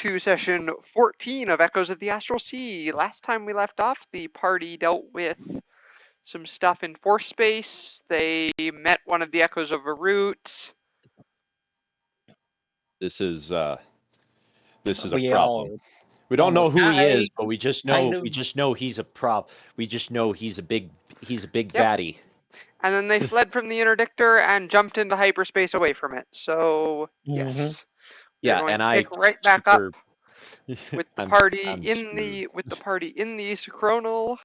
to session 14 of Echoes of the Astral Sea. Last time we left off, the party dealt with some stuff in force space. They met one of the Echoes of Varut. This is a We problem. We don't know almost who he is, died, but we just know he's a prop. We just know he's a big Yep. baddie. And then they fled from the interdictor and jumped into hyperspace away from it. So, yes. Yeah, We're going and to I pick right back up with the I'm party screwed. with the party in the isochronal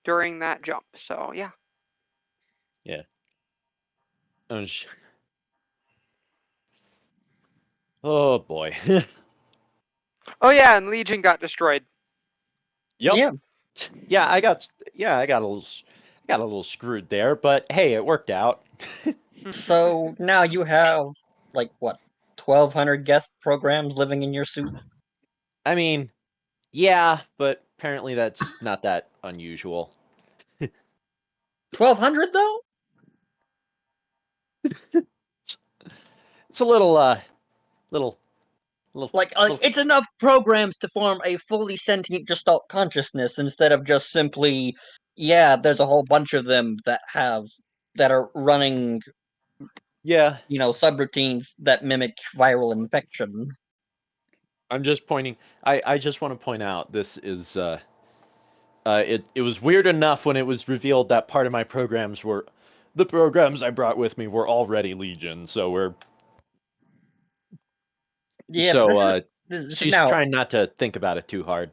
during that jump. So, yeah. Yeah. Oh boy. Oh yeah, and Legion got destroyed. Yep. Yeah, I got a little screwed there, but hey, it worked out. So now you have, like, what, 1,200 guest programs living in your suit? I mean, yeah, but apparently that's not that unusual. 1,200, though? It's a little Like, it's enough programs to form a fully sentient Gestalt consciousness instead of just simply, yeah, there's a whole bunch of them that are running, yeah. subroutines that mimic viral infection. I'm just pointing. I just want to point out this is it was weird enough when it was revealed that part of my programs were the programs I brought with me were already Legion, so we're Yeah, so this is she's now. trying not to think about it too hard.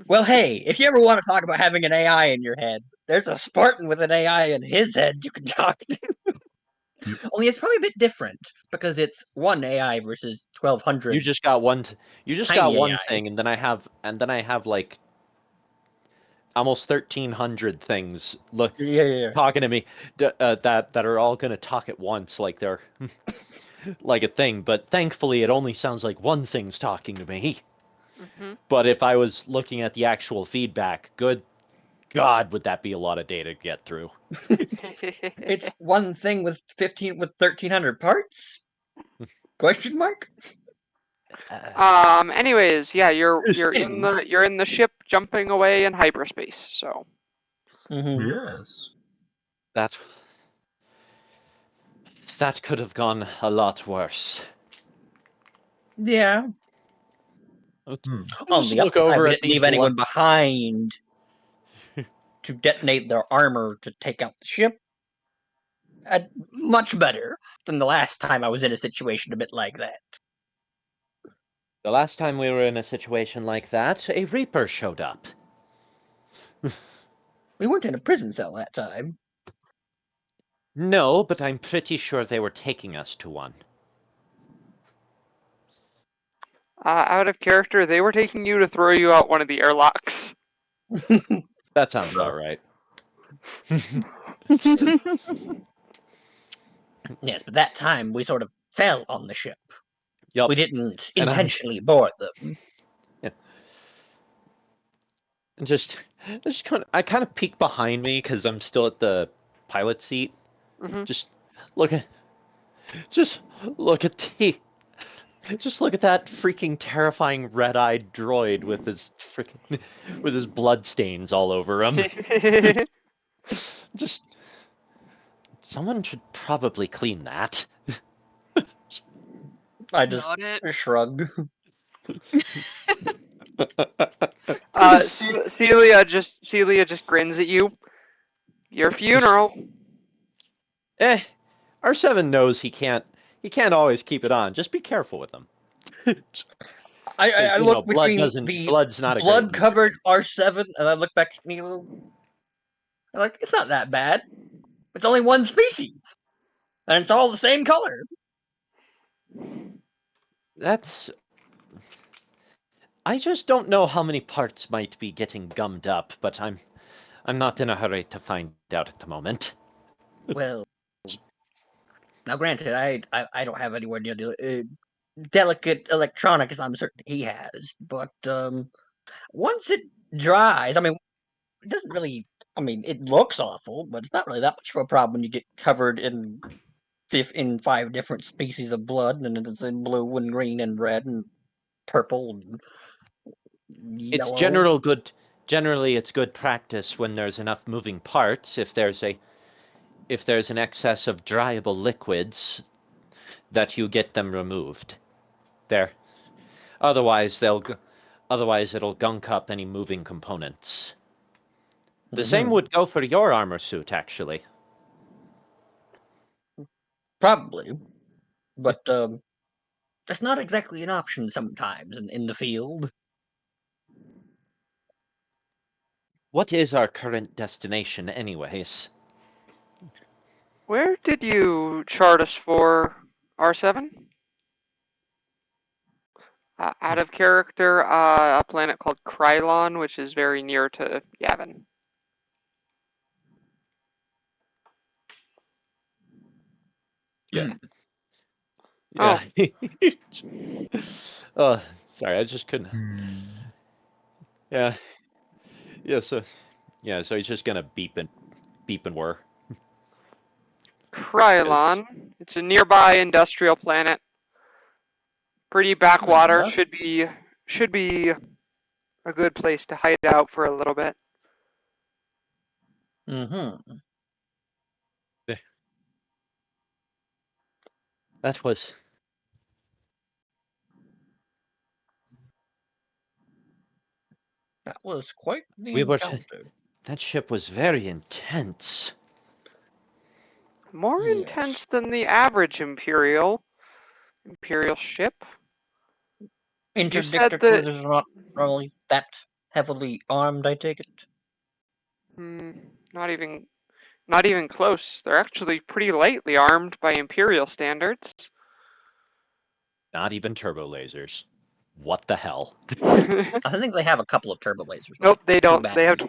Well, hey, if you ever want to talk about having an AI in your head, there's a Spartan with an AI in his head you can talk to. Only it's probably a bit different because it's one AI versus 1,200. You just got one. You just got Tiny one AIs. thing, and then I have like almost 1,300 things talking to me that are all gonna talk at once, like they're like a thing. But thankfully, it only sounds like one thing's talking to me. But if I was looking at the actual feedback, good God, would that be a lot of data to get through? It's one thing with 1,300 parts? Question mark? Anyways, yeah, you're in the ship jumping away in hyperspace. So. Yes. That could have gone a lot worse. Yeah. On the upside, we didn't leave anyone behind to detonate their armor to take out the ship. Much better than the last time I was in a situation a bit like that. The last time we were in a situation like that, a Reaper showed up. We weren't in a prison cell that time. No, but I'm pretty sure they were taking us to one. Out of character, they were taking you to throw you out one of the airlocks. That sounds about right. Yes, but that time we sort of fell on the ship. Yep. We didn't intentionally board them. Yeah. And I kind of peek behind me because I'm still at the pilot seat. Just look at that freaking terrifying red-eyed droid with his blood stains all over him. Just someone should probably clean that. I just shrug. Celia just grins at you. Your funeral. R7 knows he can't always keep it on. Just be careful with him. I look between blood's not blood-covered R7, and I look back at Nilo. I'm like, it's not that bad. It's only one species, and it's all the same color. I just don't know how many parts might be getting gummed up, but I'm not in a hurry to find out at the moment. Well, now granted, I don't have anywhere near delicate electronics I'm certain he has, but once it dries, I mean, it doesn't really. I mean, it looks awful, but it's not really that much of a problem when you get covered in in 5 different species of blood, and it's in blue and green and red and purple and It's yellow. generally it's good practice when there's enough moving parts. If there's an excess of dryable liquids, that you get them removed. There. Otherwise it'll gunk up any moving components. The same would go for your armor suit, actually. Probably. But that's not exactly an option sometimes in the field. What is our current destination, anyways? Where did you chart us for, R7? Out of character, a planet called Krylon, which is very near to Yavin. Yeah. Oh. Yeah. Oh, sorry, I just couldn't. Yeah. Yeah, so he's just gonna beep and whir. Krylon. It's a nearby industrial planet. Pretty backwater. Should be a good place to hide out for a little bit. That was quite the encounter. That ship was very intense. More intense than the average Imperial ship. Interdictor cruisers are not really that heavily armed, I take it. Not even close. They're actually pretty lightly armed by Imperial standards. Not even turbo lasers. What the hell? I think they have a couple of turbo lasers. Nope, they don't. They have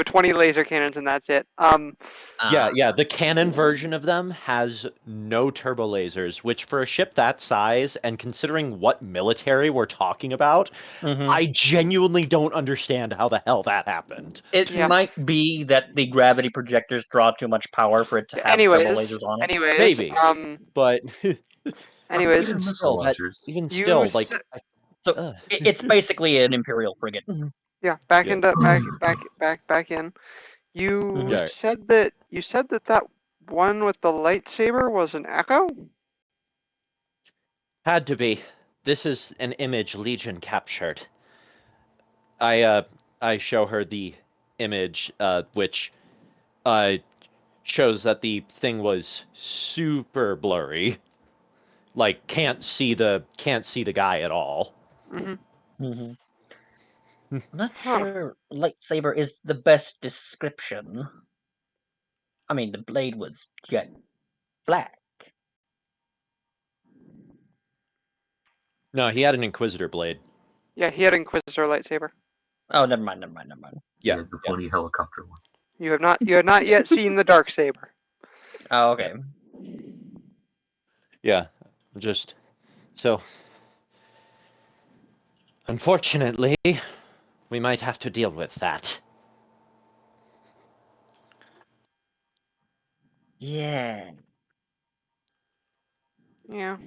20 laser cannons, and that's it. Yeah. The cannon version of them has no turbo lasers, which for a ship that size, and considering what military we're talking about, I genuinely don't understand how the hell that happened. It might be that the gravity projectors draw too much power for it to have turbo lasers on it. Maybe. But anyways, even still, like. So it's basically an Imperial frigate. Yeah, back in. You said that one with the lightsaber was an Echo? Had to be. This is an image Legion captured. I show her the image, which shows that the thing was super blurry. Like can't see the guy at all. I'm not sure lightsaber is the best description. I mean, the blade was jet black. No, he had an Inquisitor blade. Yeah, he had Inquisitor lightsaber. Oh, never mind. Yeah, the funny helicopter one. You have not yet seen the Darksaber. Oh, okay. Yeah, just so. Unfortunately, we might have to deal with that. Yeah. Yeah.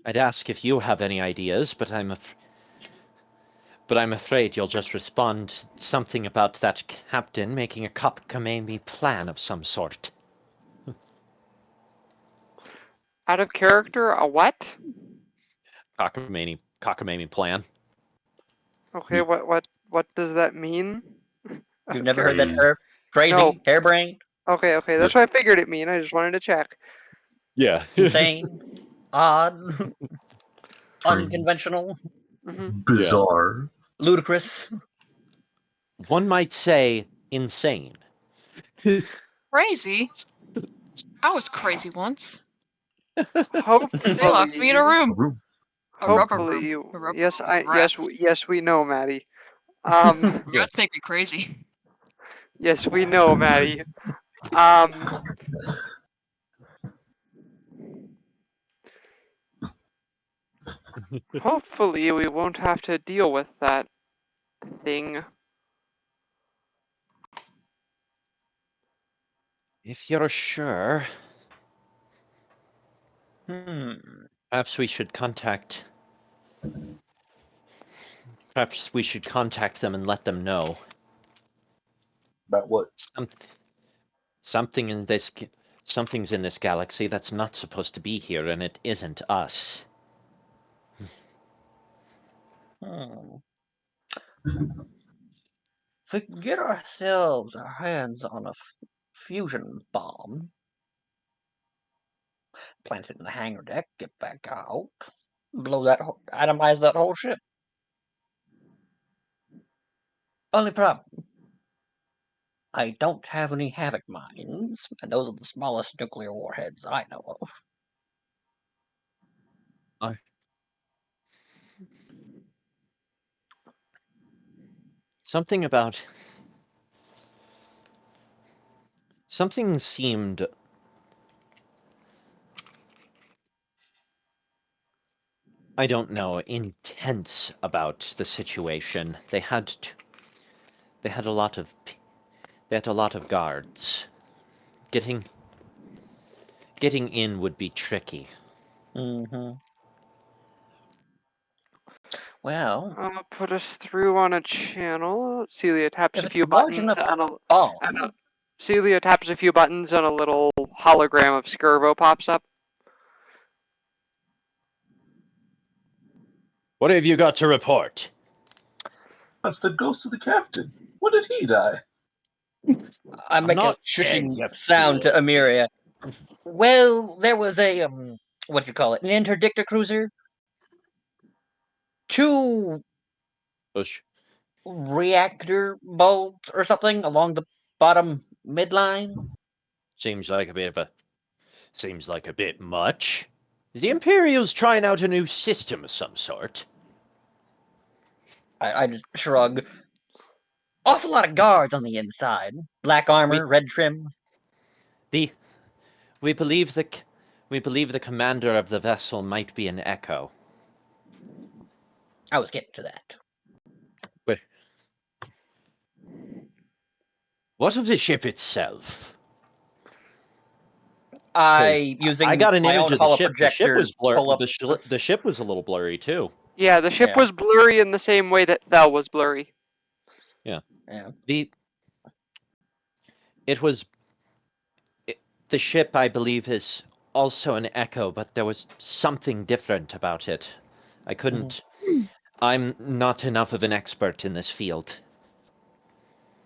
I'd ask if you have any ideas, but I'm afraid you'll just respond something about that captain making a cockamamie plan of some sort. Out of character, a what? Cockamamie plan. Okay, what does that mean? You've never heard that term? Crazy, harebrained. Okay, that's what I figured it mean. I just wanted to check. Yeah. Insane, odd, unconventional, bizarre, ludicrous. One might say insane. Crazy? I was crazy once. Hopefully, they locked me in a room. Hopefully, yes, we know, Maddie. Rats make me crazy. Yes, we know, Maddie. Hopefully, we won't have to deal with that thing. If you're sure, perhaps we should contact them and let them know. About what? Something's in this galaxy that's not supposed to be here, and it isn't us. If we can get ourselves our hands on a fusion bomb, plant it in the hangar deck, get back out, atomize that whole ship. Only problem, I don't have any Havoc mines, and those are the smallest nuclear warheads I know of. Something seemed, I don't know, intense about the situation. They had a lot of guards. Getting in would be tricky. Well, put us through on a channel. Celia taps a few buttons Celia taps a few buttons and a little hologram of Skirvo pops up. What have you got to report? That's the ghost of the captain. When did he die? I make a shushing sound to Amiria. Well, there was a an interdictor cruiser. 2 reactor bulbs or something along the bottom midline. Seems like a bit much. The Imperial's trying out a new system of some sort. I just shrug. Awful lot of guards on the inside. Black armor, red trim. We believe the commander of the vessel might be an Echo. I was getting to that. What of the ship itself? I got an image of the ship. The ship was blurry. The ship was a little blurry too. Yeah, the ship was blurry in the same way that Thel was blurry. Yeah. The ship, I believe, is also an Echo, but there was something different about it. I couldn't. I'm not enough of an expert in this field.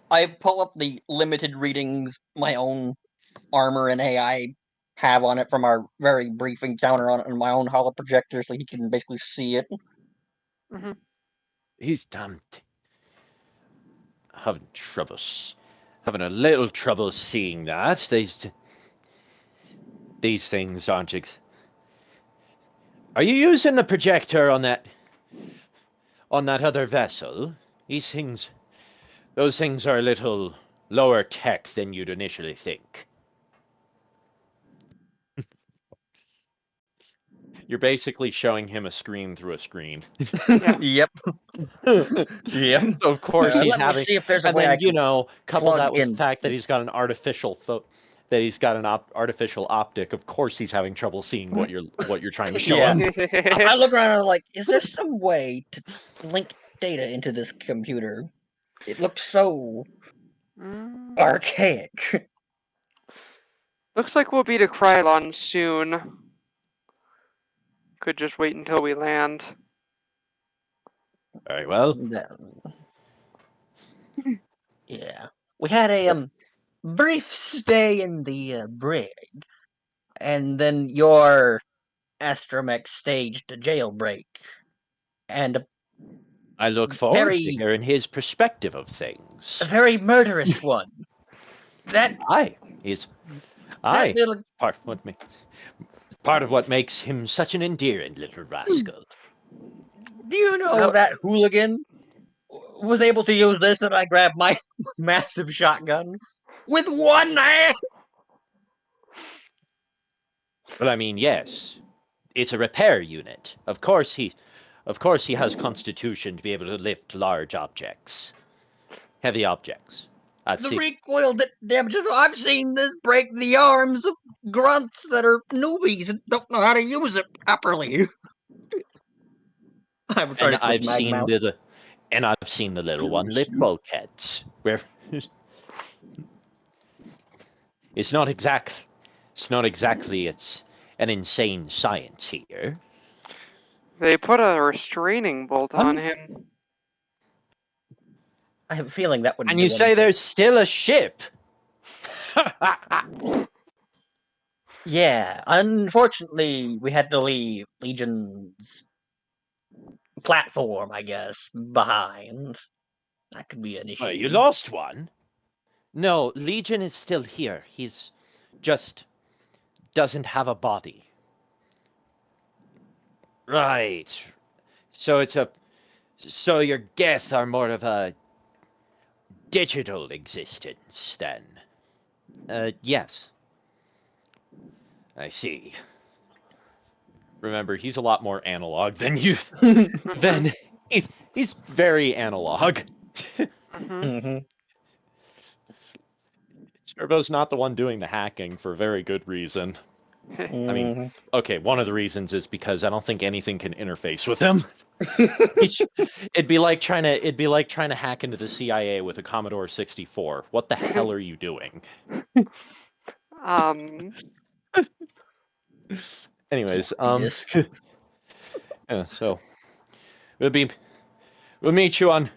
I pull up the limited readings my own armor and AI have on it from our very brief encounter on it in my own holoprojector, so he can basically see it. He's having a little trouble seeing that. These things aren't. Are you using the projector on that other vessel? Those things are a little lower tech than you'd initially think. You're basically showing him a screen through a screen. Yep. Yep. Of course, he's having. Me see if there's a and way then, I can couple that with the fact that he's got an artificial artificial optic. Of course, he's having trouble seeing what you're trying to show him. I look around and I'm like, is there some way to link data into this computer? It looks so archaic. Looks like we'll be to Krylon soon. Could just wait until we land. Very well. Yeah. We had a brief stay in the brig, and then your astromech staged a jailbreak. And I look forward to hearing his perspective of things. A very murderous one. Part of what makes him such an endearing little rascal. Do you know that hooligan was able to use this, and I grabbed my massive shotgun with one hand? Well, I mean, yes, it's a repair unit. Of course he has constitution to be able to lift large objects, heavy objects. I'd The see. recoil that damages. I've seen this break the arms of grunts that are newbies and don't know how to use it properly. I'm trying And to twitch I've seen Magmouth. the little one lift bulkheads. Where it's not exactly it's an insane science here. They put a restraining bolt on him. I have a feeling that wouldn't And do you say anything. there's still a ship? Yeah, unfortunately, we had to leave Legion's platform, I guess, behind. That could be an issue. You lost one? No, Legion is still here. He's just doesn't have a body. Right. So so your Geth are more of a digital existence then. Yes. I see. Remember, he's a lot more analog than you. Then he's very analog. Mm-hmm. Turbo's not the one doing the hacking for very good reason. I mean, okay, one of the reasons is because I don't think anything can interface with him. It'd be like trying to hack into the CIA with a Commodore 64. What the hell are you doing? Anyways, yeah, so we'll meet you on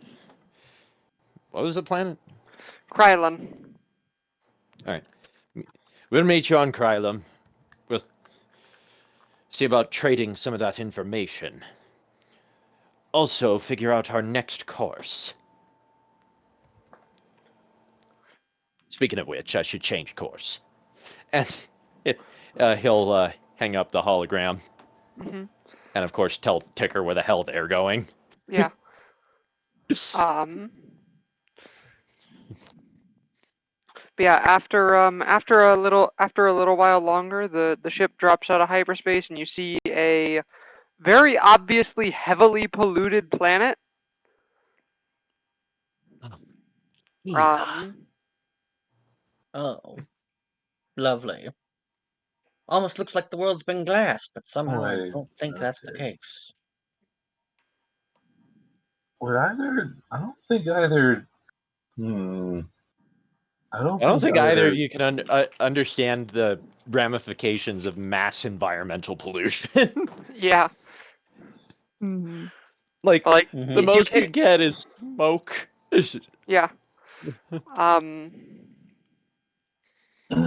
what was the planet? Krylon. All right, we'll meet you on Krylon. We'll see about trading some of that information. Also, figure out our next course. Speaking of which, I should change course. And he'll hang up the hologram. Mm-hmm. And of course, tell Ticker where the hell they're going. Yeah. But yeah, after a little while longer, the ship drops out of hyperspace, and you see a very obviously heavily polluted planet. Oh, lovely. Almost looks like the world's been glassed, but somehow I don't think that's the case. I don't think either. I don't think either of you can understand the ramifications of mass environmental pollution. Yeah. Like Mhm. the most you get is smoke. Yeah.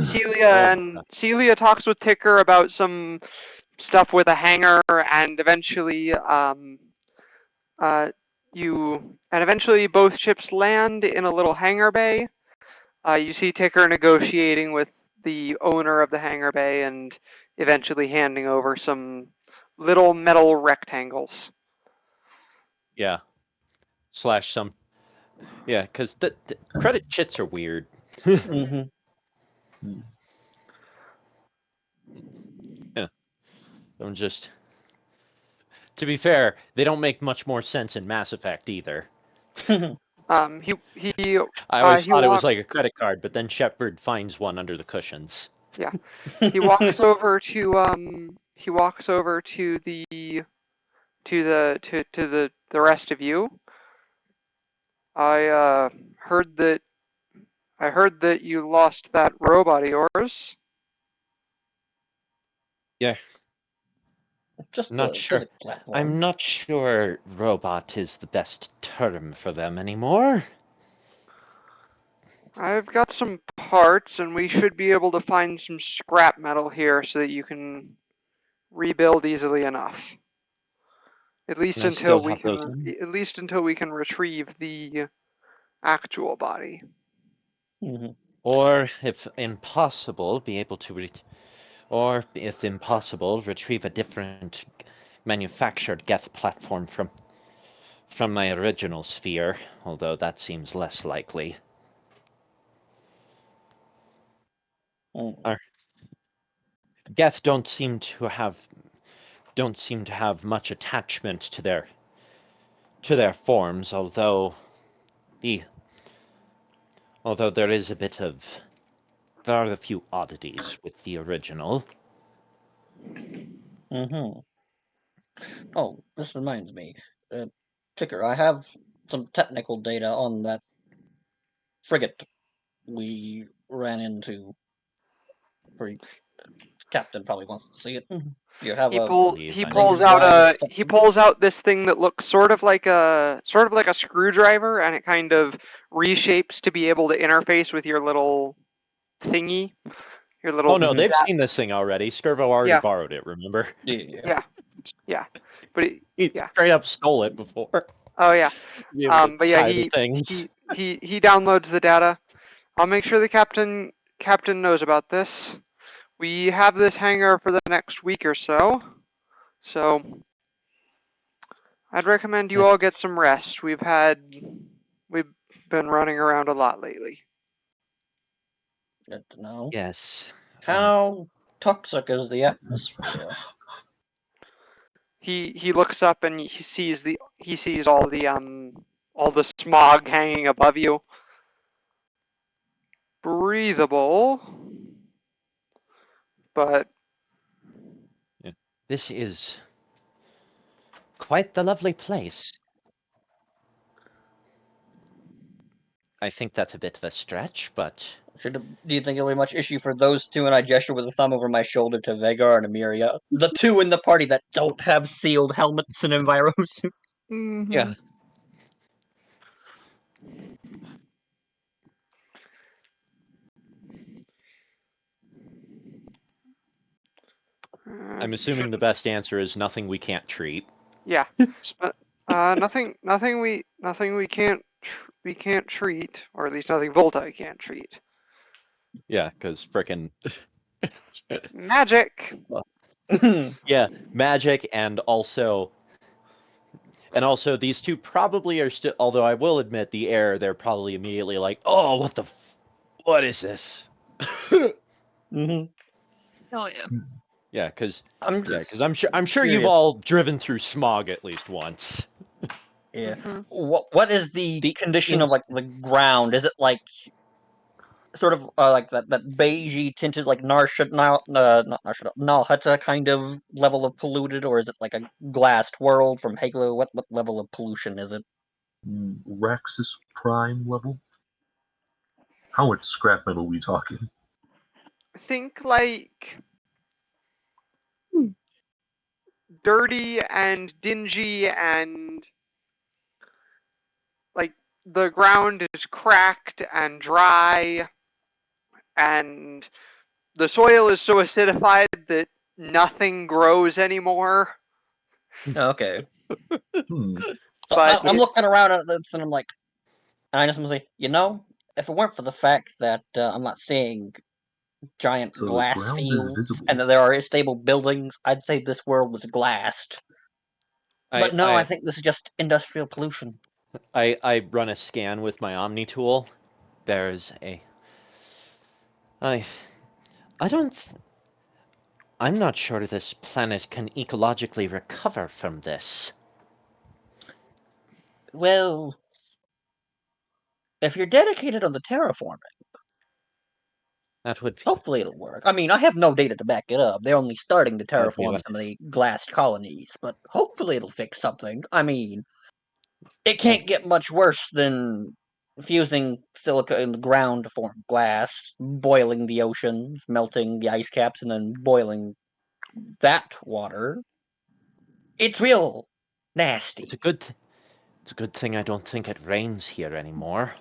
Celia talks with Ticker about some stuff with a hangar, and eventually both ships land in a little hangar bay. You see Ticker negotiating with the owner of the hangar bay and eventually handing over some little metal rectangles. Yeah. Slash some. Yeah, because the credit chits are weird. Mm-hmm. Yeah. I'm just. To be fair, they don't make much more sense in Mass Effect either. I always thought it was like a credit card, but then Shepard finds one under the cushions. Yeah, he walks over to the rest of you. I heard that you lost that robot of yours. Yeah. Just not sure. I'm not sure robot is the best term for them anymore. I've got some parts, and we should be able to find some scrap metal here so that you can rebuild easily enough. At least until we can retrieve the actual body. Mm-hmm. Or if impossible, retrieve a different manufactured Geth platform from my original sphere, although that seems less likely. Our Geth don't seem to have much attachment to their forms, although Although there is a bit of... There are a few oddities with the original. Mm-hmm. Oh, this reminds me. Ticker, I have some technical data on that frigate we ran into. For Captain probably wants to see it. You have He a pulls out this thing that looks sort of like a screwdriver, and it kind of reshapes to be able to interface with your little thingy. Your little. Oh no, they've seen this thing already. Skirvo already borrowed it, remember? Yeah. But he straight up stole it before. Oh yeah. But yeah, he things. he downloads the data. I'll make sure the captain knows about this. We have this hangar for the next week or so, so I'd recommend you all get some rest. We've been running around a lot lately. Good to know. Yes. How toxic is the atmosphere? He looks up and he sees all the smog hanging above you. Breathable, but this is quite the lovely place. I think that's a bit of a stretch, but... Do you think it'll be much issue for those two? And I gesture with a thumb over my shoulder to Vegar and Emiria, the two in the party that don't have sealed helmets and enviros. Mm-hmm. Yeah. I'm assuming the best answer is nothing we can't treat. Yeah. Nothing we can't treat, or at least nothing Volta can't treat. Yeah, because frickin' magic. Yeah, magic, and also these two probably are still. Although I will admit, the air, they're probably immediately like, "Oh, what is this?" Mm-hmm. Hell yeah. Yeah, because I'm sure you've all driven through smog at least once. Yeah. Mm-hmm. What is the condition of like the ground? Is it like sort of like that beigey tinted like not Narshada kind of level of polluted, or is it like a glassed world from Halo? What level of pollution is it? Raxus Prime level. How much scrap metal are we talking? I think like dirty and dingy, and like the ground is cracked and dry, and the soil is so acidified that nothing grows anymore. Okay. So I'm looking around at this and I'm like, and I just want to say, if it weren't for the fact that I'm not seeing giant glass fields and that there are stable buildings, I'd say this world was glassed. But no, I think this is just industrial pollution. I run a scan with my Omni tool. There's a... I'm not sure this planet can ecologically recover from this. Well, if you're dedicated on the terraforming, that would be... hopefully it'll work. I mean, I have no data to back it up. They're only starting to terraform some of the glassed colonies, but hopefully it'll fix something. I mean, it can't get much worse than fusing silica in the ground to form glass, boiling the oceans, melting the ice caps, and then boiling that water. It's real nasty. It's a good thing I don't think it rains here anymore.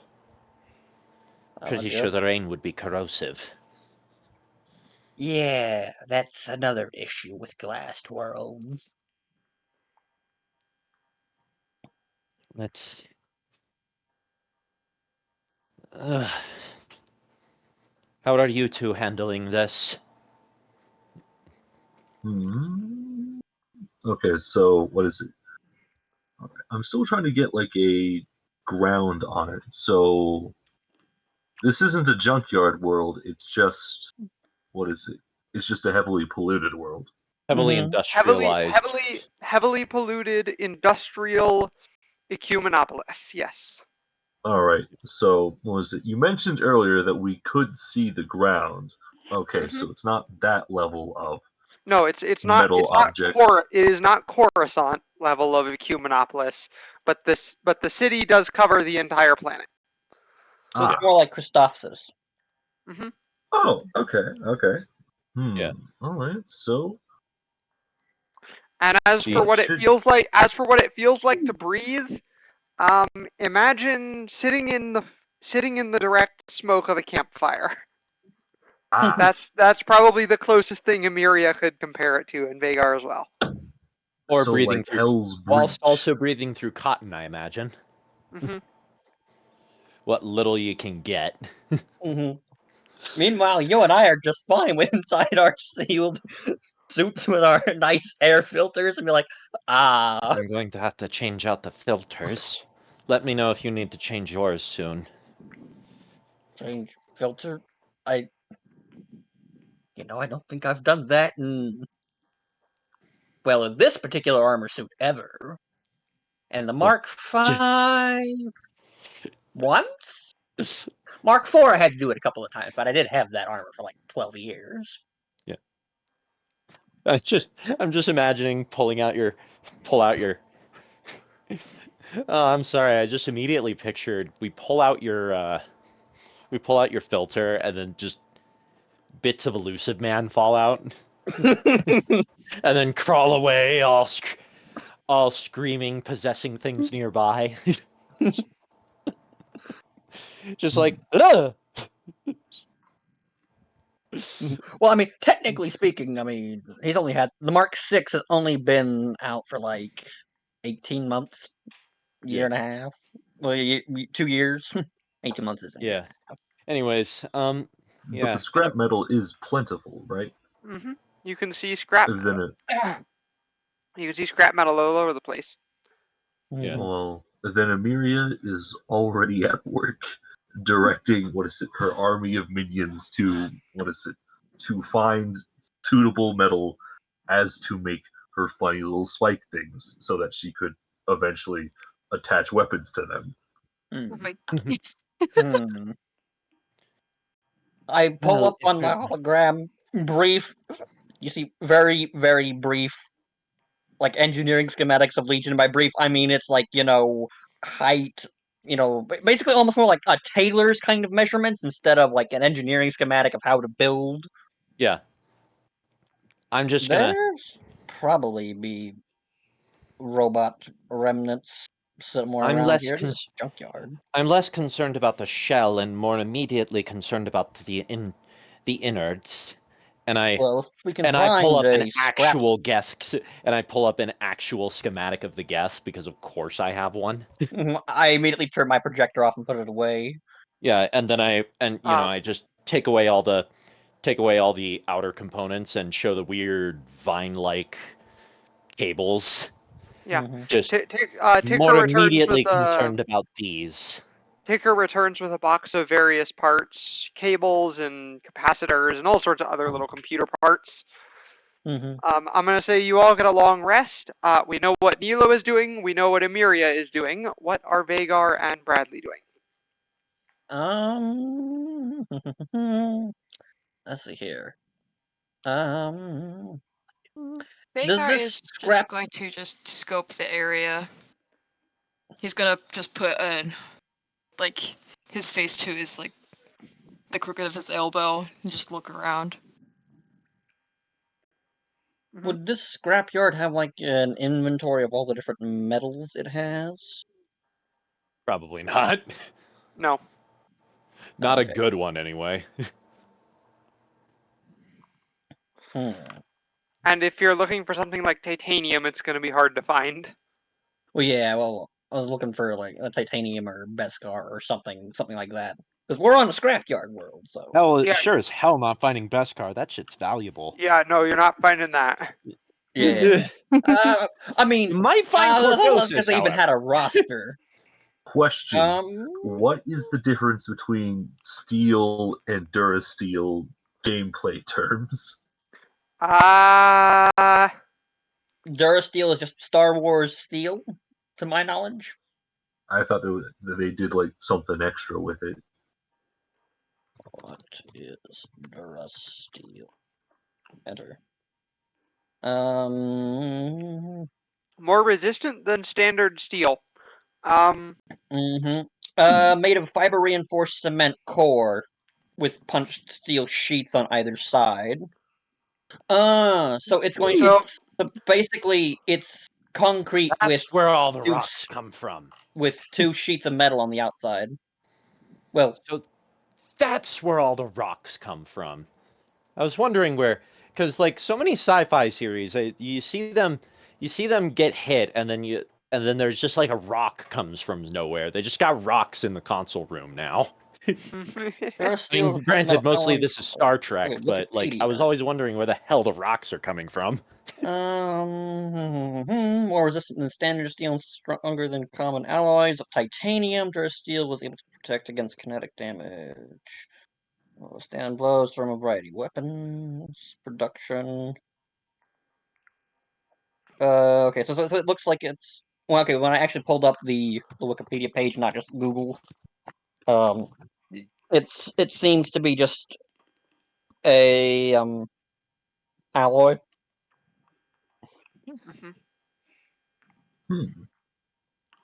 Pretty sure the rain would be corrosive. Yeah, that's another issue with glassed worlds. Let's... how are you two handling this? Okay, so what is it? I'm still trying to get like a ground on it. So this isn't a junkyard world. It's just, what is it? It's just a heavily polluted world. Heavily industrialized. Heavily polluted industrial ecumenopolis. Yes. All right. So, what was it? You mentioned earlier that we could see the ground. Okay, so it's not that level of No, it's not metal objects. it is not Coruscant level of Ecumenopolis, but the city does cover the entire planet. So it's more like Christophsis. Mm-hmm. Oh, okay. Yeah. All right. So, And as for what it feels like to breathe, imagine sitting in the direct smoke of a campfire. That's probably the closest thing Emeria could compare it to, and Vagar as well. Or so breathing like through, Hell's Breach. whilst also breathing through cotton, I imagine. Mm-hmm. What little you can get. Mm-hmm. Meanwhile, you and I are just fine with inside our sealed suits with our nice air filters and be like, I'm going to have to change out the filters. Let me know if you need to change yours soon. Change filter? I don't think I've done that in this particular armor suit ever. And the Mark V once? Mark IV I had to do it a couple of times, but I did have that armor for like 12 years. Yeah. I'm just imagining pull out your Oh, I'm sorry. I just immediately pictured we pull out your filter and then just bits of Elusive Man fall out. And then crawl away all screaming, possessing things nearby. Just like, ugh! Well, I mean, technically speaking, he's only had the Mark VI has only been out for like 18 months, year and a half. Well, 2 years. 18 months isn't. Yeah. Anyways, But the scrap metal is plentiful, right? Mm-hmm. You can see scrap. You can see scrap metal all over the place. Yeah. Well, then Emeria is already at work directing her army of minions to to find suitable metal as to make her funny little spike things so that she could eventually attach weapons to them. I pull up on my hologram brief. You see very, very brief like engineering schematics of Legion. By brief I mean it's like, height, basically almost more like a tailor's kind of measurements instead of like an engineering schematic of how to build. Yeah. I'm just There's probably be robot remnants somewhere around here. This is a junkyard. I'm less concerned about the shell and more immediately concerned about the innards. And I pull up an actual schematic of the guess because of course I have one. I immediately turn my projector off and put it away. Yeah, and then I just take away all the outer components and show the weird vine-like cables. Yeah. Just Ticker more returns immediately with concerned about these. Ticker returns with a box of various parts, cables and capacitors and all sorts of other little computer parts. I'm going to say you all get a long rest. We know what Nilo is doing. We know what Emeria is doing. What are Vagar and Bradley doing? Let's see here. Vagar is just going to just scope the area. He's gonna just put his face to his the crooked of his elbow and just look around. Would this scrapyard have like an inventory of all the different metals it has? Probably not. No. Not a good one, anyway. And if you're looking for something like titanium, it's going to be hard to find. Well, yeah. Well, I was looking for like a titanium or Beskar or something like that. Because we're on a scrapyard world, so. Hell, sure as hell not finding Beskar. That shit's valuable. Yeah, no, you're not finding that. Yeah. I mean, you might find Cordosis, because they even had a roster. Question: what is the difference between steel and Durasteel gameplay terms? Durasteel is just Star Wars steel, to my knowledge. I thought that they did like something extra with it. What is Durasteel? Enter. More resistant than standard steel. Made of fiber reinforced cement core with punched steel sheets on either side. So it's going. So basically, it's concrete with. That's where all the rocks come from. With 2 sheets of metal on the outside. Well, so that's where all the rocks come from. I was wondering where, because like so many sci-fi series, you see them get hit, and then there's just like a rock comes from nowhere. They just got rocks in the console room now. I mean, granted, mostly this is Star Trek, but like I was always wondering where the hell the rocks are coming from. More resistant than standard steel and stronger than common alloys of titanium. Durasteel was able to protect against kinetic damage. Withstand blows from a variety of weapons. Production. Okay, so it looks like it's... Well, okay, when I actually pulled up the Wikipedia page, not just Google, it seems to be just a, alloy.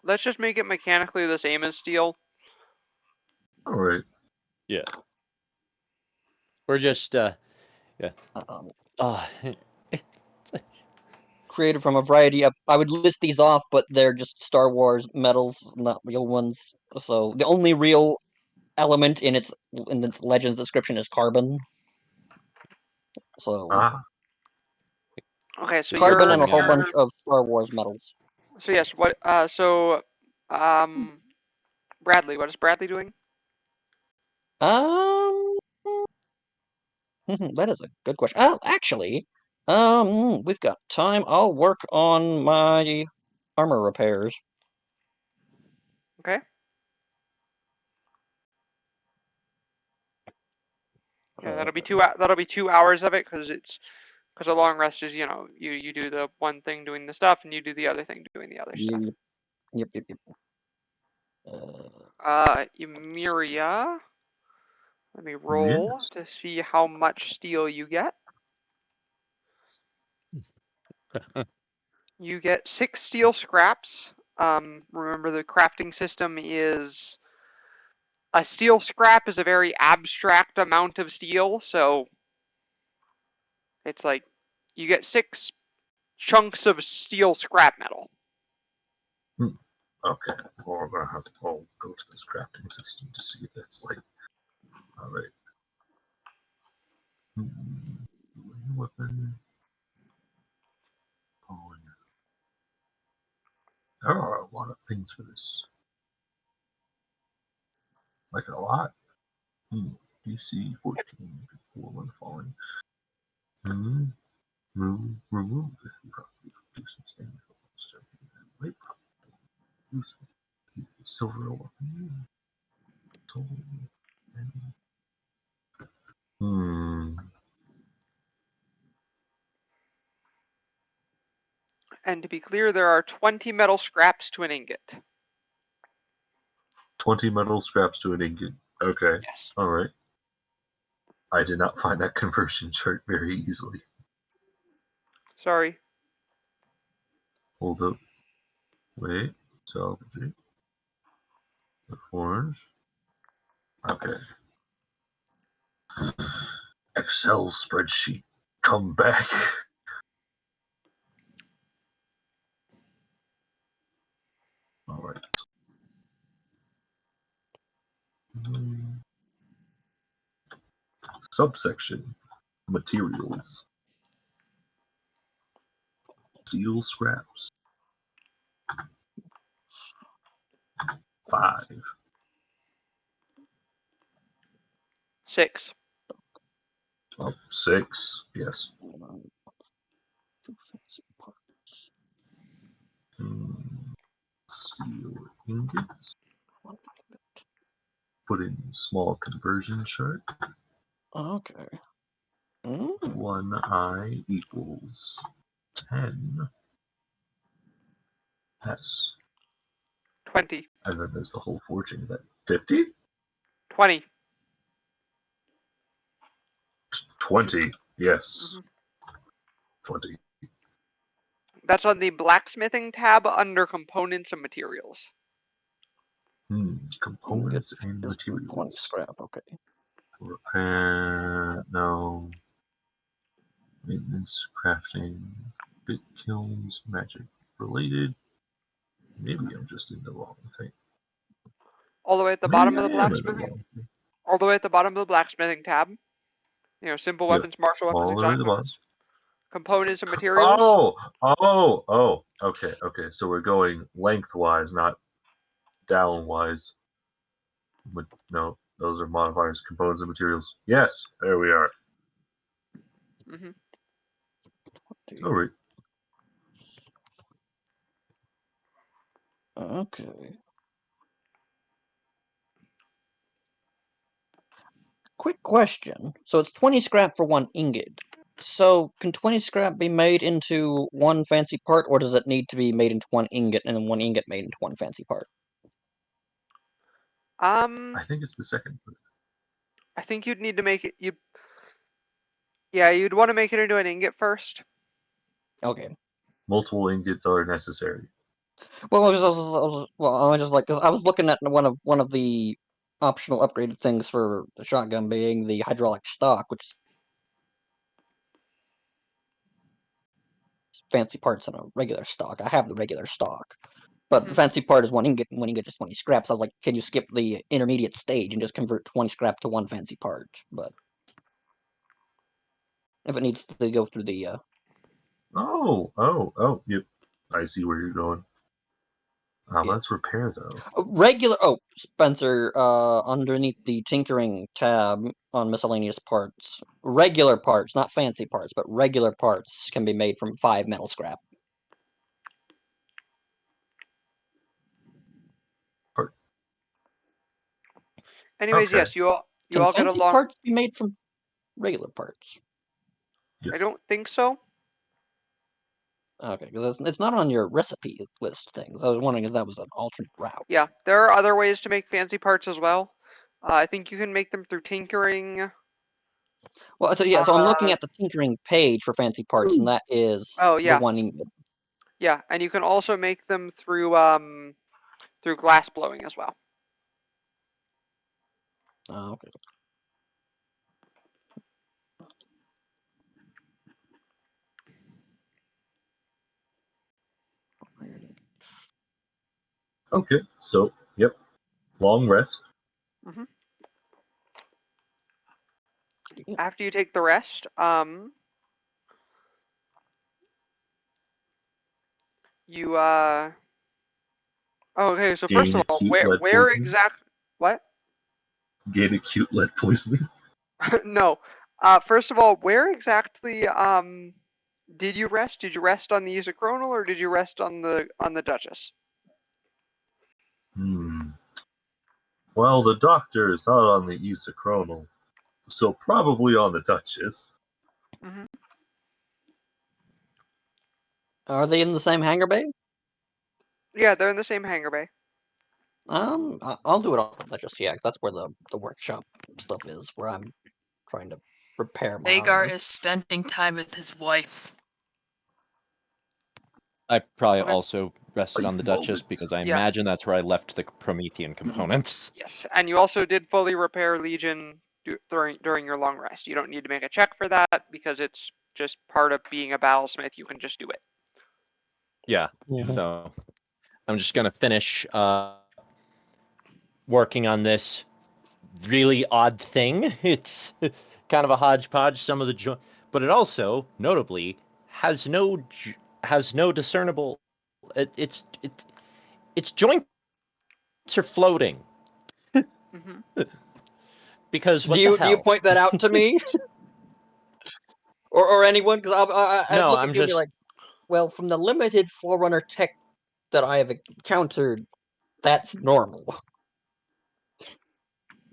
Let's just make it mechanically the same as steel. Alright. Yeah. We're just, yeah. Created from a variety of... I would list these off, but they're just Star Wars metals, not real ones. So the only real element in its Legends description is carbon. So okay, so carbon and a whole bunch of Star Wars metals. So yes, what? Bradley, what is Bradley doing? That is a good question. Oh, actually, we've got time. I'll work on my armor repairs. Okay. Yeah, that'll be 2 hours of it because a long rest is you do the one thing doing the stuff and you do the other thing doing the other stuff. Yep. Emeria. Let me roll to see how much steel you get. You get 6 steel scraps. Remember the crafting system is a steel scrap is a very abstract amount of steel, so it's like you get 6 chunks of steel scrap metal. Okay, well, we're gonna have to go to this crafting system to see if it's like. Alright. Weapon. There are a lot of things for this. Like a lot. DC 14 before one falling. Remove this property. Do some standard weight property. Do some silver weapon. And to be clear, there are 20 metal scraps to an ingot. 20 metal scraps to an ingot. Okay. Yes. Alright. I did not find that conversion chart very easily. Sorry. Hold up. Wait. Salvage it. The orange. Okay. Excel spreadsheet. Come back. Alright. Subsection. Materials. Steel scraps. 5. 6. 6. Yes. Steel ingots. Put in small conversion chart. Okay. 1i equals 10 s. 20. And then there's the whole forging. That 50? 20. 20. Yes. 20. That's on the blacksmithing tab under components and materials. Components and Just 20 materials. scrap, okay. No. Maintenance, crafting, bit kilns, magic related. Maybe I'm just in the wrong thing. All the way at the bottom of the blacksmithing. All the way at the bottom of the blacksmithing tab. You know, simple weapons, martial weapons, exotic weapons. Components and materials. Okay. So we're going lengthwise, not downwise. But no, those are modifiers, components and materials. Yes, there we are. All right. Okay. Quick question. So it's 20 scrap for 1 ingot. So can 20 scrap be made into 1 fancy part, or does it need to be made into 1 ingot and then 1 ingot made into 1 fancy part? I think it's the second. I think you'd need to make it. You'd want to make it into an ingot first. Okay. Multiple ingots are necessary. Well, I was just like, 'cause I was looking at one of the optional upgraded things for the shotgun being the hydraulic stock, which is fancy parts in a regular stock. I have the regular stock. But the fancy part is 1 ingot, and 1 ingot is 20 scraps. I was like, can you skip the intermediate stage and just convert 20 scrap to 1 fancy part? But if it needs to go through the Yep. I see where you're going. Let's repair though. Regular. Oh, Spencer, underneath the tinkering tab on miscellaneous parts, regular parts, not fancy parts, but regular parts can be made from 5 metal scrap. Anyways, yes, you all get a fancy long. Parts be made from regular parts? Yes. I don't think so. Okay, because it's not on your recipe list things. I was wondering if that was an alternate route. Yeah, there are other ways to make fancy parts as well. I think you can make them through tinkering. Well, so so I'm looking at the tinkering page for fancy parts, and that is the 1 ingot. Yeah, and you can also make them through glass blowing as well. Oh, okay. Okay, so yep, long rest. After you take the rest, you okay, so first of all, where exactly? What? Gain acute lead poisoning. No. First of all, where exactly did you rest? Did you rest on the isochronal or did you rest on the Duchess? Well, the doctor is not on the isochronal, so probably on the Duchess. Are they in the same hangar bay? Yeah, they're in the same hangar bay. I'll do it on the Duchess, yeah, 'cause that's where the workshop stuff is, where I'm trying to repair my Vagar armor. is spending time with his wife. I probably also rested on the Duchess because I imagine that's where I left the Promethean components. Yes, and you also did fully repair Legion during your long rest. You don't need to make a check for that because it's just part of being a battlesmith. You can just do it. Yeah. So I'm just gonna finish working on this really odd thing. It's kind of a hodgepodge. Some of the but it also notably has no discernible. Its joints are floating. Because what do you the hell? point that out to me or anyone? Because I no, look I'm at you and be like, well, from the limited Forerunner tech that I have encountered, that's normal.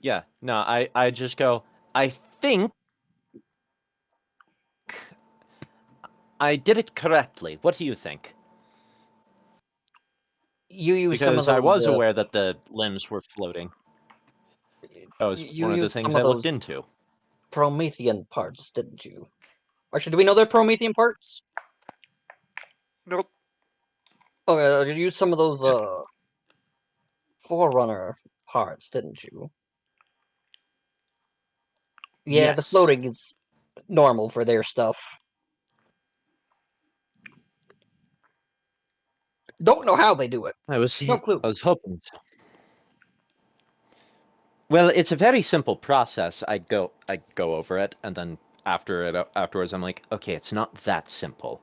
Yeah, no, I just go, I think I did it correctly. What do you think? You use some of Because those. I was aware that the limbs were floating. Some of I was those, aware that the limbs were floating. That was one of the things I looked into. Promethean parts, didn't you? Actually, do we know they're Promethean parts? Nope. Okay, you used some of those Forerunner parts, didn't you? Yeah, Yes. the floating is normal for their stuff. Don't know how they do it. No clue. I was hoping so. Well, it's a very simple process. I go over it, and then afterwards, I'm like, okay, it's not that simple.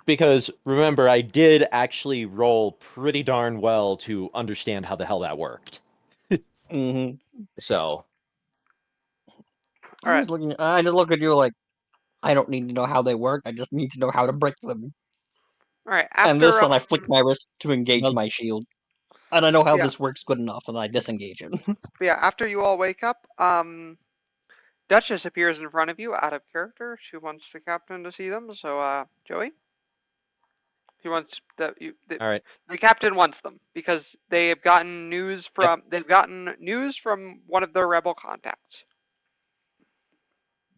Because remember, I did actually roll pretty darn well to understand how the hell that worked. Mm-hmm. So. All right. I just look at you like, I don't need to know how they work. I just need to know how to break them. All right. And I flick my wrist to engage my shield, and I know how this works good enough, and I disengage it. Yeah. After you all wake up, Duchess appears in front of you out of character. She wants the captain to see them. So, Joey, he wants the All right. The captain wants them because they've gotten news from one of their rebel contacts.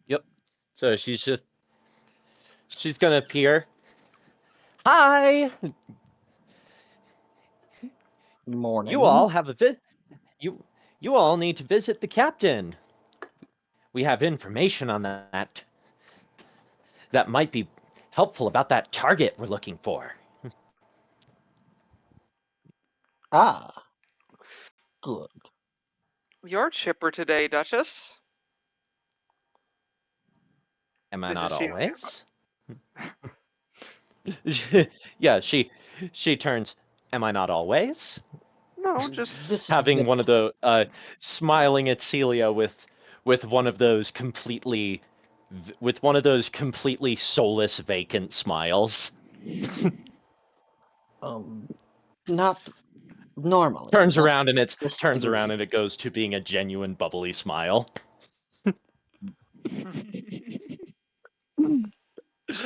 Yep. So she's gonna appear. Hi. Morning. You all have you all need to visit the captain. We have information on that might be helpful about that target we're looking for. Ah. Good. You're chipper today, Duchess. Am I This not is Celia. always? Yeah, she turns. Am I not always? No, just Having one of the smiling at Celia with one of those completely soulless, vacant smiles. Not normally. Turns not around and degree. it goes to being a genuine bubbly smile.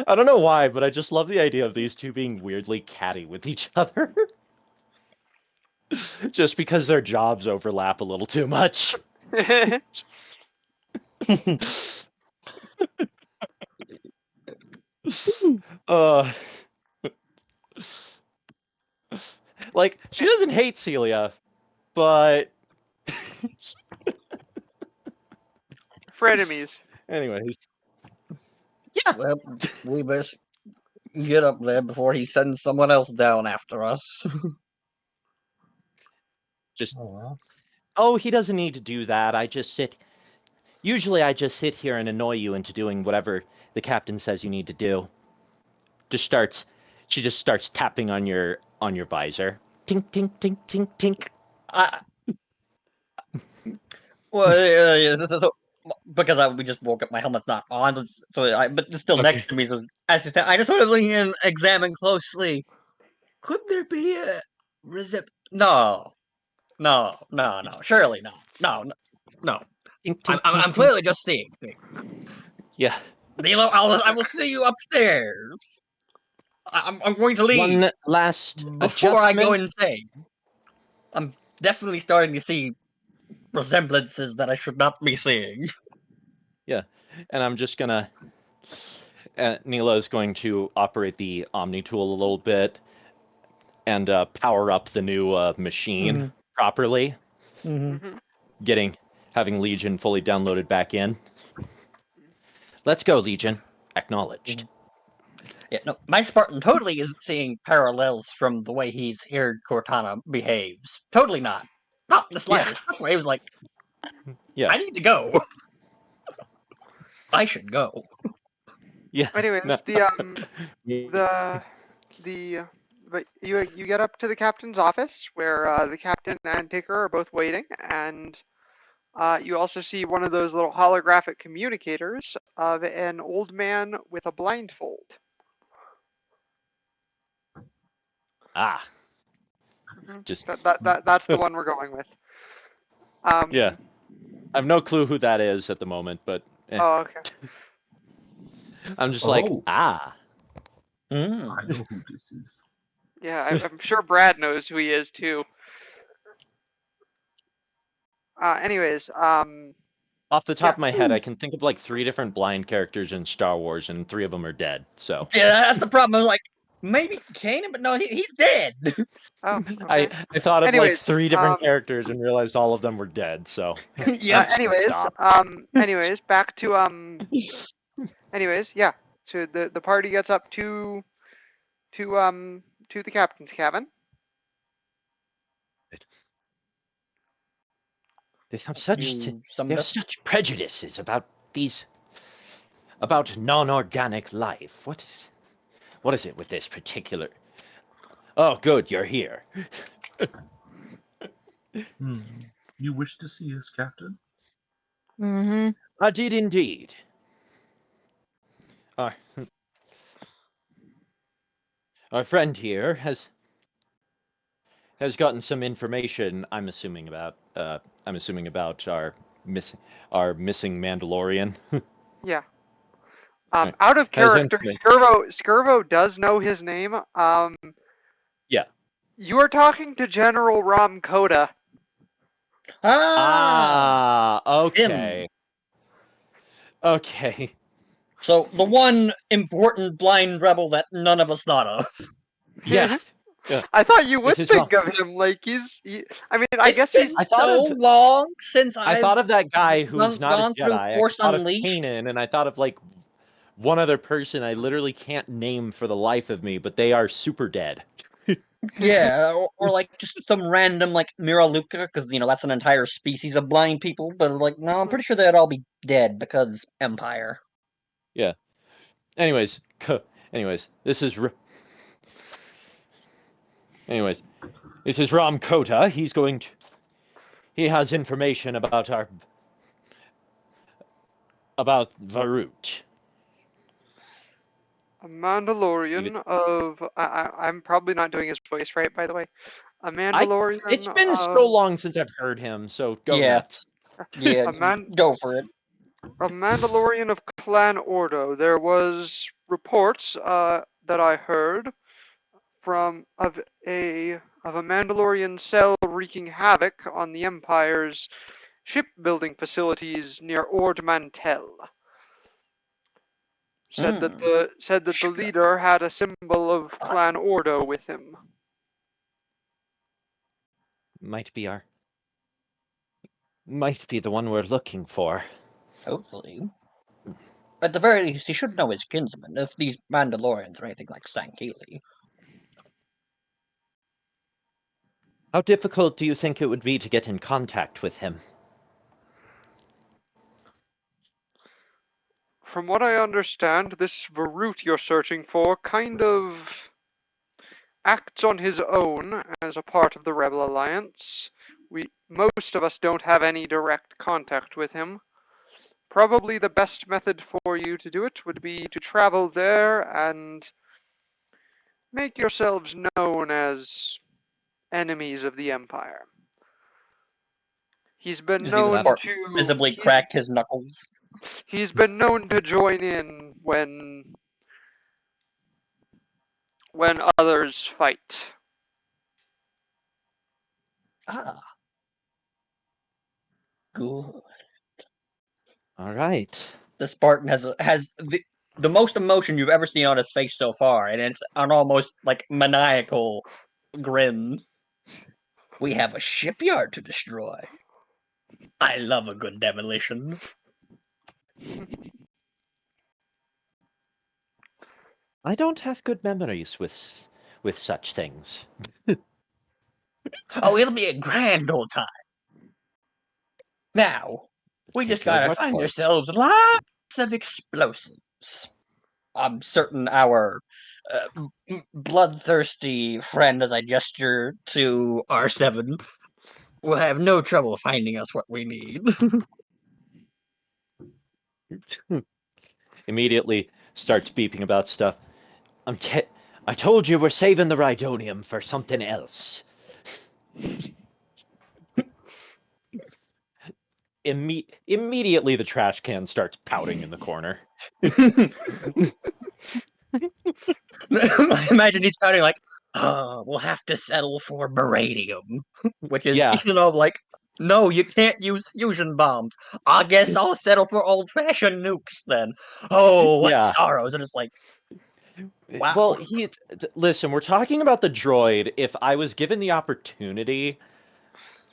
I don't know why, but I just love the idea of these two being weirdly catty with each other. Just because their jobs overlap a little too much. uh, like, she doesn't hate Celia, but frenemies. anyways. Yeah. Well, we best get up there before he sends someone else down after us. Just oh, he doesn't need to do that. Usually I just sit here and annoy you into doing whatever the captain says you need to do. She just starts tapping on your visor. Tink tink tink tink tink. So because we just woke up, my helmet's not on, but it's still next to me. So as you said, I just want to lean in and examine closely. Could there be a No, surely not. No. Tink, tink, I'm clearly just seeing things. Yeah. Nilo, I will see you upstairs. I'm going to leave. One last before I go adjustment. insane. I'm definitely starting to see resemblances that I should not be seeing. Yeah, and I'm just gonna. Nilo's going to operate the Omni tool a little bit and power up the new machine properly. Having Legion fully downloaded back in. Let's go, Legion. Acknowledged. Yeah, no, my Spartan totally isn't seeing parallels from the way he's heard Cortana behaves. Totally not. Not the slightest. That's why he was like, I need to go. I should go. Yeah. Anyways, no. but you get up to the captain's office where the captain and Tinker are both waiting, and you also see one of those little holographic communicators of an old man with a blindfold. Ah. Just that's the one we're going with. Yeah. I have no clue who that is at the moment, but Oh, okay. I'm just like, ah. I know who this is. Yeah, I'm sure Brad knows who he is too. Anyways, Off the top yeah. of my head, I can think of like 3 different blind characters in Star Wars, and 3 of them are dead. So yeah, that's the problem. I was like, maybe Kanan, but no, he's dead. Oh, okay. I thought of like Anyways, 3 different characters and realized all of them were dead. So Yep. anyways, back to anyways, yeah. So the party gets up to the captain's cabin. they have You such prejudices about non-organic life. What is it with this particular? Oh, good, you're here. You wish to see us, Captain? Mm-hmm. I did indeed. Our friend here has gotten some information. I'm assuming about our missing Mandalorian. Yeah. Right. Out of Has character, Skirvo does know his name. Yeah. You are talking to General Ram Koda. Okay. Him. Okay. So the one important blind rebel that none of us thought of. Yeah. Yeah. I thought you would This is think wrong. of him like I mean, I guess It's been he's. so long since I thought of that guy who's not a gone through Jedi. Force I thought of Unleashed. Kanan, and I thought of like one other person I literally can't name for the life of me, but they are super dead. Yeah, or like just some random like Miraluka, because that's an entire species of blind people. But like, no, I'm pretty sure they'd all be dead because Empire. Yeah. Anyways, this is Ram Kota. He has information about Varut. A Mandalorian of. I'm probably not doing his voice right, by the way. A Mandalorian. It's been so long since I've heard him, so go nuts. Yeah, go for it. A Mandalorian of Clan Ordo. There was reports that I heard of a Mandalorian cell wreaking havoc on the Empire's shipbuilding facilities near Ord Mantell. Said that the leader had a symbol of Clan Ordo with him. Might be the one we're looking for. Hopefully. At the very least, he should know his kinsman, if these Mandalorians are anything like Sankili. How difficult do you think it would be to get in contact with him? From what I understand, this Varut you're searching for kind of acts on his own as a part of the Rebel Alliance. Most of us don't have any direct contact with him. Probably the best method for you to do it would be to travel there and make yourselves known as enemies of the Empire. He's been known to visibly crack his knuckles. He's been known to join in when others fight. Good. All right. The Spartan has the most emotion you've ever seen on his face so far, and it's an almost like maniacal grin. We have a shipyard to destroy. I love a good demolition. I don't have good memories with such things. Oh, it'll be a grand old time. Now, we just gotta find ourselves lots of explosives. I'm certain our bloodthirsty friend, as I gesture to R7, will have no trouble finding us what we need. Immediately starts beeping about stuff. I told you we're saving the Rhydonium for something else. Immediately the trash can starts pouting in the corner. Imagine he's pouting like, "Oh, we'll have to settle for beradium," which is, Yeah. like, no, you can't use fusion bombs. I guess I'll settle for old-fashioned nukes then. Oh, what sorrows! And it's like, wow. Well, listen, we're talking about the droid. If I was given the opportunity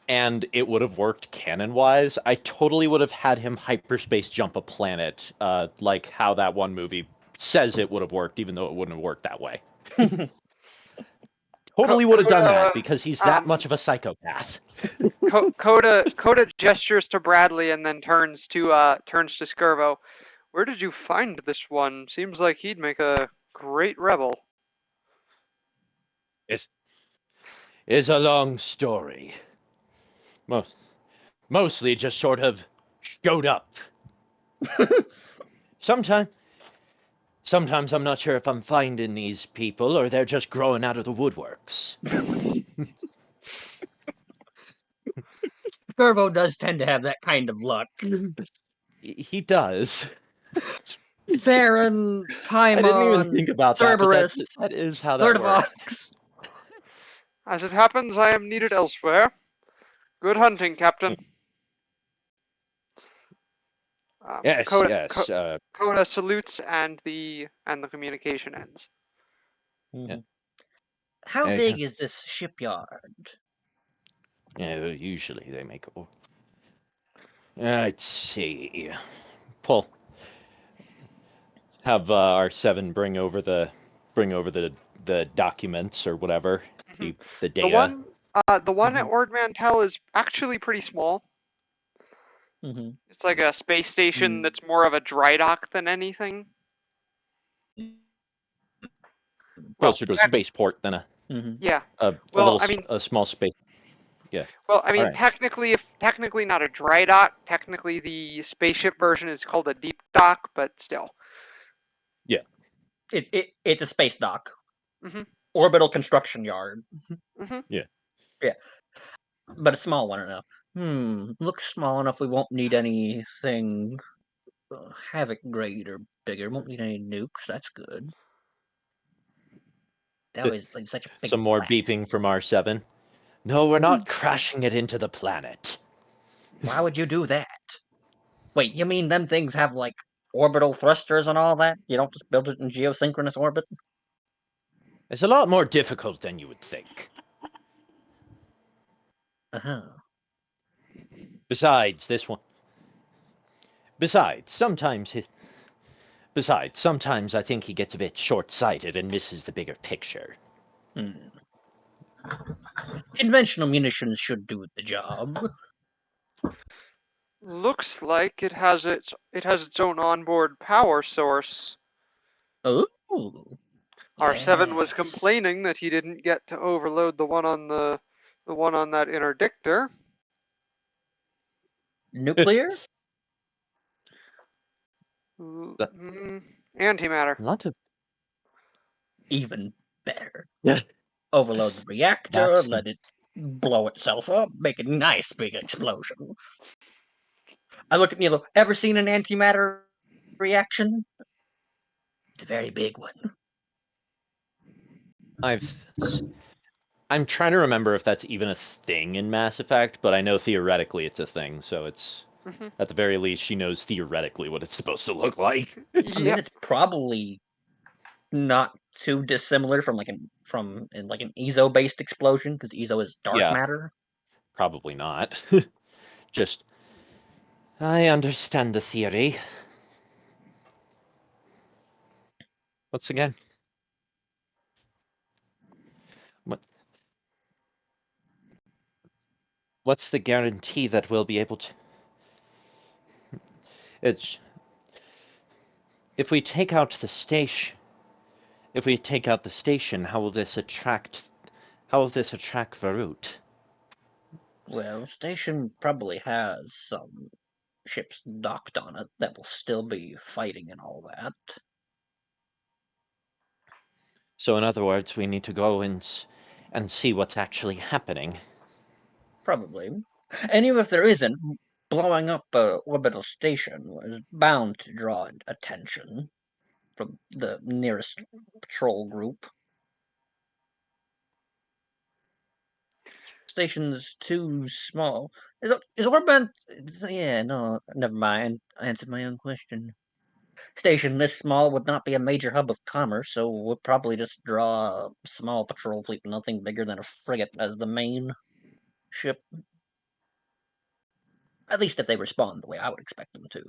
and it would have worked canon-wise, I totally would have had him hyperspace jump a planet, like how that one movie says it would have worked, even though it wouldn't have worked that way. Totally would have done that because he's that much of a psychopath. Coda gestures to Bradley and then turns to Skirbo. Where did you find this one? Seems like he'd make a great rebel. It's a long story. Mostly just sort of showed up. Sometimes I'm not sure if I'm finding these people or they're just growing out of the woodworks. Skirbo does tend to have that kind of luck. He does. Theron, Paimon, I didn't even think about Cerberus, that, but that is how that works. As it happens, I am needed elsewhere. Good hunting, Captain. Yes. Coda salutes and the communication ends. Mm-hmm. How big is this shipyard? Yeah, usually they make. Let's see. Pull. Have R7 bring over the documents or whatever, the data. The one at Ord Mantell is actually pretty small. It's like a space station that's more of a dry dock than anything. Closer to a spaceport than a a small space. Yeah. Well, I mean, technically not a dry dock. Technically, the spaceship version is called a deep dock, but still. Yeah. It's a space dock. Orbital construction yard. Yeah. Yeah. But a small one enough. Looks small enough we won't need anything Havoc grade or bigger. Won't need any nukes. That's good. That was like such a big Some more beeping from R7. No, we're not crashing it into the planet. Why would you do that? Wait, you mean them things have like orbital thrusters and all that? You don't just build it in geosynchronous orbit? It's a lot more difficult than you would think. Besides, sometimes I think he gets a bit short-sighted and misses the bigger picture. Conventional munitions should do the job. Looks like it has its own onboard power source. Oh. R7 was complaining that he didn't get to overload the one on that interdictor. Nuclear? Antimatter. Even better. Yeah. Overload the reactor, let it blow itself up, make a nice big explosion. I look at Milo. Ever seen an antimatter reaction? It's a very big one. I'm trying to remember if that's even a thing in Mass Effect, but I know theoretically it's a thing, so it's at the very least she knows theoretically what it's supposed to look like. I mean, it's probably not too dissimilar from an EZO-based explosion, because EZO is dark matter. Probably not. Just, I understand the theory. Once again. What's the guarantee that we'll be able to... If we take out the station, how will this attract Varut? Well, the station probably has some ships docked on it that will still be fighting and all that. So in other words, we need to go and see what's actually happening. Probably. And even if there isn't, blowing up an orbital station is bound to draw attention. from the nearest patrol group. Station's too small. Is Orbit? Yeah, no, never mind. I answered my own question. Station this small would not be a major hub of commerce, so we'll probably just draw a small patrol fleet, nothing bigger than a frigate as the main ship. At least if they respond the way I would expect them to.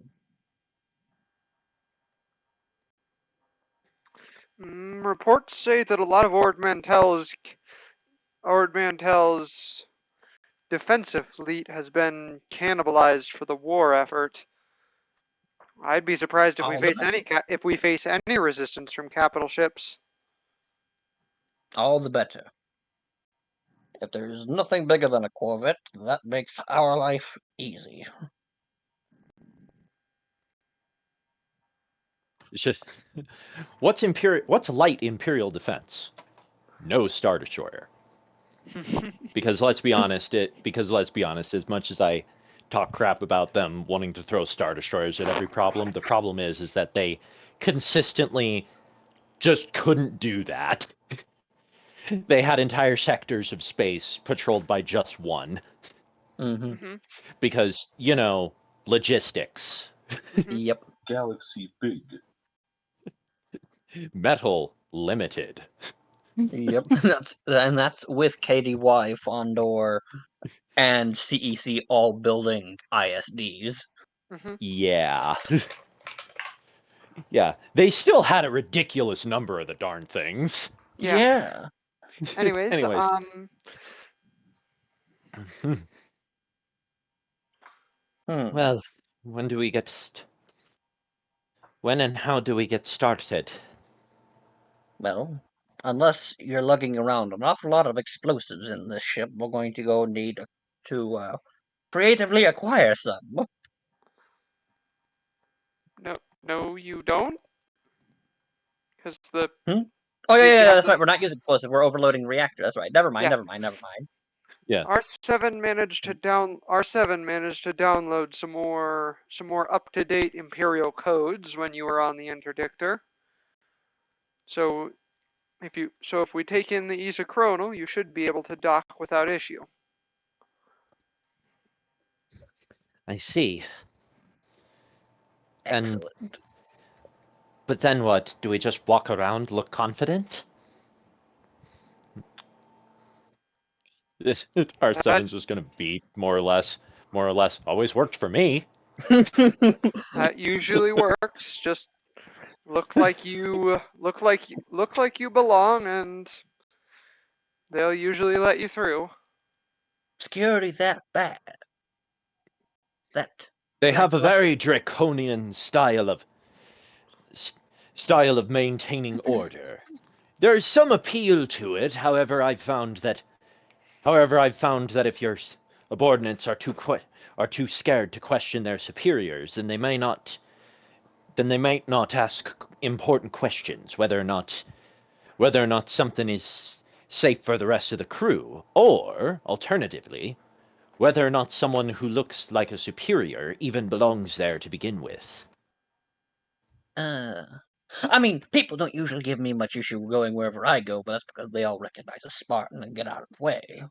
Reports say that a lot of Ord Mantell's defensive fleet has been cannibalized for the war effort. I'd be surprised if we face any resistance from capital ships. All the better. If there's nothing bigger than a corvette, that makes our life easy. It's just, what's light Imperial defense? No Star Destroyer. Because let's be honest, as much as I talk crap about them wanting to throw Star Destroyers at every problem, the problem is that they consistently just couldn't do that. They had entire sectors of space patrolled by just one. Because, logistics. Yep. Galaxy big. Metal limited. Yep. That's with KDY, Fondor, and CEC all building ISDs. Yeah. Yeah. They still had a ridiculous number of the darn things. Yeah. Anyways. Well, when and how do we get started? Well, unless you're lugging around an awful lot of explosives in this ship, we're going to go need to creatively acquire some. No, you don't? Because the... Oh, yeah, that's right. We're not using explosive. We're overloading reactor. That's right. Never mind. Yeah. R7 managed to download some more up-to-date Imperial codes when you were on the interdictor. So if we take in the isochronal, you should be able to dock without issue. I see. Excellent. But then what? Do we just walk around, look confident? R7's just gonna be more or less. Always worked for me. That usually works. Just look like you belong, and they'll usually let you through. Security that bad. They have a very draconian style of maintaining order. There's some appeal to it. However, I've found that if your subordinates are too scared to question their superiors, then they might not ask important questions, whether or not something is safe for the rest of the crew, or alternatively, whether or not someone who looks like a superior even belongs there to begin with. I mean, people don't usually give me much issue going wherever I go, but that's because they all recognize a Spartan and get out of the way.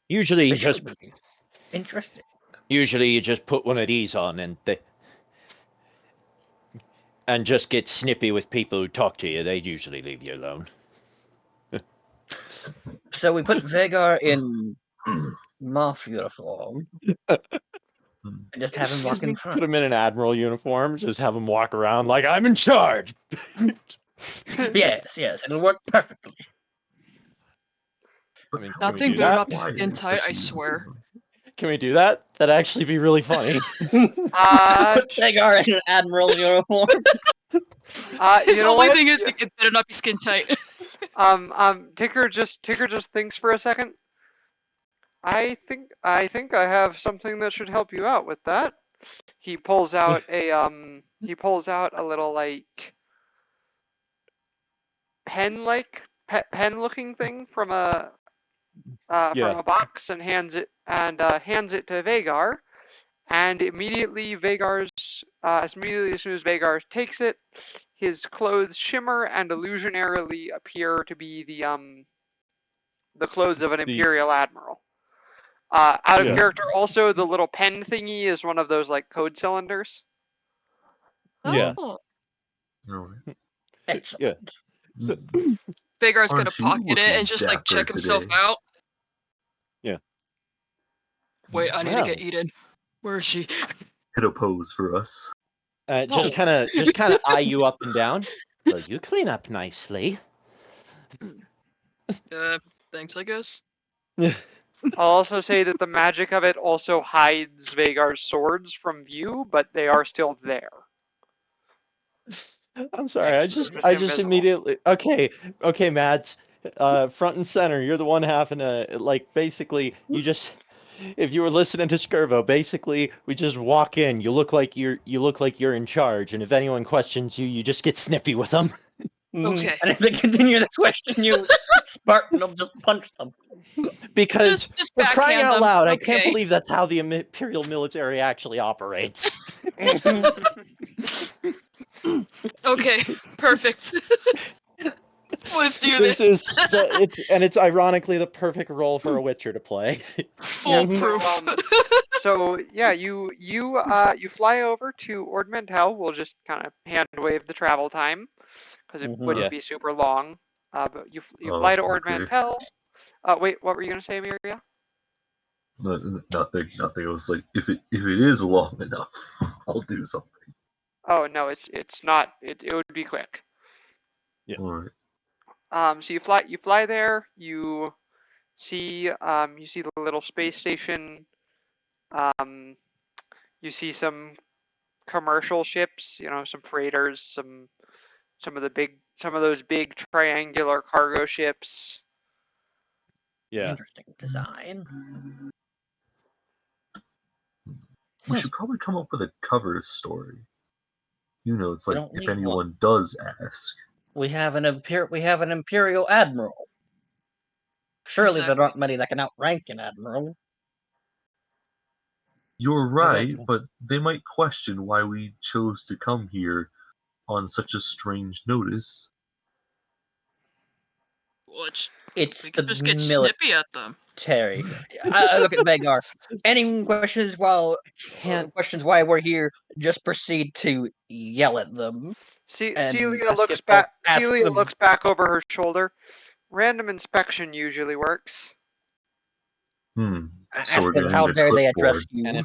Usually you just interesting. Usually you just put one of these on and just get snippy with people who talk to you. They usually leave you alone. So we put Vagar in Moth uniform. And just have him walk in front. Put him in an admiral uniform. Just have him walk around like I'm in charge. Yes, it'll work perfectly. I mean, nothing better not be skin tight, I swear. Can we do that? That'd actually be really funny. Put Vagar in an admiral uniform. His only thing is it better not be skin tight. Ticker just thinks for a second. I think I have something that should help you out with that. He pulls out a little like pen looking thing from a box and hands it to Vagar, And immediately as soon as Vagar takes it, his clothes shimmer and illusionarily appear to be the clothes of an Imperial Admiral. Out of character, also, the little pen thingy is one of those, like, code cylinders. Yeah. Oh. Excellent. Yeah. So, Vagar's gonna pocket it and just, like, check himself out. Yeah. Wait, I need to get Eden. Where is she? Hit a pose for us. Just kind of eye you up and down. Well, you clean up nicely. Thanks, I guess. I'll also say that the magic of it also hides Vagar's swords from view, but they are still there. I'm sorry. Excellent. I just immediately. Okay, Mads. Front and center. You're the one having basically. You just. If you were listening to Skirvo, basically we just walk in. You look like you're in charge, and if anyone questions you, you just get snippy with them. Okay. And if they continue to question you, Spartan will just punch them. Because just for crying out loud, okay. I can't believe that's how the Imperial military actually operates. Okay, perfect. Let's do this. It's ironically the perfect role for a Witcher to play. Foolproof. So yeah, you fly over to Ord Mantell. We'll just kind of hand wave the travel time because it wouldn't be super long. But you fly to Ord Mantell. Wait, what were you gonna say, Miria? Nothing. It was like if it is long enough, I'll do something. Oh no, it's not. It would be quick. Yeah. All right. So you fly there. You see the little space station. You see some commercial ships. You know, some freighters. Some of those big triangular cargo ships. Yeah. Interesting design. We should probably come up with a cover story. You know, it's like if anyone one. does ask. We have an Imperial Admiral. Surely there aren't many that can outrank an Admiral. You're right, but they might question why we chose to come here on such a strange notice. It's we could just get snippy at them. Terry, I look at Vagar. Any questions why we're here? Just proceed to yell at them. Celia looks back. Celia looks back over her shoulder. Random inspection usually works. So ask them how dare they address you. And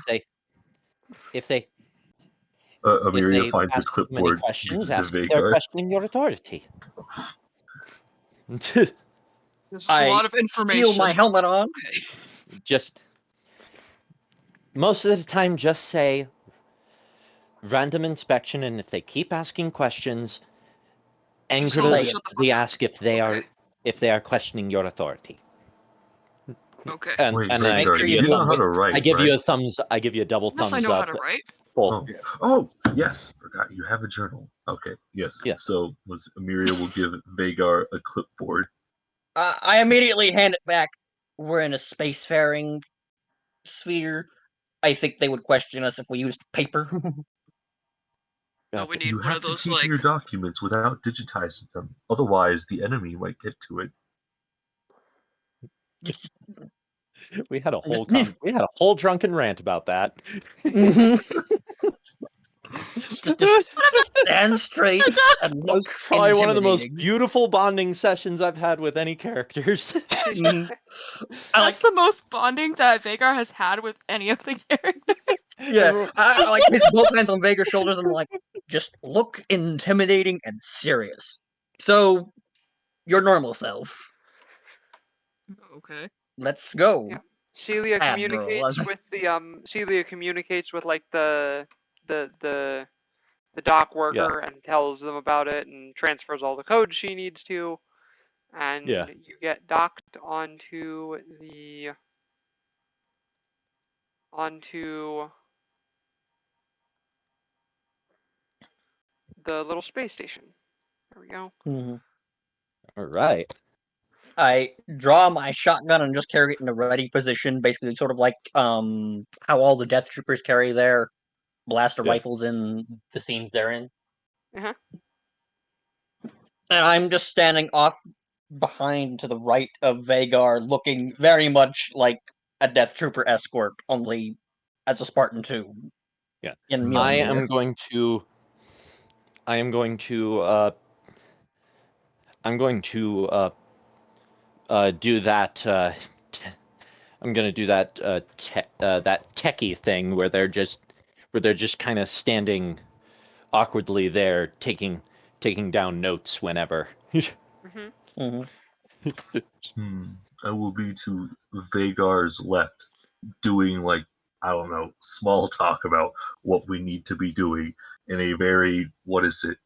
if they Amelia finds a clipboard. Many questions, ask if they're questioning your authority. This is a lot of information. Steal my helmet on. Okay. Just most of the time, just say random inspection, and if they keep asking questions, angrily ask if they are questioning your authority. Okay. And you know how to write. I give you a thumbs. I give you a double thumbs up. Yes, I know how to write. Oh, yes. Forgot you have a journal. Okay, yes. Yeah. So Amelia will give Vagar a clipboard. I immediately hand it back. We're in a spacefaring sphere. I think they would question us if we used paper. No, we need you one have of those, to keep your documents without digitizing them. Otherwise, the enemy might get to it. We had a whole drunken rant about that. Stand straight and look. That's probably one of the most beautiful bonding sessions I've had with any characters. That's the most bonding that Vagar has had with any of the characters. Yeah, I like his both hands on Vagar's shoulders. I'm like, just look intimidating and serious. So, your normal self. Okay. Let's go. Yeah. Celia communicates with like the dock worker and tells them about it and transfers all the code she needs to, and you get docked onto the little space station. There we go. All right. I draw my shotgun and just carry it in a ready position, basically sort of like how all the Death Troopers carry their blaster rifles in the scenes they're in. Uh-huh. And I'm just standing off behind to the right of Vagar, looking very much like a Death Trooper escort, only as a Spartan 2. Yeah. In I am going to do that. I'm gonna do that that techie thing where they're just kind of standing awkwardly there, taking down notes whenever. I will be to Vagar's left, doing like, I don't know, small talk about what we need to be doing in a very, what is it,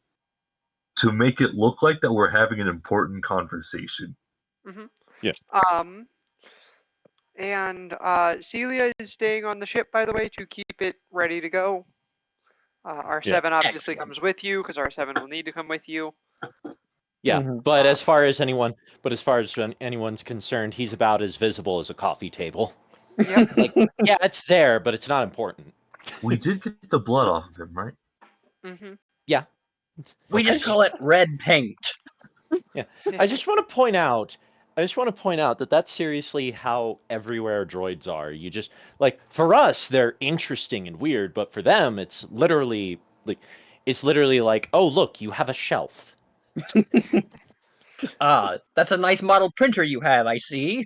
to make it look like that we're having an important conversation. Yeah. And Celia is staying on the ship, by the way, to keep it ready to go. R7 obviously comes with you because R7 will need to come with you. Yeah, but as far as anyone's concerned, he's about as visible as a coffee table. Yep. Like, yeah, it's there, but it's not important. We did get the blood off of him, right? Yeah. We just call it red paint. Yeah. I just want to point out that that's seriously how everywhere droids are. You just, like, for us, they're interesting and weird, but for them, it's literally like, oh, look, you have a shelf. That's a nice model printer you have, I see.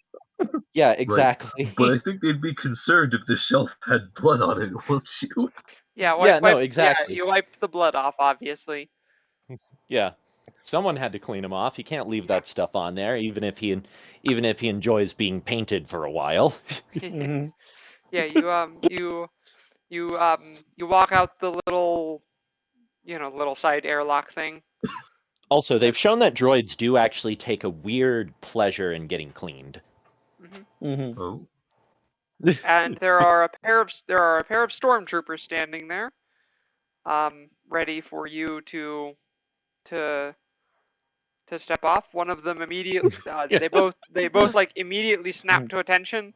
Yeah, exactly. Right. But I think they'd be concerned if the shelf had blood on it, won't you? Yeah, no, exactly. Yeah, you wiped the blood off, obviously. Yeah. Someone had to clean him off. He can't leave that stuff on there, even if he enjoys being painted for a while. Yeah, you walk out the little side airlock thing. Also, they've shown that droids do actually take a weird pleasure in getting cleaned. Oh. And there are a pair of stormtroopers standing there, ready for you to step off. One of them immediately, they both like immediately snap to attention.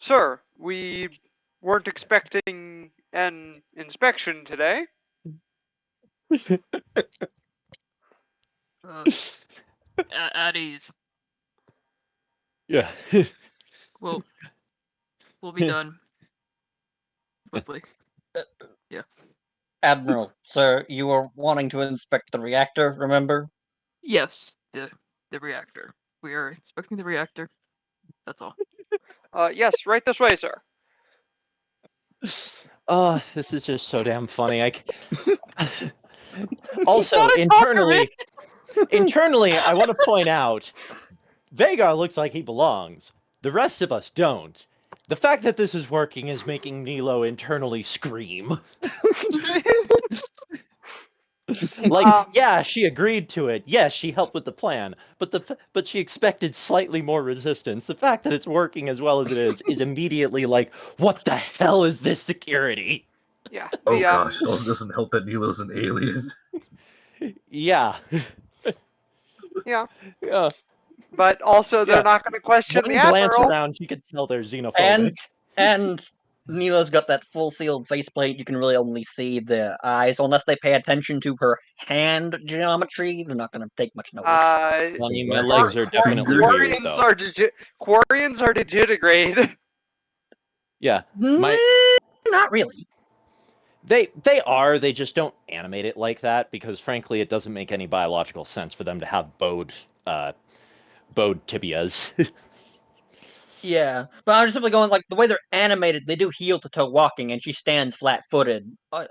Sir, we weren't expecting an inspection today. At ease. Yeah. We'll be done quickly. Yeah. Admiral, sir, you were wanting to inspect the reactor, remember? Yes, the reactor. We are inspecting the reactor. That's all. Yes, right this way, sir. Oh, this is just so damn funny. Also, internally, I want to point out, Vagar looks like he belongs. The rest of us don't. The fact that this is working is making Nilo internally scream. Like, yeah, she agreed to it. Yes, she helped with the plan, but she expected slightly more resistance. The fact that it's working as well as it is immediately like, what the hell is this security? Yeah. Oh gosh, it also doesn't help that Nilo's an alien. Yeah. Yeah. Yeah. But also, they're not going to question the Admiral. One glance around, you could tell they're xenophobic. And Nila's got that full sealed faceplate. You can really only see the eyes. Unless they pay attention to her hand geometry, they're not going to take much notice. I mean, my legs are definitely weird, though. Quarians are digitigrade. Yeah. Not really. They are. They just don't animate it like that because, frankly, it doesn't make any biological sense for them to have bowed tibias. Yeah, but I'm just simply going like the way they're animated. They do heel to toe walking, and she stands flat-footed. Which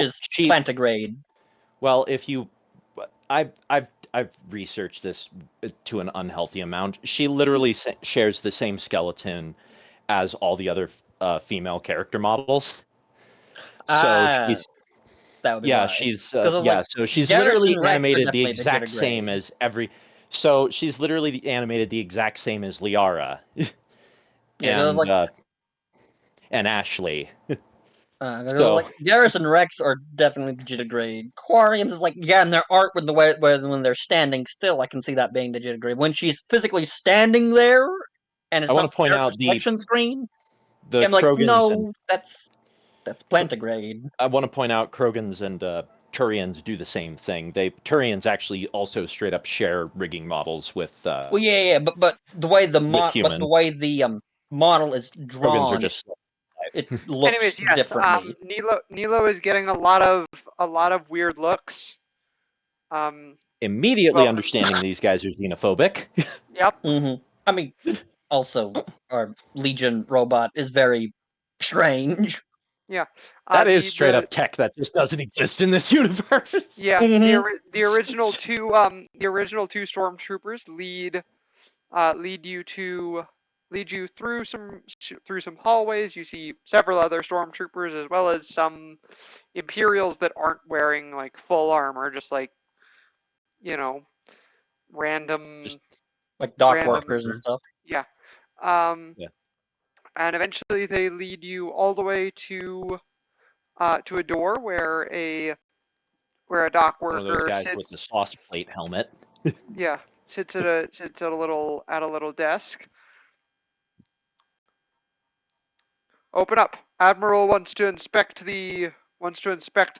is plantigrade. Well, I've researched this to an unhealthy amount. She literally shares the same skeleton as all the other female character models. So she's so she's literally animated the exact same as every. So she's literally animated the exact same as Liara, and Ashley. Like Garrus and Rex are definitely digitigrade. Quarians is like, yeah, and their art with the way when they're standing still, I can see that being digitigrade. When she's physically standing there, and it's not point out selection screen, the I'm like, Krogans no, that's plantigrade. I want to point out Krogans and Turians do the same thing. Turians actually also straight up share rigging models with. Well, yeah, but the way the model is drawn, Krogans are just. It looks Anyways, yes, differently. Nilo is getting a lot of weird looks. Immediately understanding these guys are xenophobic. Yep. Mm-hmm. I mean, also, our Legion robot is very strange. Yeah. That is straight up tech that just doesn't exist in this universe. Yeah. Mm-hmm. The original two stormtroopers lead you through some hallways. You see several other stormtroopers as well as some Imperials that aren't wearing like full armor, just like, you know, random just like dock workers and stuff. Yeah. And eventually they lead you all the way to a door where a dock worker one of those guys sits with the sauce plate helmet. Yeah, sits at a little desk. Open up. Admiral wants to inspect the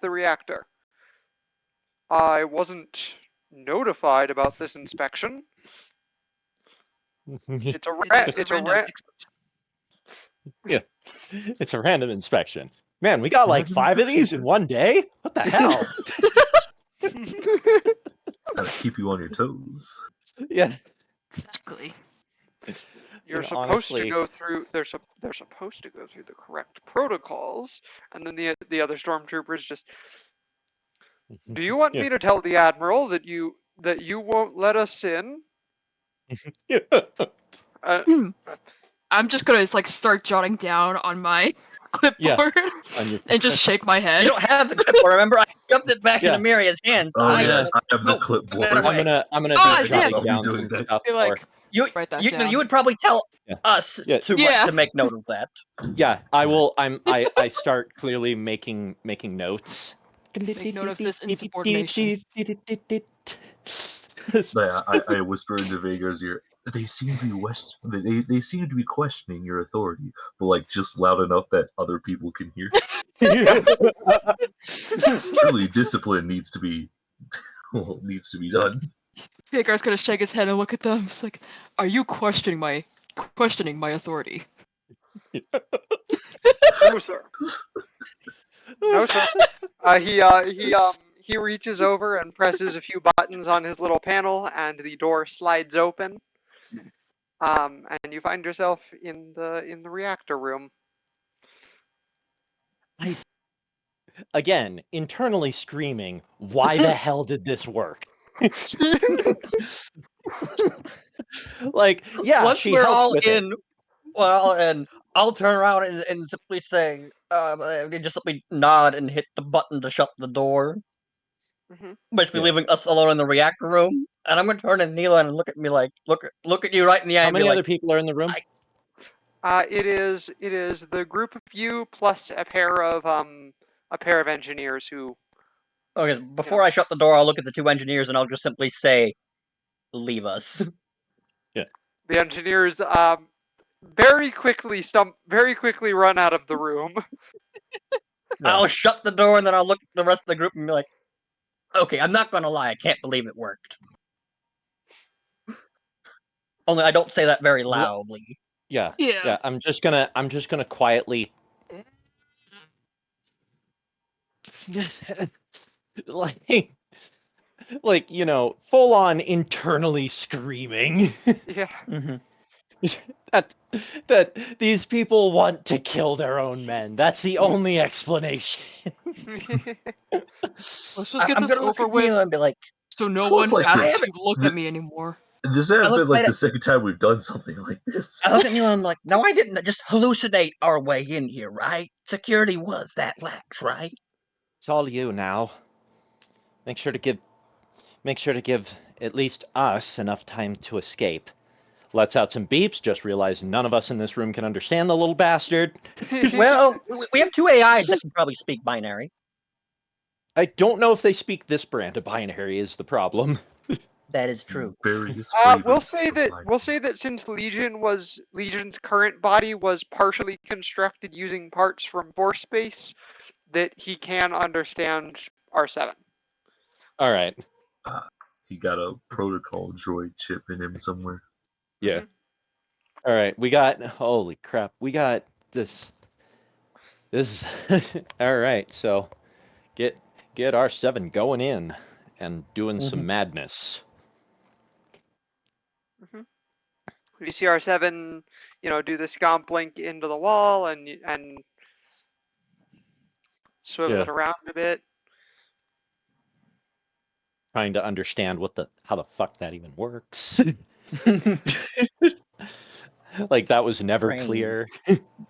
reactor. I wasn't notified about this inspection. It's a random inspection. Man, we got like 5 of these in one day? What the hell? Gotta keep you on your toes. Yeah. Exactly. They're supposed to go through the correct protocols, and then the other stormtroopers just. Do you want me to tell the Admiral that you won't let us in? I'm just gonna start jotting down on my clipboard and just shake my head. You don't have the clipboard. Remember, I shoved it back into Miria's hands. Oh I have the clipboard. I'm gonna be jotting down some stuff for. You would probably tell us to make note of that. Yeah, I will. I start clearly making notes. Make note of this insubordination. I whisper into Vagar's ear. They seem to be questioning your authority, but like just loud enough that other people can hear. Truly, discipline needs to be done. Vagar's gonna shake his head and look at them. It's like, are you questioning my authority? No, sir. No, sir. He reaches over and presses a few buttons on his little panel, and the door slides open. And you find yourself in the reactor room. Again, internally screaming, why the hell did this work? Once we're all in, and I'll turn around and simply say, just simply nod and hit the button to shut the door. Basically leaving us alone in the reactor room. And I'm going to turn to Neela and look at me like, look at you right in the eye. How many other people are in the room? It is the group of you plus a pair of engineers who. Okay, before I shut the door, I'll look at the 2 engineers and I'll just simply say, "Leave us." Yeah. The engineers very quickly run out of the room. I'll shut the door and then I'll look at the rest of the group and be like, "Okay, I'm not gonna lie, I can't believe it worked." Only I don't say that very loudly. Yeah. I'm just gonna quietly. like full on internally screaming. Yeah. that these people want to kill their own men. That's the only explanation. Let's just get this over with and be like, so no one has to look at me anymore. This has been like the second time we've done something like this. I look at Neil and I'm like, no, I didn't just hallucinate our way in here, right? Security was that lax, right? It's all you now. Make sure to give at least us enough time to escape. lets out some beeps. Just realized none of us in this room can understand the little bastard. Well, we have 2 AIs that can probably speak binary. I don't know if they speak this brand of binary is the problem. That is true. We'll say that since Legion's current body was partially constructed using parts from Force Space, that he can understand R7. All right. He got a protocol droid chip in him somewhere. Yeah. All right. We got. Holy crap. We got this. This. All right. So, get R7 going in and doing some madness. You see R7, do the scomp link into the wall and swivel it around a bit. Trying to understand how the fuck that even works. Like that was never clear.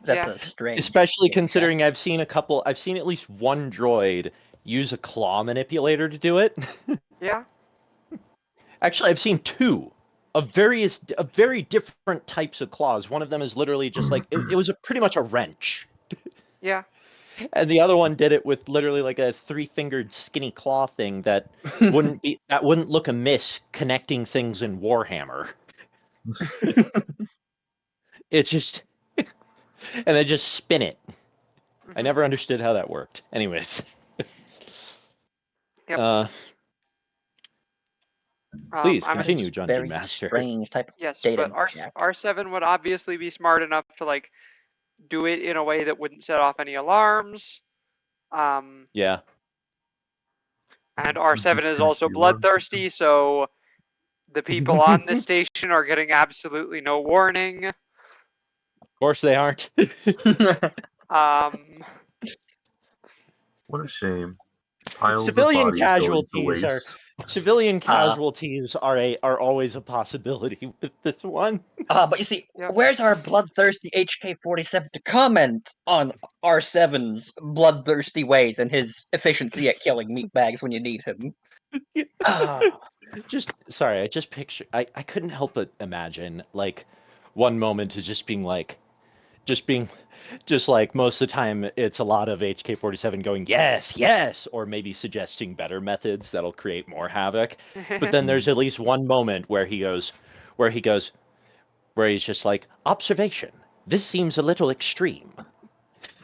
That's a strange. Especially considering I've seen at least one droid use a claw manipulator to do it. Yeah. Actually, I've seen 2 of very different types of claws. One of them is literally just like it was pretty much a wrench. Yeah. And the other one did it with literally like a 3-fingered skinny claw thing that wouldn't look amiss connecting things in Warhammer. It's just and I just spin it. I never understood how that worked. Anyways. Yep. Please continue, Dungeon Master. Strange type of yes, data. But R7 would obviously be smart enough to do it in a way that wouldn't set off any alarms. Yeah. And R7 is also bloodthirsty, so the people on the station are getting absolutely no warning. Of course they aren't. What a shame. Civilian casualties are always a possibility with this one. But you see, where's our bloodthirsty HK-47 to comment on R7's bloodthirsty ways and his efficiency at killing meatbags when you need him? I couldn't help but imagine one moment to just most of the time it's a lot of HK-47 going yes, or maybe suggesting better methods that'll create more havoc. But then there's at least one moment where he's just like, observation, this seems a little extreme.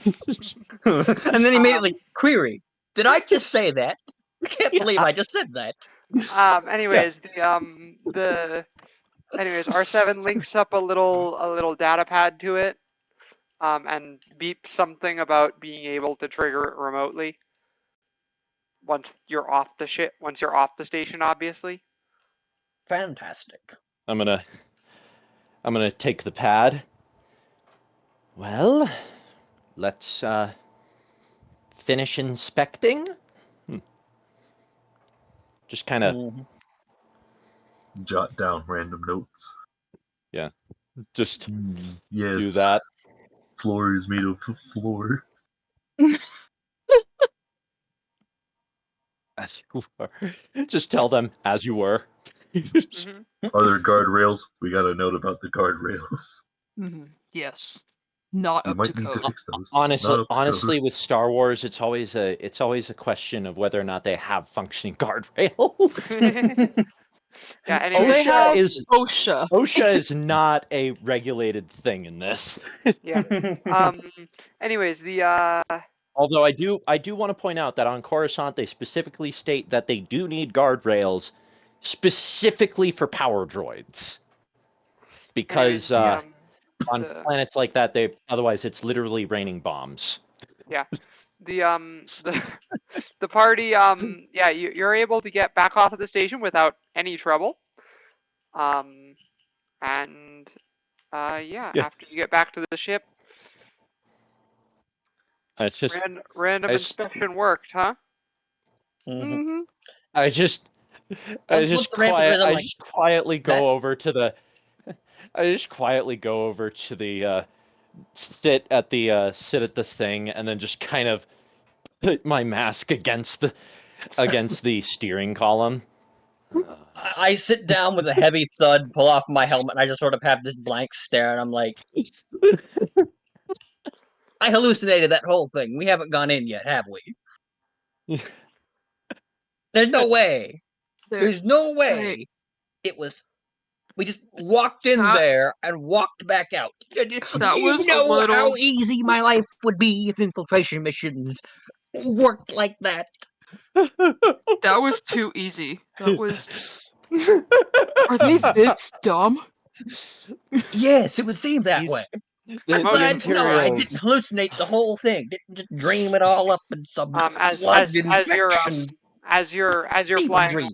And then immediately query, did I just say that? I can't believe I just said that. Anyways, R7 links up a little data pad to it. And beep something about being able to trigger it remotely once you're off the station, obviously. Fantastic. I'm gonna take the pad. Well, let's finish inspecting. Just kind of jot down random notes. Yeah, just yes. Do that. Floor is made of floor. As you were. Just tell them as you were. Are there guardrails? We got a note about the guardrails. Yes. Not up to code. To fix those. Honestly, with Star Wars, it's always a question of whether or not they have functioning guardrails. Yeah, anyway, OSHA is not a regulated thing in this. Yeah. Anyways, although I do want to point out that on Coruscant they specifically state that they do need guardrails specifically for power droids. Because on planets like that, otherwise it's literally raining bombs. Yeah. The party, you're able to get back off of the station without any trouble. After you get back to the ship, it's just random inspection worked, huh? Mm-hmm. I just quietly go over to the sit at the thing and then just kind of put my mask against the steering column I sit down with a heavy thud, pull off my helmet, and I just sort of have this blank stare, and I'm like, I hallucinated that whole thing. We haven't gone in yet, have we? There's no way. There's no way. It was. We just walked in there and walked back out. That was you know a little... how easy my life would be if infiltration missions worked like that. That was too easy. That was... Are they this dumb? Yes, it would seem that way. I'm glad to know I didn't hallucinate the whole thing. Didn't just dream it all up in some flood infection. As you're flying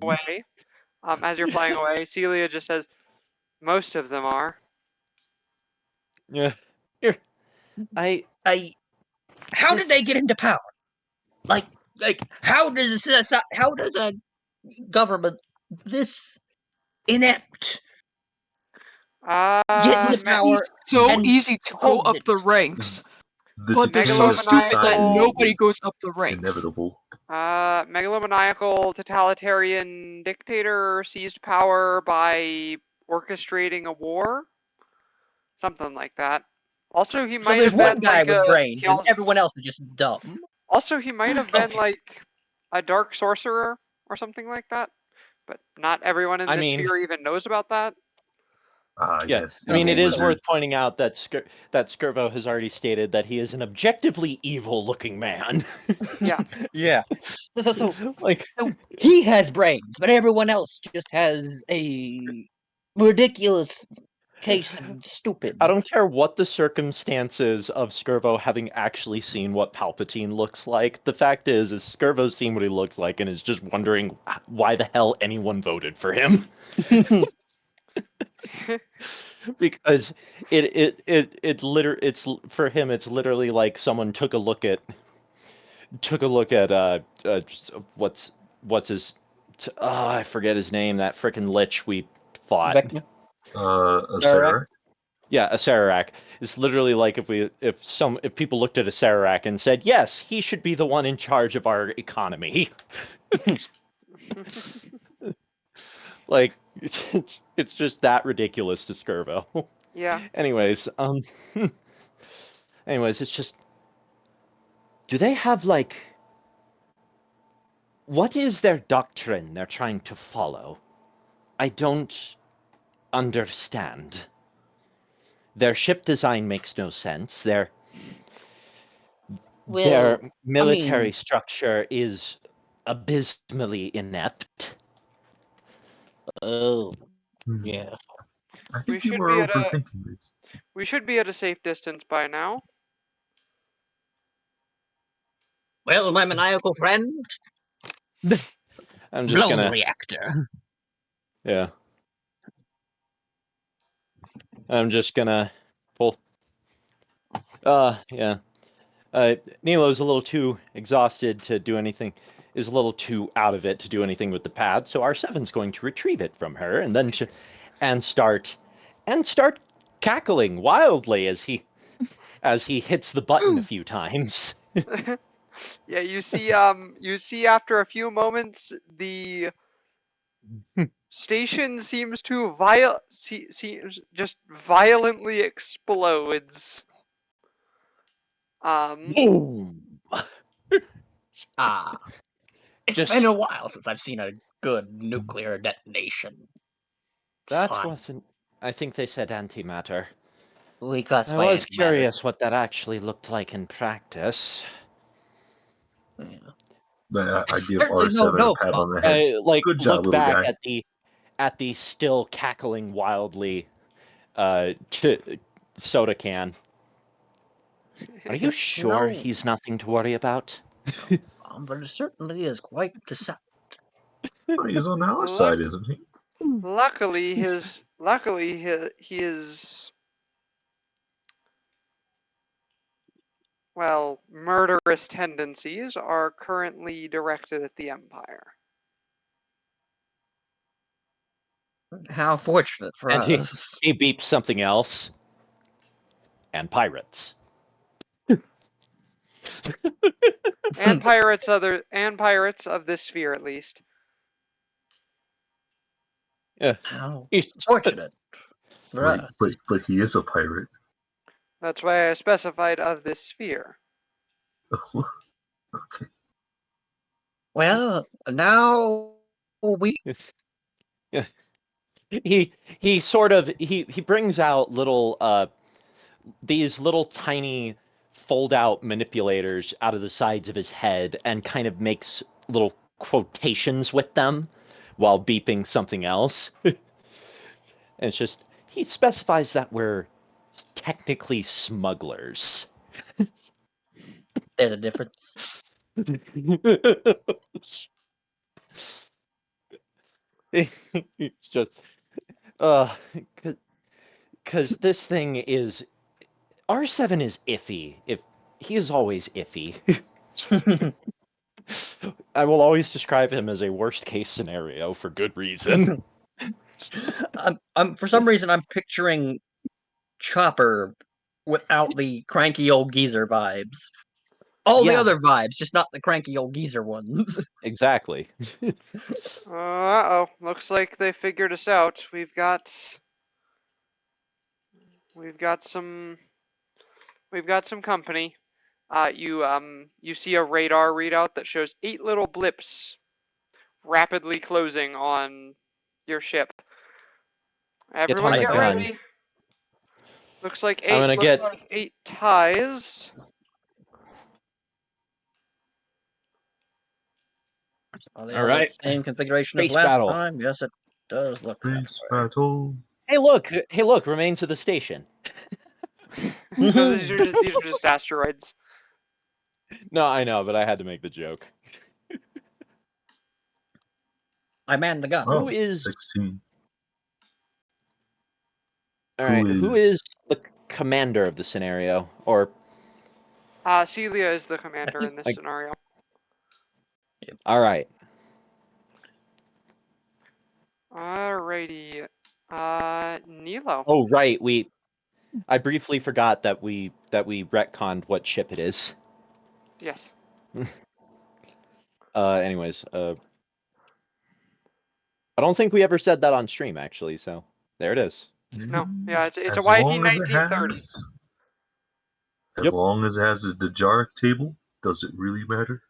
away, Celia just says, "Most of them are." Yeah. How did they get into power? Like, how does a government this inept get into power? It's so easy to go up the ranks, but they're so stupid that nobody goes up the ranks. Inevitable. Megalomaniacal totalitarian dictator seized power by orchestrating a war, something like that. Also, he might have been one guy with brains, and everyone else is just dumb. Also, he might have been like a dark sorcerer or something like that, but not everyone in this sphere even knows about that. Yes. I mean, it is worth pointing out that Skirvo has already stated that he is an objectively evil-looking man. Yeah. So he has brains, but everyone else just has a ridiculous case of stupid. I don't care what the circumstances of Skirvo having actually seen what Palpatine looks like. The fact is Skirvo's seen what he looks like and is just wondering why the hell anyone voted for him. Because it's for him, it's literally like someone took a look at what's his I forget his name, that frickin' lich we fought. Acererak? Yeah, Acererak. It's literally like if people looked at Acererak and said, yes, he should be the one in charge of our economy. Like, it's just that ridiculous to Skirvo. Yeah. Anyways, it's just, do they have what is their doctrine they're trying to follow? I don't understand. Their ship design makes no sense. Their military structure is abysmally inept. Oh, yeah. I think you were overthinking this. We should be at a safe distance by now. Well, my maniacal friend. I'm just gonna the reactor. Yeah. I'm just gonna pull. Yeah. Nilo's a little too exhausted to do anything. Is a little too out of it to do anything with the pad, so R7's going to retrieve it from her and then start cackling wildly as he hits the button a few times. Yeah, you see after a few moments the station seems to just violently explodes. It's been a while since I've seen a good nuclear detonation. That wasn't. I think they said antimatter. I was curious what that actually looked like in practice. Yeah. But I give R7 a pat on the head. Good job, look back guy. at the still cackling wildly soda can. Are you sure he's nothing to worry about? But it certainly is quite the sight. He's on our side, isn't he? Luckily, his murderous tendencies are currently directed at the Empire. How fortunate for us. He beeps something else. And pirates. and pirates of this sphere, at least. Yeah. How He's fortunate for Right, us. but he is a pirate. That's why I specified of this sphere. Okay. Well, now we. Yeah. He sort of he brings out little these little tiny fold out manipulators out of the sides of his head and kind of makes little quotations with them while beeping something else. And it's just he specifies that we're technically smugglers. There's a difference. It's just because this thing is R7 is iffy. If he is always iffy. I will always describe him as a worst case scenario for good reason. I'm for some reason I'm picturing Chopper without the cranky old geezer vibes. All the other vibes, just not the cranky old geezer ones. Exactly. Uh-oh. Looks like they figured us out. We've got some company. You see a radar readout that shows 8 little blips rapidly closing on your ship. Everyone get ready. Looks like 8 ties. Are they All all right. the same configuration as Space last battle. time? Yes, it does look that Space way. battle. Hey, look! Remains of the station. No, these are just asteroids. No, I know, but I had to make the joke. I man the gun. Oh, Who is 16. all right? Who is the commander of the scenario? Or Celia is the commander in this scenario. all right. Alrighty. Nilo. Oh, right. I briefly forgot that we retconned what ship it is. Yes. Anyways, I don't think we ever said that on stream, actually. So there it is. No. Yeah, it's a As YT long as it 1930. has, as long as it has a Dejaric table, does it really matter?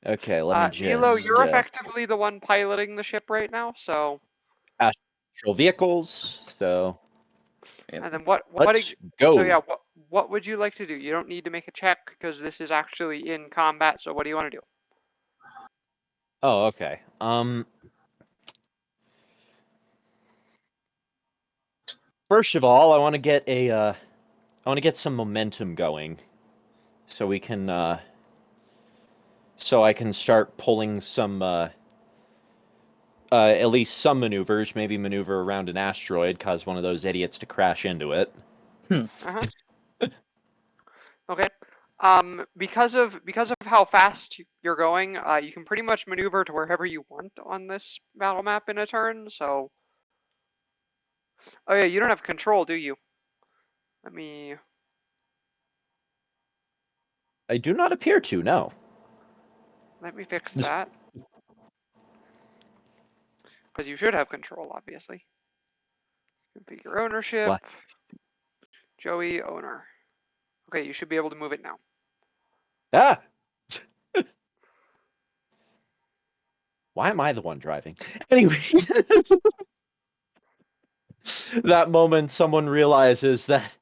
Okay, let me just. Nilo, you're effectively the one piloting the ship right now, so. Astral vehicles. So. And then what? Let's go. So yeah, what would you like to do? You don't need to make a check because this is actually in combat. So what do you want to do? Oh, okay. First of all, I want to get some momentum going, so we can, so I can start pulling some, at least some maneuvers. Maybe maneuver around an asteroid, cause one of those idiots to crash into it. Okay. Because of how fast you're going, you can pretty much maneuver to wherever you want on this battle map in a turn. So. Oh yeah, you don't have control, do you? Let me. I do not appear to. No. Let me fix that. Because you should have control, obviously. Configure ownership. What? Joey owner. Okay, you should be able to move it now. Ah. Why am I the one driving? Anyway. That moment someone realizes that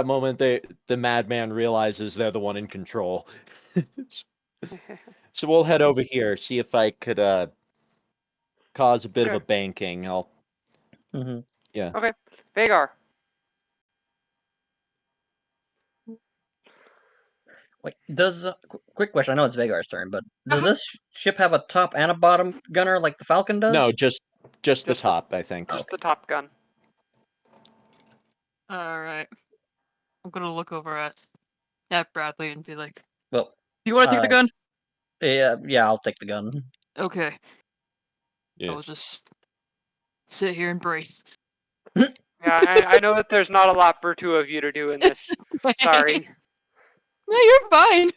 moment the madman realizes they're the one in control. So we'll head over here, see if I could cause a bit of a banking. I'll yeah. Okay. Vagar. Wait, does quick question? I know it's Vagar's turn, but does this ship have a top and a bottom gunner like the Falcon does? No, just the top, I think. Just the top gun. Alright. I'm gonna look over at Bradley and be like, well, you wanna take the gun? Yeah, I'll take the gun. Okay. Yeah. I'll just sit here and brace. Yeah, I know that there's not a lot for two of you to do in this. Sorry. No, you're fine.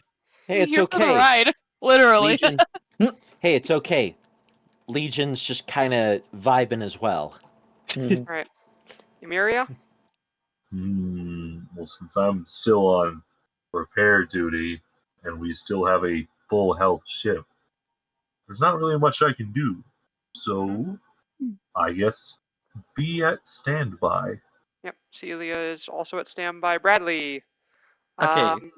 Hey, it's You're okay. for the ride, literally. Legion. Hey, it's okay. Legion's just kind of vibing as well. Mhm. All right, Emiria. Well, since I'm still on repair duty and we still have a full health ship, there's not really much I can do. So, I guess be at standby. Yep, Celia is also at standby. Bradley. Okay.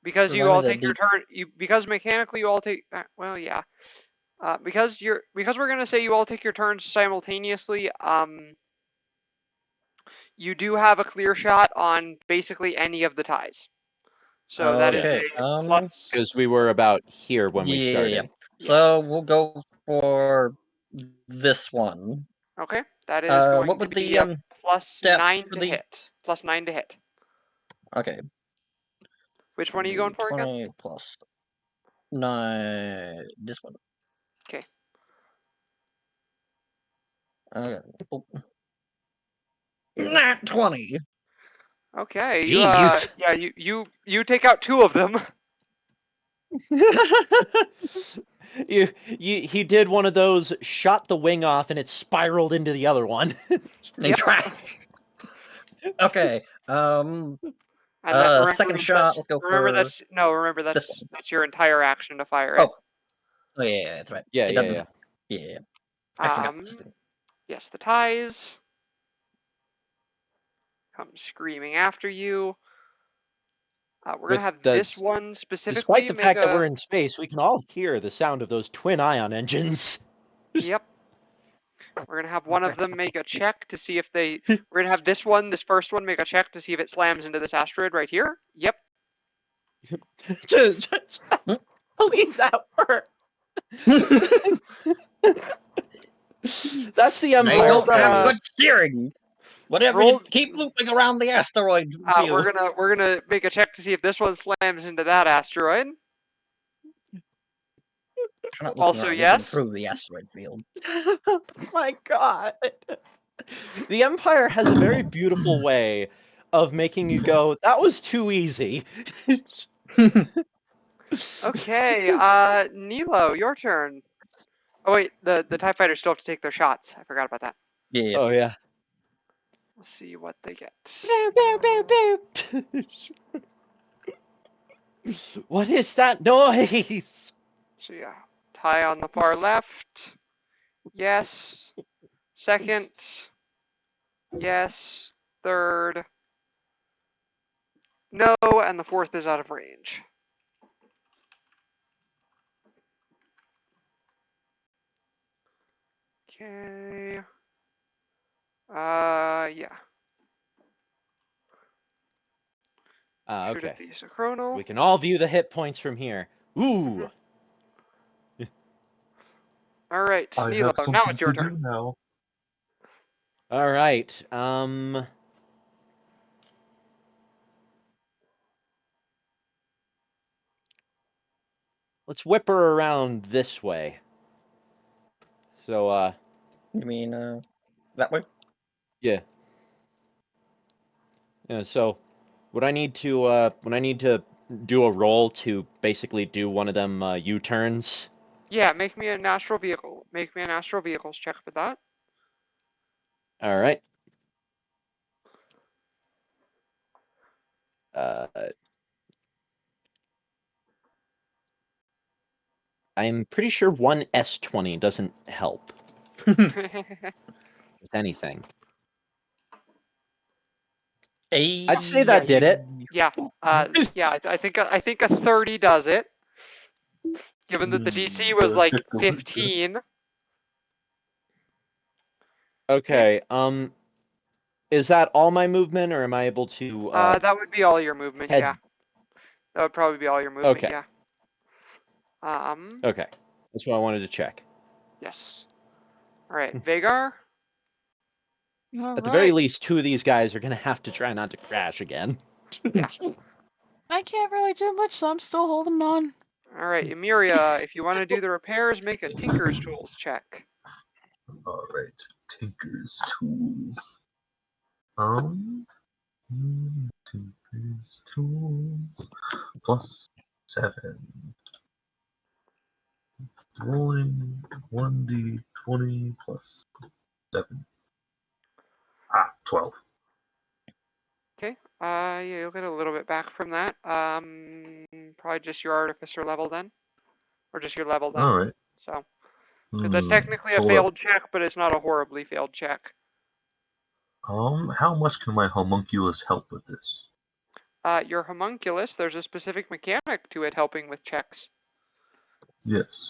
Because you Remind all me take your turn, because mechanically you all take. Well, yeah. Because we're gonna say you all take your turns simultaneously. You do have a clear shot on basically any of the ties. So that is Okay. a plus. Because we were about here when we Yeah. started. Yes. So we'll go for this one. Okay, that is going What to would be the a plus stats 9 for to the? hit. Plus 9 to hit. Okay. Which one are you going for again? 20 plus 9. This one. Okay. Okay. Oh. Nat 20. Okay. Jeez. You take out 2 of them. He did one of those, shot the wing off, and it spiraled into the other one. Yep. Okay. And that, remember, Second shot. Let's go for that's this one. that's your entire action to fire it. Oh yeah, that's right. Yeah, It yeah, doesn't- yeah. yeah. I forgot this thing. Yes, the ties come screaming after you. We're gonna have this one specifically Despite the make fact that we're in space, we can all hear the sound of those twin ion engines. Yep. We're gonna have one of them make a check to see if they. We're gonna have this first one, make a check to see if it slams into this asteroid right here. Yep. I'll leave that work. That's the Empire. They don't have good steering. Whatever, you keep looping around the asteroid. We're gonna make a check to see if this one slams into that asteroid. Also, yes. Through the asteroid field. Oh my god. The Empire has a very beautiful way of making you go, that was too easy. Okay, Nilo, your turn. Oh wait, the TIE fighters still have to take their shots. I forgot about that. Yeah. Oh yeah. Let's see what they get. What is that noise? So yeah, tie on the far left. Yes. Second. Yes. Third. No, and the fourth is out of range. Okay. Yeah. Okay. We can all view the hit points from here. Ooh. All right, Nilo, now it's your turn. Now. All right. Let's whip her around this way. So, You mean, that way? Yeah. Yeah, so would I need to do a roll to basically do one of them U-turns? Yeah, make me an astral vehicle. Make me an astral vehicles check for that. All right. I'm pretty sure one S20 doesn't help with anything. I'd say that did it. Yeah. Yeah. I think a 30 does it. Given that the DC was like 15. Okay. Is that all my movement, or am I able to? That would be all your movement. head... Yeah. That would probably be all your movement. Okay. Yeah. Okay. That's what I wanted to check. Yes. All right, Vagar. At the very least, 2 of these guys are gonna have to try not to crash again. Yeah. I can't really do much, so I'm still holding on. All right, Emiria, if you want to do the repairs, make a Tinker's Tools check. All right, Tinker's Tools. Tinker's Tools +7. Rolling 1d20 plus 7. 12. Okay. Yeah, you'll get a little bit back from that. Probably just your artificer level then, or just your level then. Alright. So, because that's technically a failed check, but it's not a horribly failed check. How much can my homunculus help with this? Your homunculus, there's a specific mechanic to it helping with checks. Yes.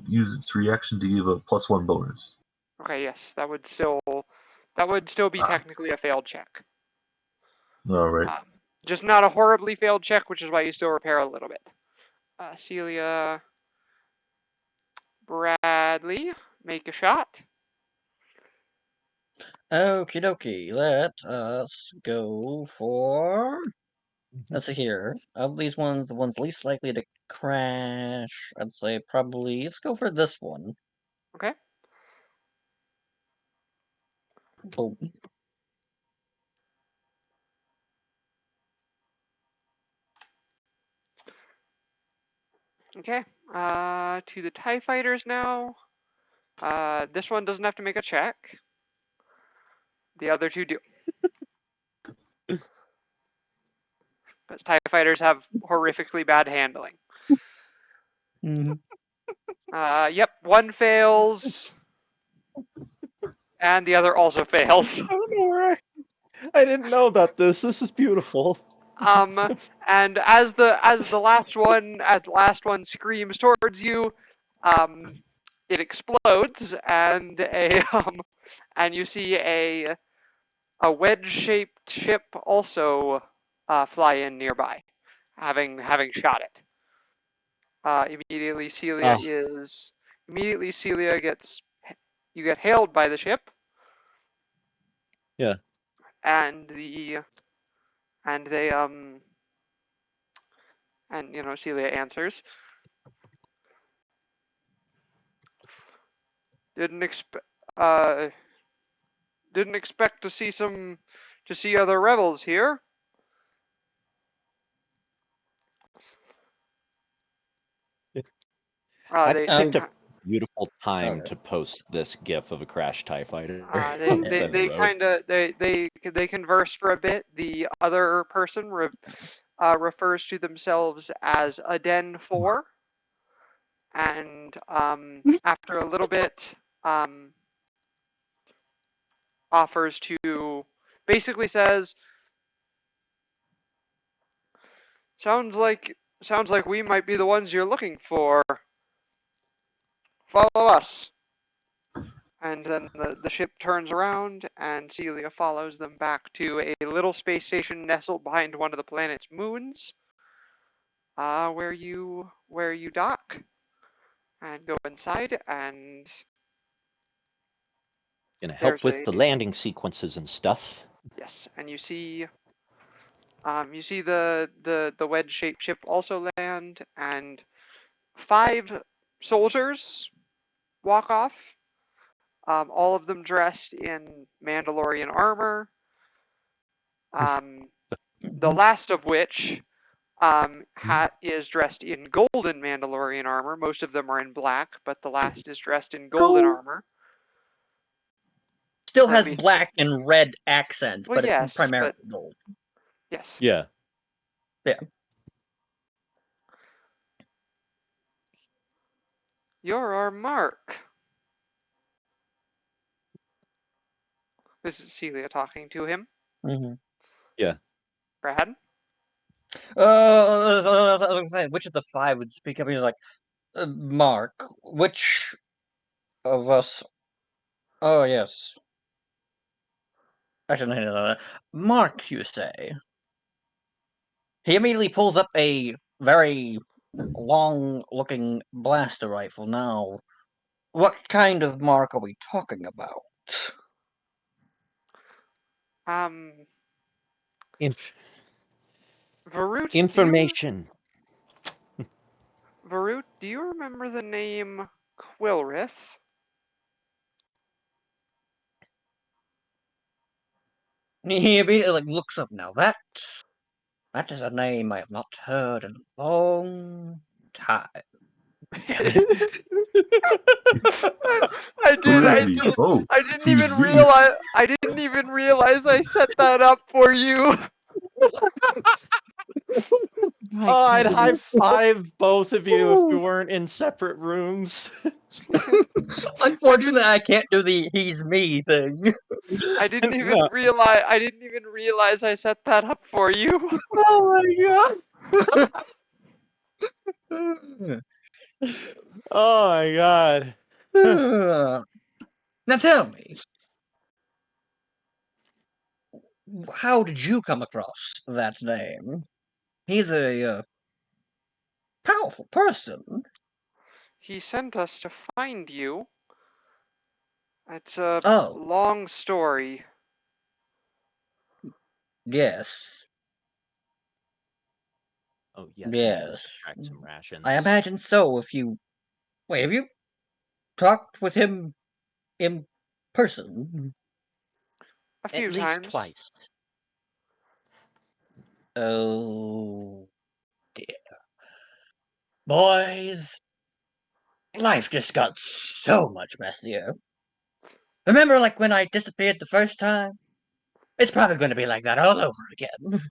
Use its reaction to give a +1 bonus. Okay, yes, that would still be technically a failed check. Alright. Just not a horribly failed check, which is why you still repair a little bit. Celia, Bradley, make a shot. Okie dokie, let us go for... Let's see here. Of these ones, the one's least likely to crash, I'd say probably... Let's go for this one. Okay. Boom. Okay. To the TIE fighters now. This one doesn't have to make a check. The other two do. Because TIE fighters have horrifically bad handling. Yep, one fails. And the other also fails. Oh, no, I didn't know about this. This is beautiful. And as the last one screams towards you, it explodes, and and you see a wedge-shaped ship also fly in nearby, having shot it. Immediately Celia you get hailed by the ship. Yeah. And Celia answers. Didn't expect to see other rebels here. I picked a beautiful time to post this GIF of a crashed TIE fighter. They converse for a bit. The other person refers to themselves as Aden 4, and after a little bit, offers to basically says, sounds like we might be the ones you're looking for. Follow us. And then the ship turns around, and Celia follows them back to a little space station nestled behind one of the planet's moons, where you dock and go inside, and gonna help with the landing sequences and stuff. Yes, and you see the wedge-shaped ship also land, and 5 soldiers walk off. All of them dressed in Mandalorian armor. The last of which is dressed in golden Mandalorian armor. Most of them are in black, but the last is dressed in golden armor. Still has black and red accents, well, but it's primarily gold. Yes. Yeah. Yeah. You're our Mark. This is Celia talking to him. Mm-hmm. Yeah. Brad? Which of the 5 would speak up? He's like, Mark, which of us... Oh, yes. Actually, no. Mark, you say? He immediately pulls up a very long-looking blaster rifle. Now, what kind of Mark are we talking about? Varut, information. Varut, do you remember the name Quilrith? He immediately looks up. Now that is a name I have not heard in a long time. I Who did. is he? Oh, I didn't he's even me. realize. I didn't even realize I set that up for you. Oh, I'd high five both of you if we weren't in separate rooms. Unfortunately, I can't do the "he's me" thing. I didn't even realize. I didn't even realize I set that up for you. Oh my god. Oh my god. Now tell me, how did you come across that name? He's a powerful person. He sent us to find you. It's a Oh, long story. yes. Oh yes, I need to Yes. subtract some rations. I imagine so. If you wait, have you talked with him in person? A At few least times. twice. Oh dear, boys, life just got so much messier. Remember, like when I disappeared the first time? It's probably going to be like that all over again.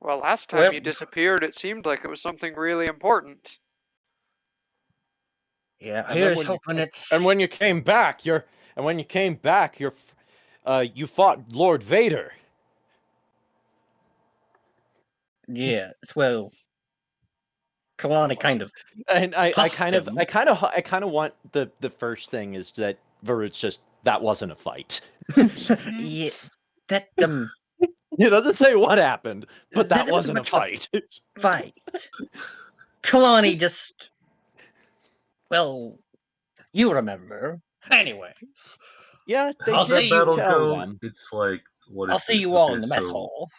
Well, last time Well, you disappeared, it seemed like it was something really important. yeah, And here's hoping it's. And when you came back, you fought Lord Vader. Yes, well, Kalani kind of. And I Huffed kind him. of want the first thing is that Varut's just that wasn't a fight. Yeah, that He doesn't say what happened, but that wasn't a fight. Fight. Kalani just. Well, you remember. Anyways. Yeah, they I'll How'd that see you. battle tell go? them. It's like, what I'll is see it? you all Okay, in the mess so hall.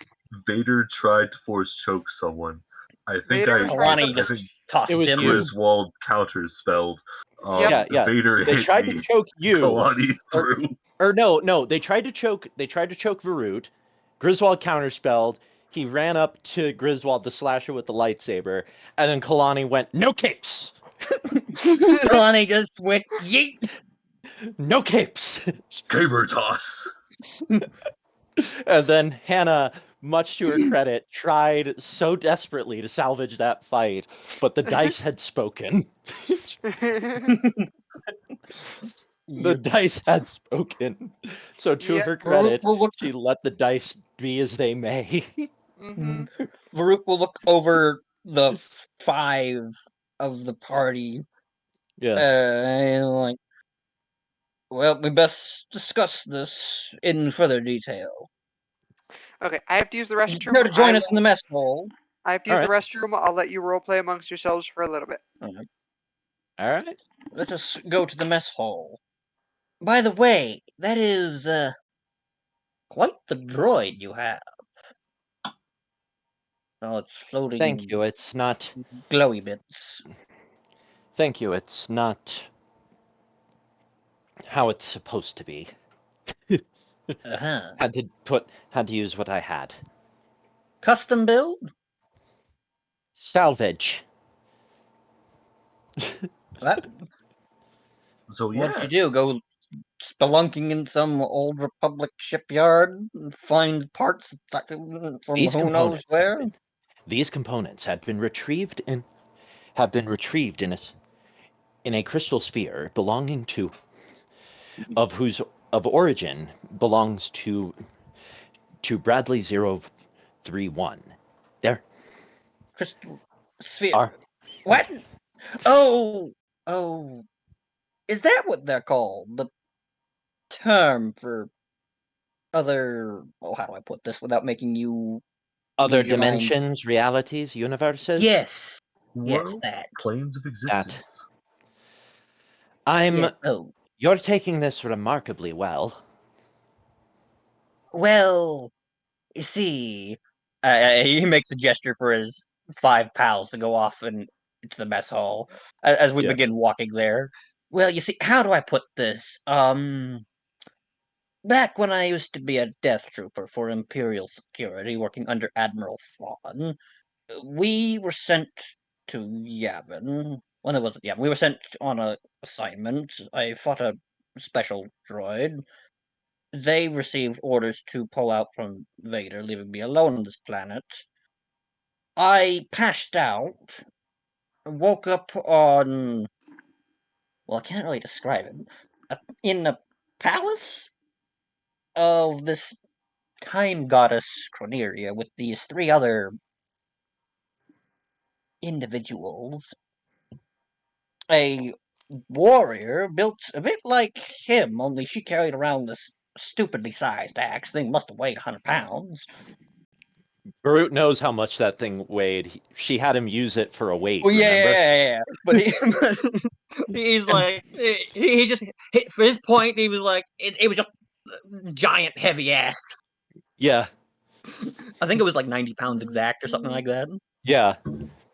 Vader tried to force choke someone. I think Vader tried to. Kalani just tossed It was him. you. Griswold counterspelled. Yep. Yeah. Vader They hit tried me. to choke you. Kalani threw. Or no, they tried to choke Varut. Griswold counterspelled. He ran up to Griswold to slash her with the lightsaber, and then Kalani went, "No capes!" Kalani just went yeet. No capes! Caber toss. And then Hannah, much to her credit, tried so desperately to salvage that fight, but the dice had spoken. The dice had spoken. So to her credit, she let the dice be as they may. Varut will look over the 5 of the party. Yeah. And like, well, we best discuss this in further detail. Okay, I have to use the restroom. Prepare to join us in the mess hall. I have to use the restroom. I'll let you roleplay amongst yourselves for a little bit. All right. Let us go to the mess hall. By the way, that is quite the droid you have. Oh, it's floating. Thank you. It's not glowy bits. Thank you. It's not how it's supposed to be. Had to use what I had. Custom build? Salvage. So What'd you do? Go spelunking in some old Republic shipyard and find parts from who knows where? These components have been retrieved in a crystal sphere belonging to of origin belongs to Bradley 031. There. Crystal sphere. What? Oh, is that what they're called? The term for other. Oh, how do I put this without making you? Other dimensions, realities, universes? Yes. Worlds, yes, that. Planes of existence. You're taking this remarkably well. Well, you see, he makes a gesture for his 5 pals to go off into the mess hall as we begin walking there. Well, you see, how do I put this? Back when I used to be a death trooper for Imperial Security, working under Admiral Thrawn, we were sent to Yavin When it was, yeah, we were sent on a assignment. I fought a special droid. They received orders to pull out from Vader, leaving me alone on this planet. I passed out, woke up on. Well, I can't really describe it. In a palace of this time goddess Croneria with these 3 other individuals. A warrior built a bit like him, only she carried around this stupidly sized axe. Thing must have weighed 100 pounds. Varut knows how much that thing weighed. She had him use it for a weight. Well, yeah. But he's like, he just for his point. He was like, it was just giant heavy axe. Yeah. I think it was like 90 pounds exact or something like that. Yeah.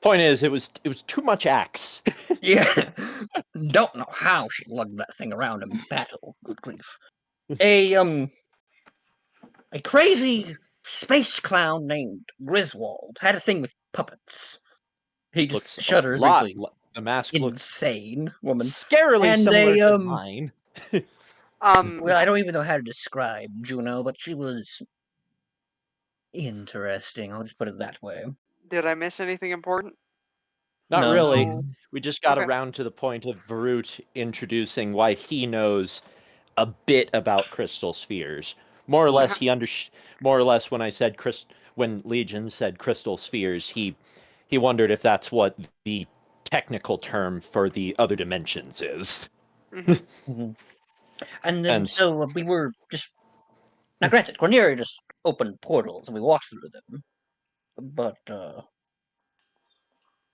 Point is, it was too much axe. Yeah. Don't know how she lugged that thing around in battle. Good grief. A crazy space clown named Griswold had a thing with puppets. He just looks shuddered briefly. The mask insane looks woman. Scarily similar to mine. Well, I don't even know how to describe Juneau, but she was interesting. I'll just put it that way. Did I miss anything important? Not really. We just got around to the point of Varut introducing why he knows a bit about crystal spheres. More or less, more or less when Legion said crystal spheres, he wondered if that's what the technical term for the other dimensions is. And then so we were just now. Granted, Cornelia just opened portals and we walked through them, but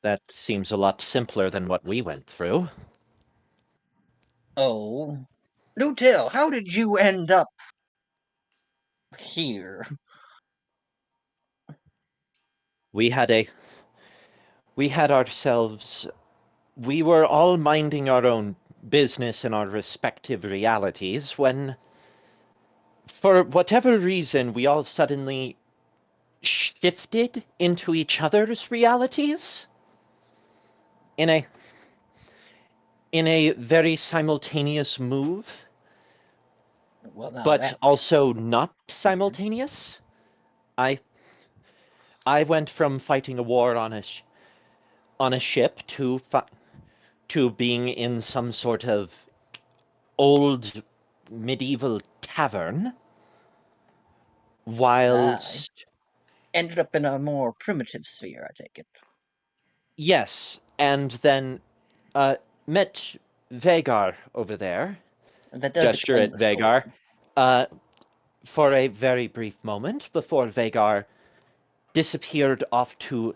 that seems a lot simpler than what we went through. Oh, do tell, how did you end up here? We were all minding our own business in our respective realities when, for whatever reason, we all suddenly shifted into each other's realities in a very simultaneous move, but also not simultaneous. I went from fighting a war on a ship to being in some sort of old medieval tavern, whilst ended up in a more primitive sphere, I take it. Yes, and then met Vagar over there. That does gesture at Vagar for a very brief moment before Vagar disappeared off to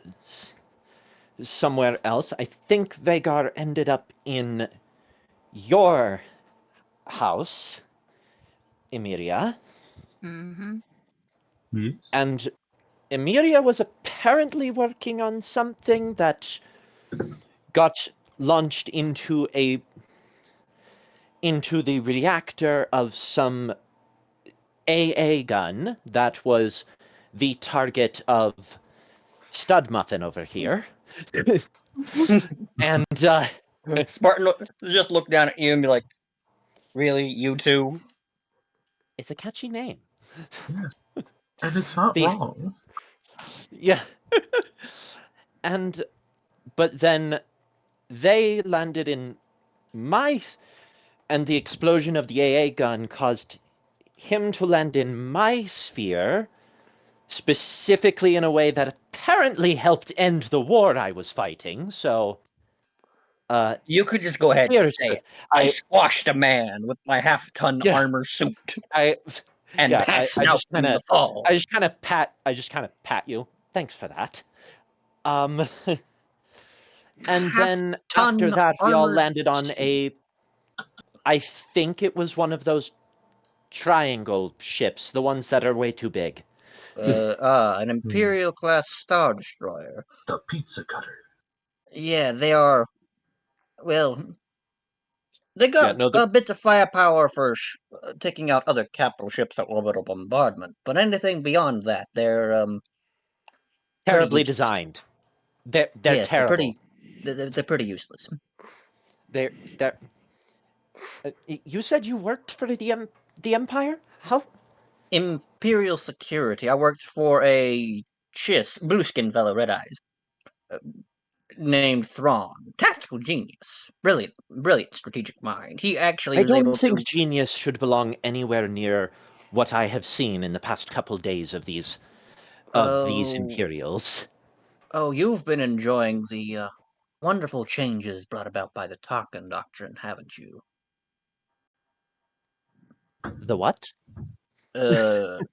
somewhere else. I think Vagar ended up in your house, Emiria. Yes. And Emiria was apparently working on something that got launched into the reactor of some AA gun that was the target of Stud Muffin over here. And Spartan just look down at you and be like, really, you two? It's a catchy name. Yeah. And it's not wrong. Yeah. But then they landed in and the explosion of the AA gun caused him to land in my sphere, specifically in a way that apparently helped end the war I was fighting, so... you could just go ahead and say it. I squashed a man with my half-ton armor suit. And passed out in the fall. I just kind of pat you. Thanks for that. And then after that, we all landed on I think it was one of those triangle ships, the ones that are way too big. An Imperial class Star Destroyer. The Pizza Cutter. Yeah, they are. Well, they got a bit of firepower for taking out other capital ships at orbital bombardment, but anything beyond that, they're terribly designed. They're terrible. They're pretty useless. There. You said you worked for the Empire? How? Imperial Security. I worked for a blue skin fellow, red eyes, named Thrawn. Tactical genius. Brilliant strategic mind. He actually I was don't able think to. genius should belong anywhere near what I have seen in the past couple days of these Imperials. Oh, you've been enjoying the wonderful changes brought about by the Tarkin Doctrine, haven't you? The what? The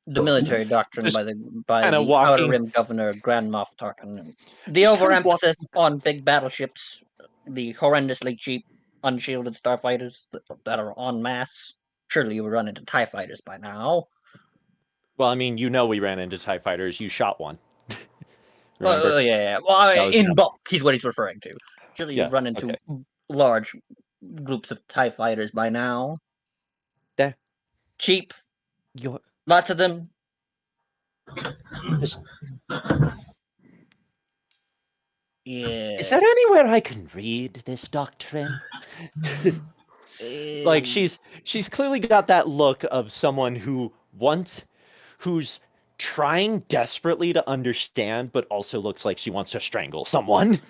military doctrine Just by kinda the Outer walking. Rim Governor Grand Moff Tarkin. The Just kind of overemphasis on big battleships, the horrendously cheap, unshielded starfighters that are en masse. Surely you would run into TIE fighters by now. Well, I mean, we ran into TIE fighters. You shot one. Remember? Yeah. Well, in enough. bulk, he's what he's referring to. Surely you've Yeah, run into okay. large groups of TIE fighters by now. There. Cheap. You're Lots of them. just. Yeah. Is there anywhere I can read this doctrine? Like she's clearly got that look of someone who's trying desperately to understand, but also looks like she wants to strangle someone.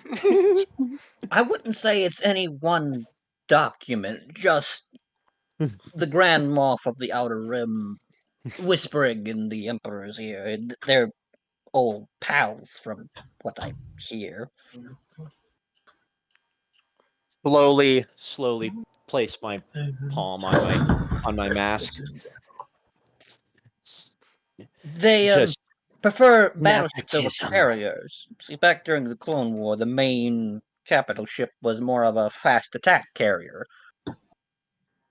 I wouldn't say it's any one document, just the Grand Moff of the Outer Rim whispering in the Emperor's ear. They're old pals, from what I hear. Slowly place my palm on my mask. They Just prefer battleships over nepotism. carriers. See, back during the Clone War, the main capital ship was more of a fast attack carrier.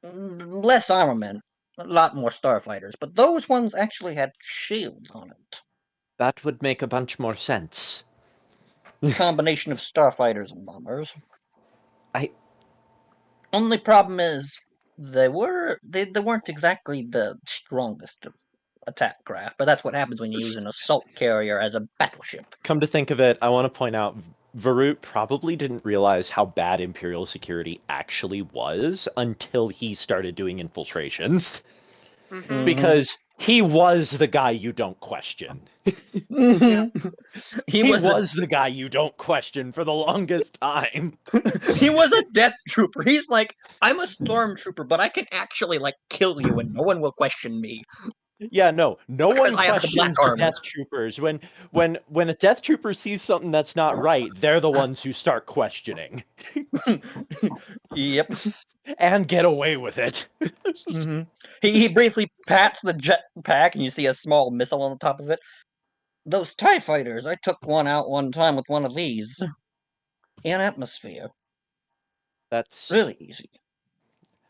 Less armament, a lot more starfighters, but those ones actually had shields on it. That would make a bunch more sense. Combination of starfighters and bombers. I Only problem is they weren't exactly the strongest of attack craft, but that's what happens when you use an assault carrier as a battleship. Come to think of it, I want to point out Varut probably didn't realize how bad Imperial security actually was until he started doing infiltrations. Mm-hmm. Because he was the guy you don't question. Yeah. He was the guy you don't question for the longest time. He was a death trooper. He's like, I'm a stormtrooper, but I can actually kill you and no one will question me. Yeah, no one questions the armor. death troopers. When a death trooper sees something that's not right, they're the ones who start questioning. Yep. And get away with it. Mm-hmm. He briefly pats the jetpack, and you see a small missile on the top of it. Those TIE fighters, I took one out one time with one of these. In atmosphere. That's really easy.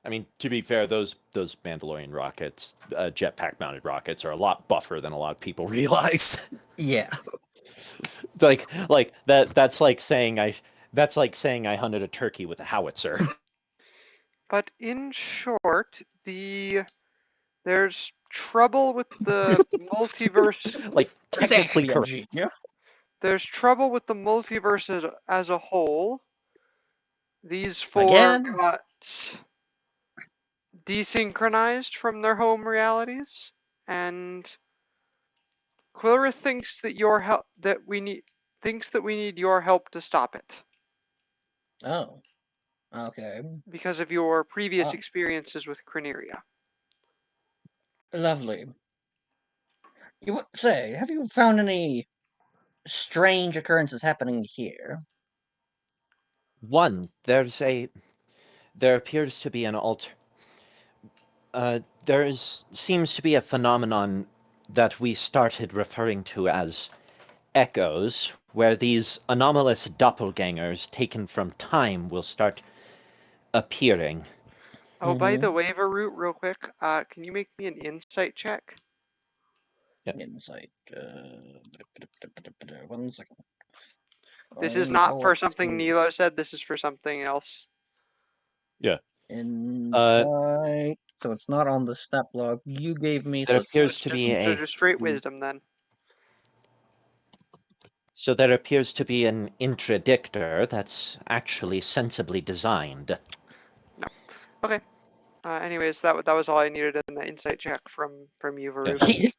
I mean, to be fair, those Mandalorian rockets, jetpack mounted rockets, are a lot buffer than a lot of people realize. Yeah. like that's like saying I hunted a turkey with a howitzer. But in short, there's trouble with the multiverse. Like technically correct. Yeah. There's trouble with the multiverse as a whole. These four got desynchronized from their home realities, and Quilrith thinks that we need your help to stop it. Oh. Okay. Because of your previous experiences with Crineria. Lovely. You would say, have you found any strange occurrences happening here? One, there appears to be an seems to be a phenomenon that we started referring to as echoes, where these anomalous doppelgangers taken from time will start appearing. Oh, by the way, Varut, real quick, can you make me an insight check? Yep. Insight. 1 second. This is not for something Nilo said. This is for something else. Yeah. Insight. So it's not on the stat log you gave me. There appears to be just straight wisdom then. So there appears to be an interdictor that's actually sensibly designed. No. Okay. Anyways, that was all I needed in the insight check from you, Varut.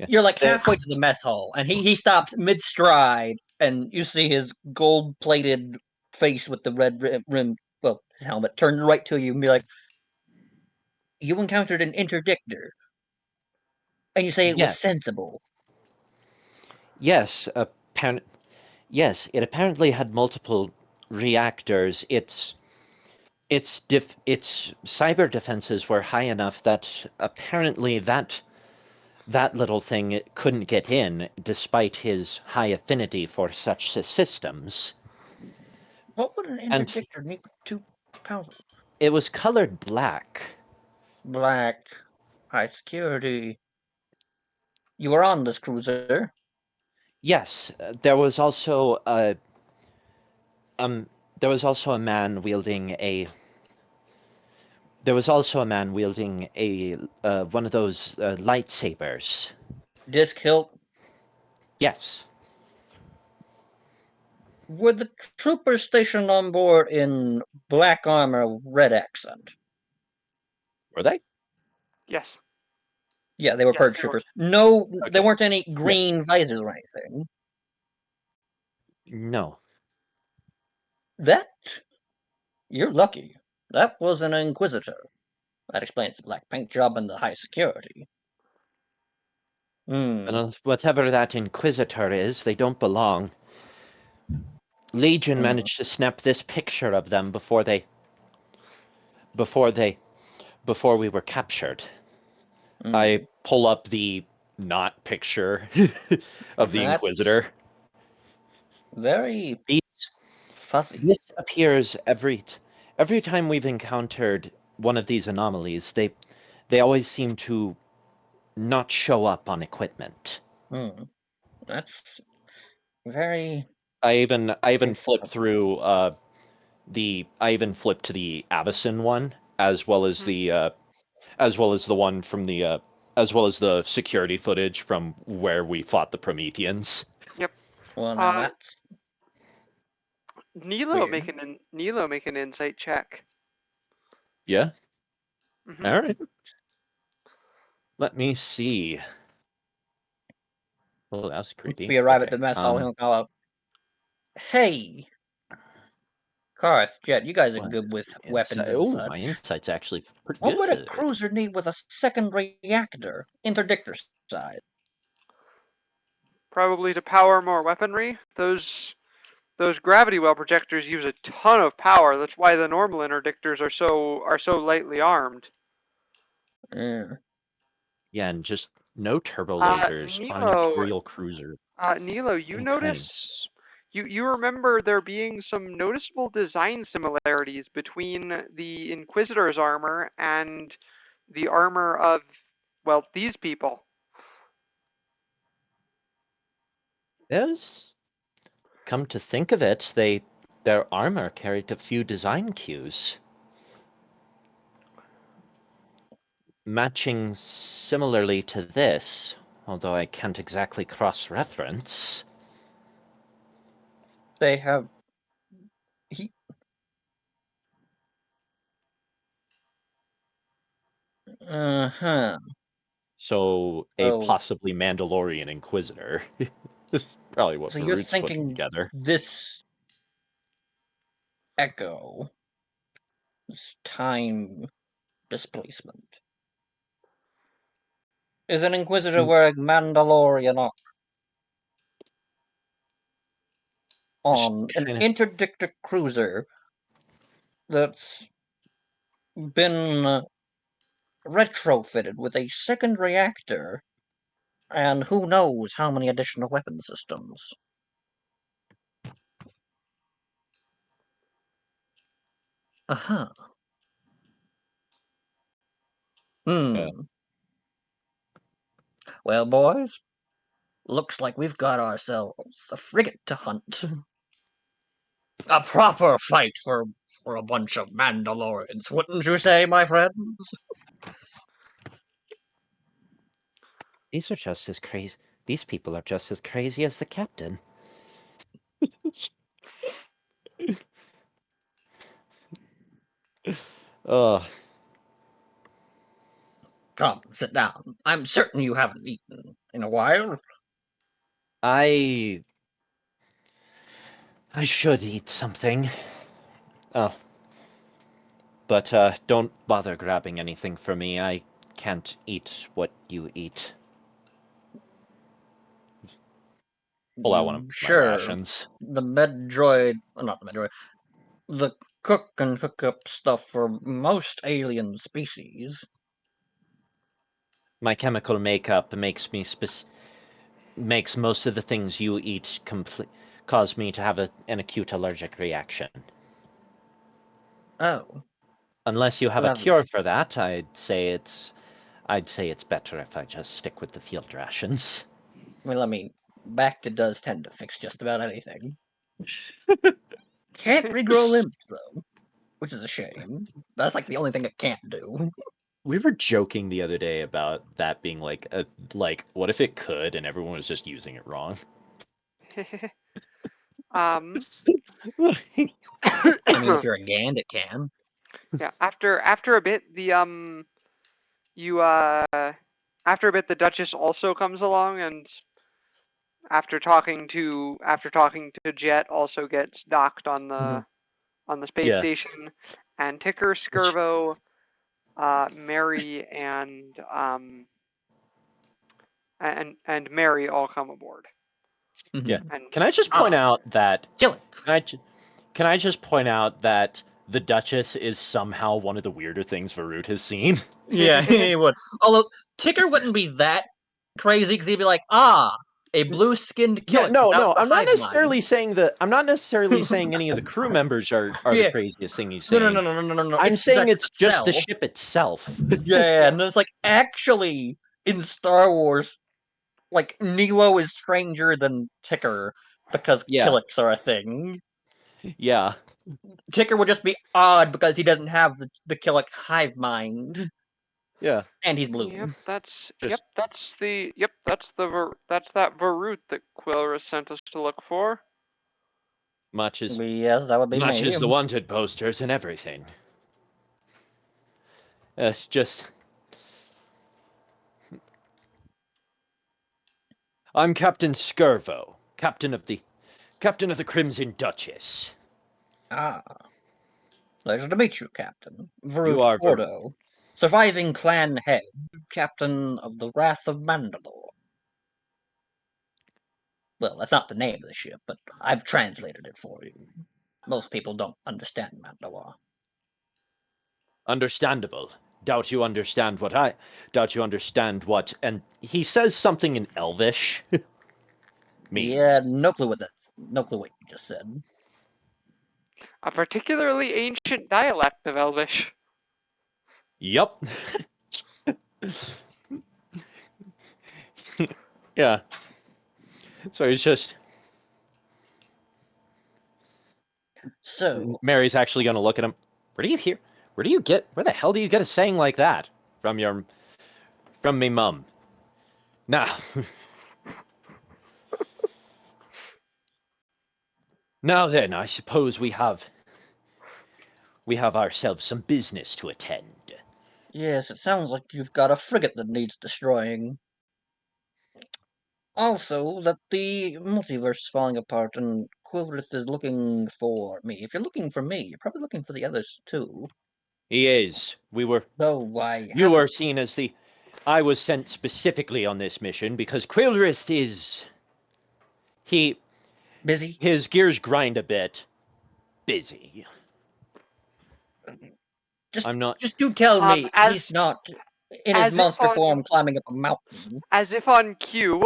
You're like halfway to the mess hall, and he stops mid-stride, and you see his gold-plated face with the red rim, well, his helmet, turns right to you and be like, you encountered an interdictor, and you say it was sensible. Yes, yes, it apparently had multiple reactors. Its cyber defenses were high enough that apparently that little thing couldn't get in, despite his high affinity for such systems. What would an interdictor need 2 pounds? It was colored black. Black. High security. You were on this cruiser? Yes, there was also a man wielding a one of those lightsabers. Disc hilt? Yes. Were the troopers stationed on board in black armor, red accent? Were they? Yes. Yeah, they were purge troopers. No, there weren't any green visors or anything. No. You're lucky. That was an Inquisitor. That explains the black paint job and the high security. And whatever that Inquisitor is, they don't belong. Legion managed to snap this picture of them before we were captured. I pull up the not picture of the Inquisitor. Very fuzzy. This appears every time we've encountered one of these anomalies. They always seem to not show up on equipment. That's very. I even flipped through I even flipped to the Avacyn one, as well as the one from the as well as the security footage from where we fought the Prometheans. Yep. Well, now that's Nilo make an insight check. Yeah. All right. Let me see. Oh, that's creepy. We arrive at the mess hall. He'll call out, "Hey, Karth, Jet, you guys are good with weapons and such. My insight's actually pretty good. What would a good. cruiser need with a second reactor, interdictor side? Probably to power more weaponry. Those gravity well projectors use a ton of power. That's why the normal interdictors are so lightly armed. Yeah, and just no turbo lasers on an Imperial cruiser. Nilo, you notice. You remember there being some noticeable design similarities between the Inquisitor's armor and the armor of, well, these people. Yes. Come to think of it, their armor carried a few design cues. Matching similarly to this, although I can't exactly cross-reference. They have... So, a possibly Mandalorian Inquisitor. This is probably what Varut's putting together. This echo, this time displacement, is an Inquisitor wearing Mandalorian armor on an interdictor cruiser that's been retrofitted with a second reactor and who knows how many additional weapon systems. Well, boys, looks like we've got ourselves a frigate to hunt. A proper fight for a bunch of Mandalorians, wouldn't you say, my friends? These are just as crazy. These people are just as crazy as the captain. Come, sit down. I'm certain you haven't eaten in a while. I should eat something. Oh. But don't bother grabbing anything for me. I can't eat what you eat. Pull out one of my rations. The med droid, not the med droid, the cook can cook up stuff for most alien species. My chemical makeup makes me makes most of the things you eat cause me to have an acute allergic reaction. Oh. Unless you have a cure for that, I'd say it's better if I just stick with the field rations. Well, I mean, Bacta does tend to fix just about anything. Can't regrow limbs, though, which is a shame. That's like the only thing it can't do. We were joking the other day about that being like what if it could and everyone was just using it wrong? I mean, if you're a Gand, it can. Yeah. After a bit, the after a bit, the Duchess also comes along, and after talking to Jet, also gets docked on the space station, and Ticker, Skirvo, Mary, and Mary all come aboard. Yeah. Can I just point out that Kill it. Can I just point out that the Duchess is somehow one of the weirder things Varut has seen? Yeah, he would. Although Ticker wouldn't be that crazy because he'd be like, a blue-skinned kid. No. I'm not necessarily saying any of the crew members are the craziest thing he's saying. No. I'm saying it's just the ship itself. Yeah, and it's like actually in Star Wars, like Nilo is stranger than Ticker because Killiks are a thing. Yeah. Ticker would just be odd because he doesn't have the Killik hive mind. Yeah. And he's blue. Yep, that's that Varut that Quilris sent us to look for. Much as that would be much as the wanted posters and everything. It's just I'm Captain Skirvo, captain of the Crimson Duchess. Pleasure to meet you, Captain. Varut You are Ordo, surviving clan head, captain of the Wrath of Mandalore. Well, that's not the name of the ship, but I've translated it for you. Most people don't understand Mandalore. Understandable. Doubt you understand what and he says something in Elvish. Yeah, no clue what you just said. A particularly ancient dialect of Elvish. Yup. Yeah. So he's just So Mary's actually gonna look at him. Where the hell do you get a saying like that? From me mum. Now Now then, I suppose we have ourselves some business to attend. Yes, it sounds like you've got a frigate that needs destroying. Also, that the multiverse is falling apart and Quilrith is looking for me. If you're looking for me, you're probably looking for the others too. He is. You were seen as I was sent specifically on this mission because Quilrith is busy. His gears grind a bit. Busy. Just do tell me he's not in his monster form climbing up a mountain. As if on cue,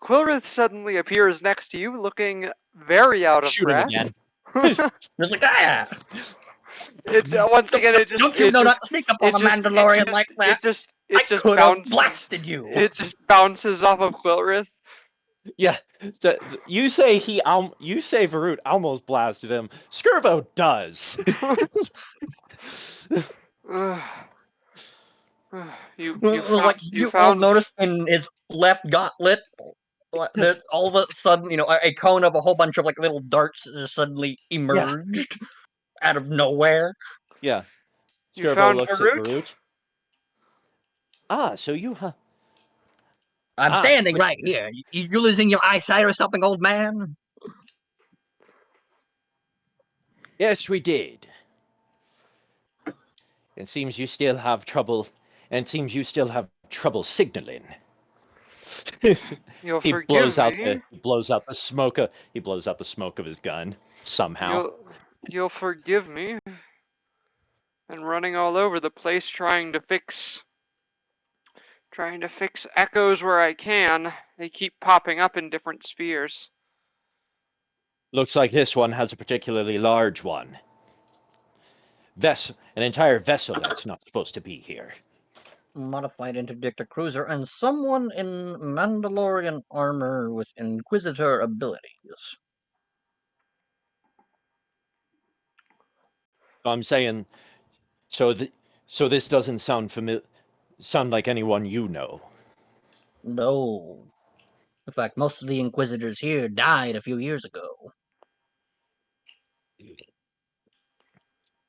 Quilrith suddenly appears next to you, looking very out of breath. Again. It's like, once again, it just don't you know not to sneak up on a Mandalorian like that? I could have blasted you. It just bounces off of Quilrith. Yeah, you say Varut almost blasted him. Skirvo does. You all noticed in his left gauntlet, all of a sudden, a cone of a whole bunch of little darts just suddenly emerged out of nowhere. Yeah, Skirbo looks at Varut. Ah, so you have... I'm standing right here. You're losing your eyesight or something, old man? Yes, we did. It seems you still have trouble, and it seems you still have trouble signaling. He blows out the smoke. He blows out the smoke of his gun somehow. You'll forgive me. And running all over the place trying to fix echoes where I can. They keep popping up in different spheres. Looks like this one has a particularly large one. An entire vessel that's not supposed to be here. Modified interdictor cruiser and someone in Mandalorian armor with Inquisitor abilities. I'm saying, so this doesn't sound like anyone you know. No. In fact, most of the Inquisitors here died a few years ago.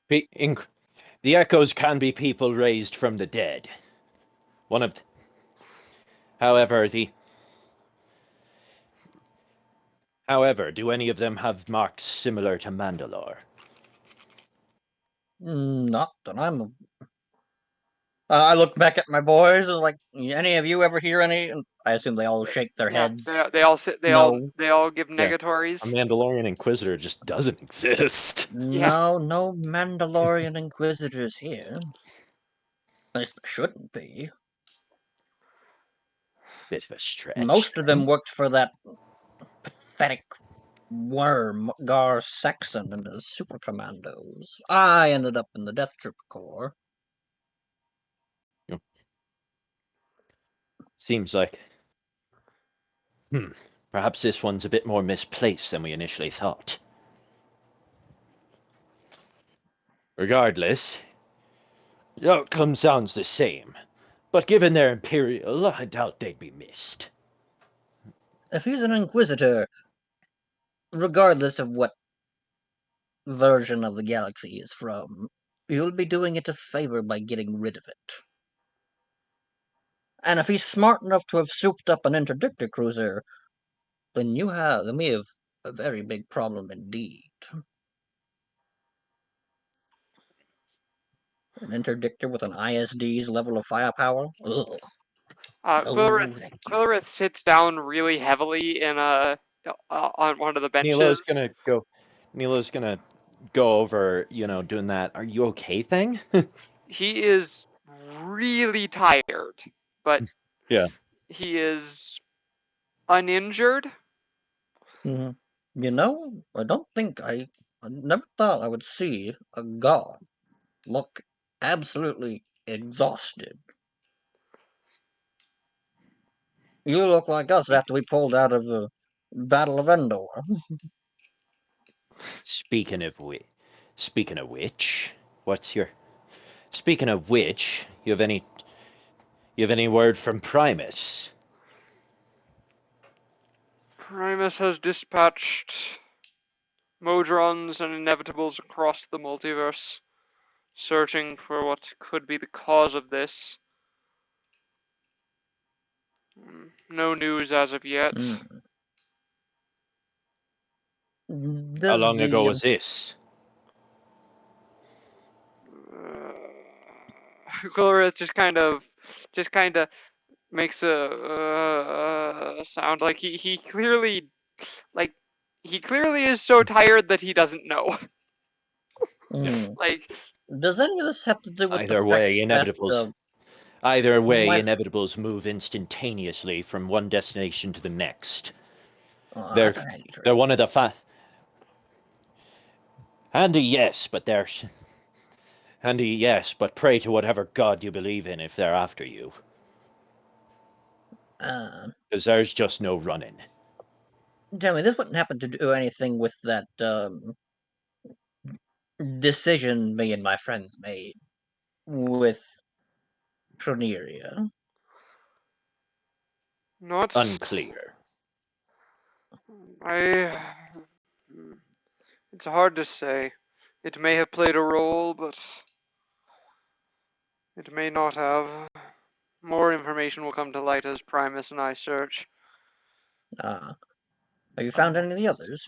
The echoes can be people raised from the dead. However, do any of them have marks similar to Mandalore? Not that I'm... I look back at my boys, like, any of you ever hear any? And I assume they all shake their heads. They all give negatories. A Mandalorian Inquisitor just doesn't exist. No Mandalorian Inquisitors here. At least there shouldn't be. Bit of a stretch. Most of them worked for that pathetic worm, Gar Saxon, and his super commandos. I ended up in the Death Troop Corps. Seems like... Perhaps this one's a bit more misplaced than we initially thought. Regardless, the outcome sounds the same. But given their Imperial, I doubt they'd be missed. If he's an Inquisitor, regardless of what version of the galaxy he's from, you'll be doing it a favor by getting rid of it. And if he's smart enough to have souped up an interdictor cruiser, then we have a very big problem indeed. An interdictor with an ISD's level of firepower? Ugh. Quillerith sits down really heavily on one of the benches. Nilo's gonna go over, doing that "Are you okay?" thing. He is really tired, but yeah, he is uninjured. I never thought I would see a god look absolutely exhausted. You look like us after we pulled out of the Battle of Endor. Speaking of which, Speaking of which, you have any word from Primus? Primus has dispatched Modrons and Inevitables across the multiverse, searching for what could be the cause of this. No news as of yet. How long ago was this? Quillerith just kind of makes a sound like he clearly is so tired that he doesn't know. Like, does any of this have to do with Either way, Inevitables move instantaneously from one destination to the next. They're one of the handy, yes, but pray to whatever god you believe in if they're after you. Because there's just no running. Tell me, this wouldn't happen to do anything with that decision me and my friends made with Troneria? Not unclear. It's hard to say. It may have played a role, but It may not have. More information will come to light as Primus and I search. Have you found any of the others?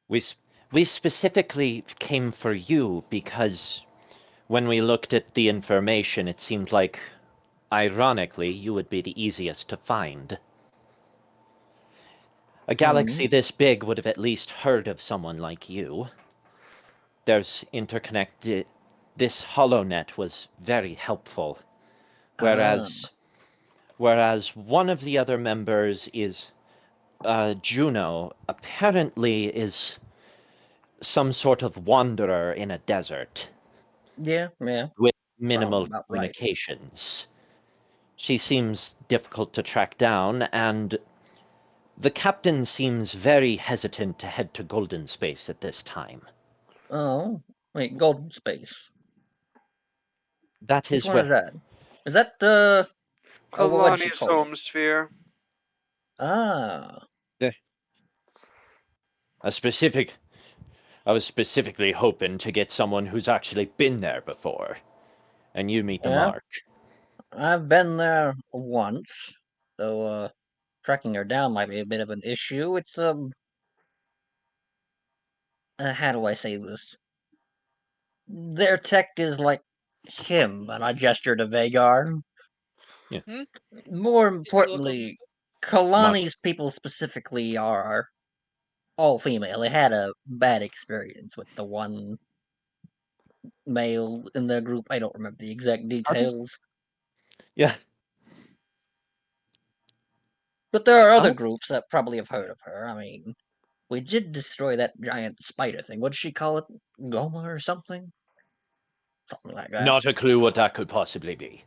We specifically came for you because when we looked at the information, it seemed like, ironically, you would be the easiest to find. A galaxy this big would have at least heard of someone like you. There's interconnected. This HoloNet was very helpful. Whereas one of the other members is Juneau, apparently is some sort of wanderer in a desert. Yeah. With minimal Right. communications. She seems difficult to track down, and the captain seems very hesitant to head to Golden Space at this time. Oh, wait, Golden Space. That Which is one where... is that? Is that, what did she Kalani's call home it? sphere. Ah. I was specifically hoping to get someone who's actually been there before. And you meet the mark. I've been there once, so, tracking her down might be a bit of an issue. It's, how do I say this? Their tech is like him, and I gestured to Vagar. Yeah. More He's gonna look importantly, Kalani's people specifically are all female. They had a bad experience with the one male in their group. I don't remember the exact details. Yeah. But there are other groups that probably have heard of her. I mean, we did destroy that giant spider thing. What did she call it? Goma or something? Something like that. Not a clue what that could possibly be.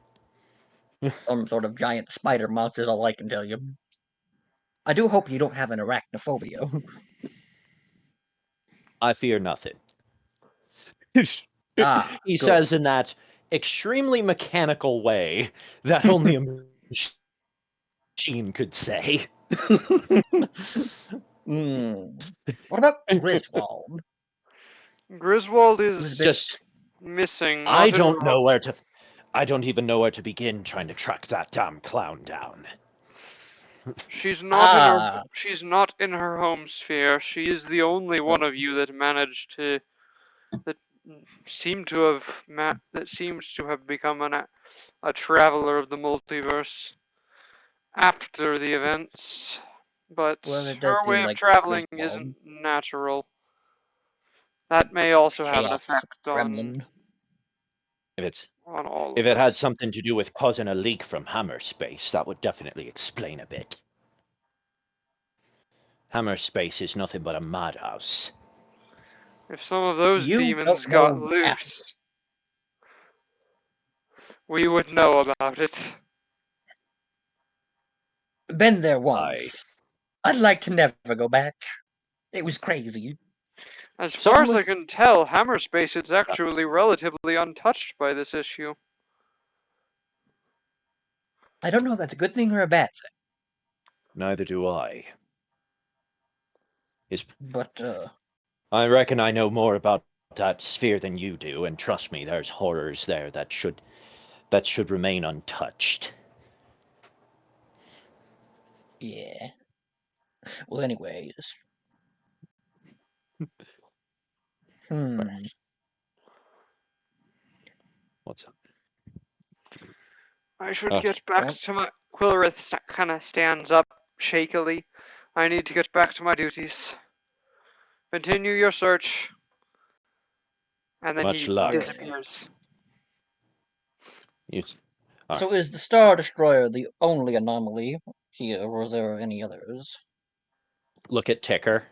Some sort of giant spider monster is all I can tell you. I do hope you don't have an arachnophobia. I fear nothing. He Good. says in that extremely mechanical way that only a machine could say. What about Griswold? Griswold is just missing. I don't even know where to begin trying to track that damn clown down. She's not in her home sphere. She is the only one of you that managed to that seems to have become a traveler of the multiverse after the events. But her way of traveling isn't natural. That may also have an effect on all of If it us. had something to do with causing a leak from Hammerspace, that would definitely explain a bit. Hammerspace is nothing but a madhouse. If some of those demons got loose, we would know about it. Been there once. I'd like to never go back. It was crazy. As far as I can tell, Hammerspace is actually relatively untouched by this issue. I don't know if that's a good thing or a bad thing. Neither do I. But, I reckon I know more about that sphere than you do, and trust me, there's horrors there that should remain untouched. Yeah. Well, anyways. What's up? I should get back to my... Quillerith kind of stands up shakily. I need to get back to my duties. Continue your search. And then he disappears. So is the Star Destroyer the only anomaly here, or was there any others? Look at Ticker.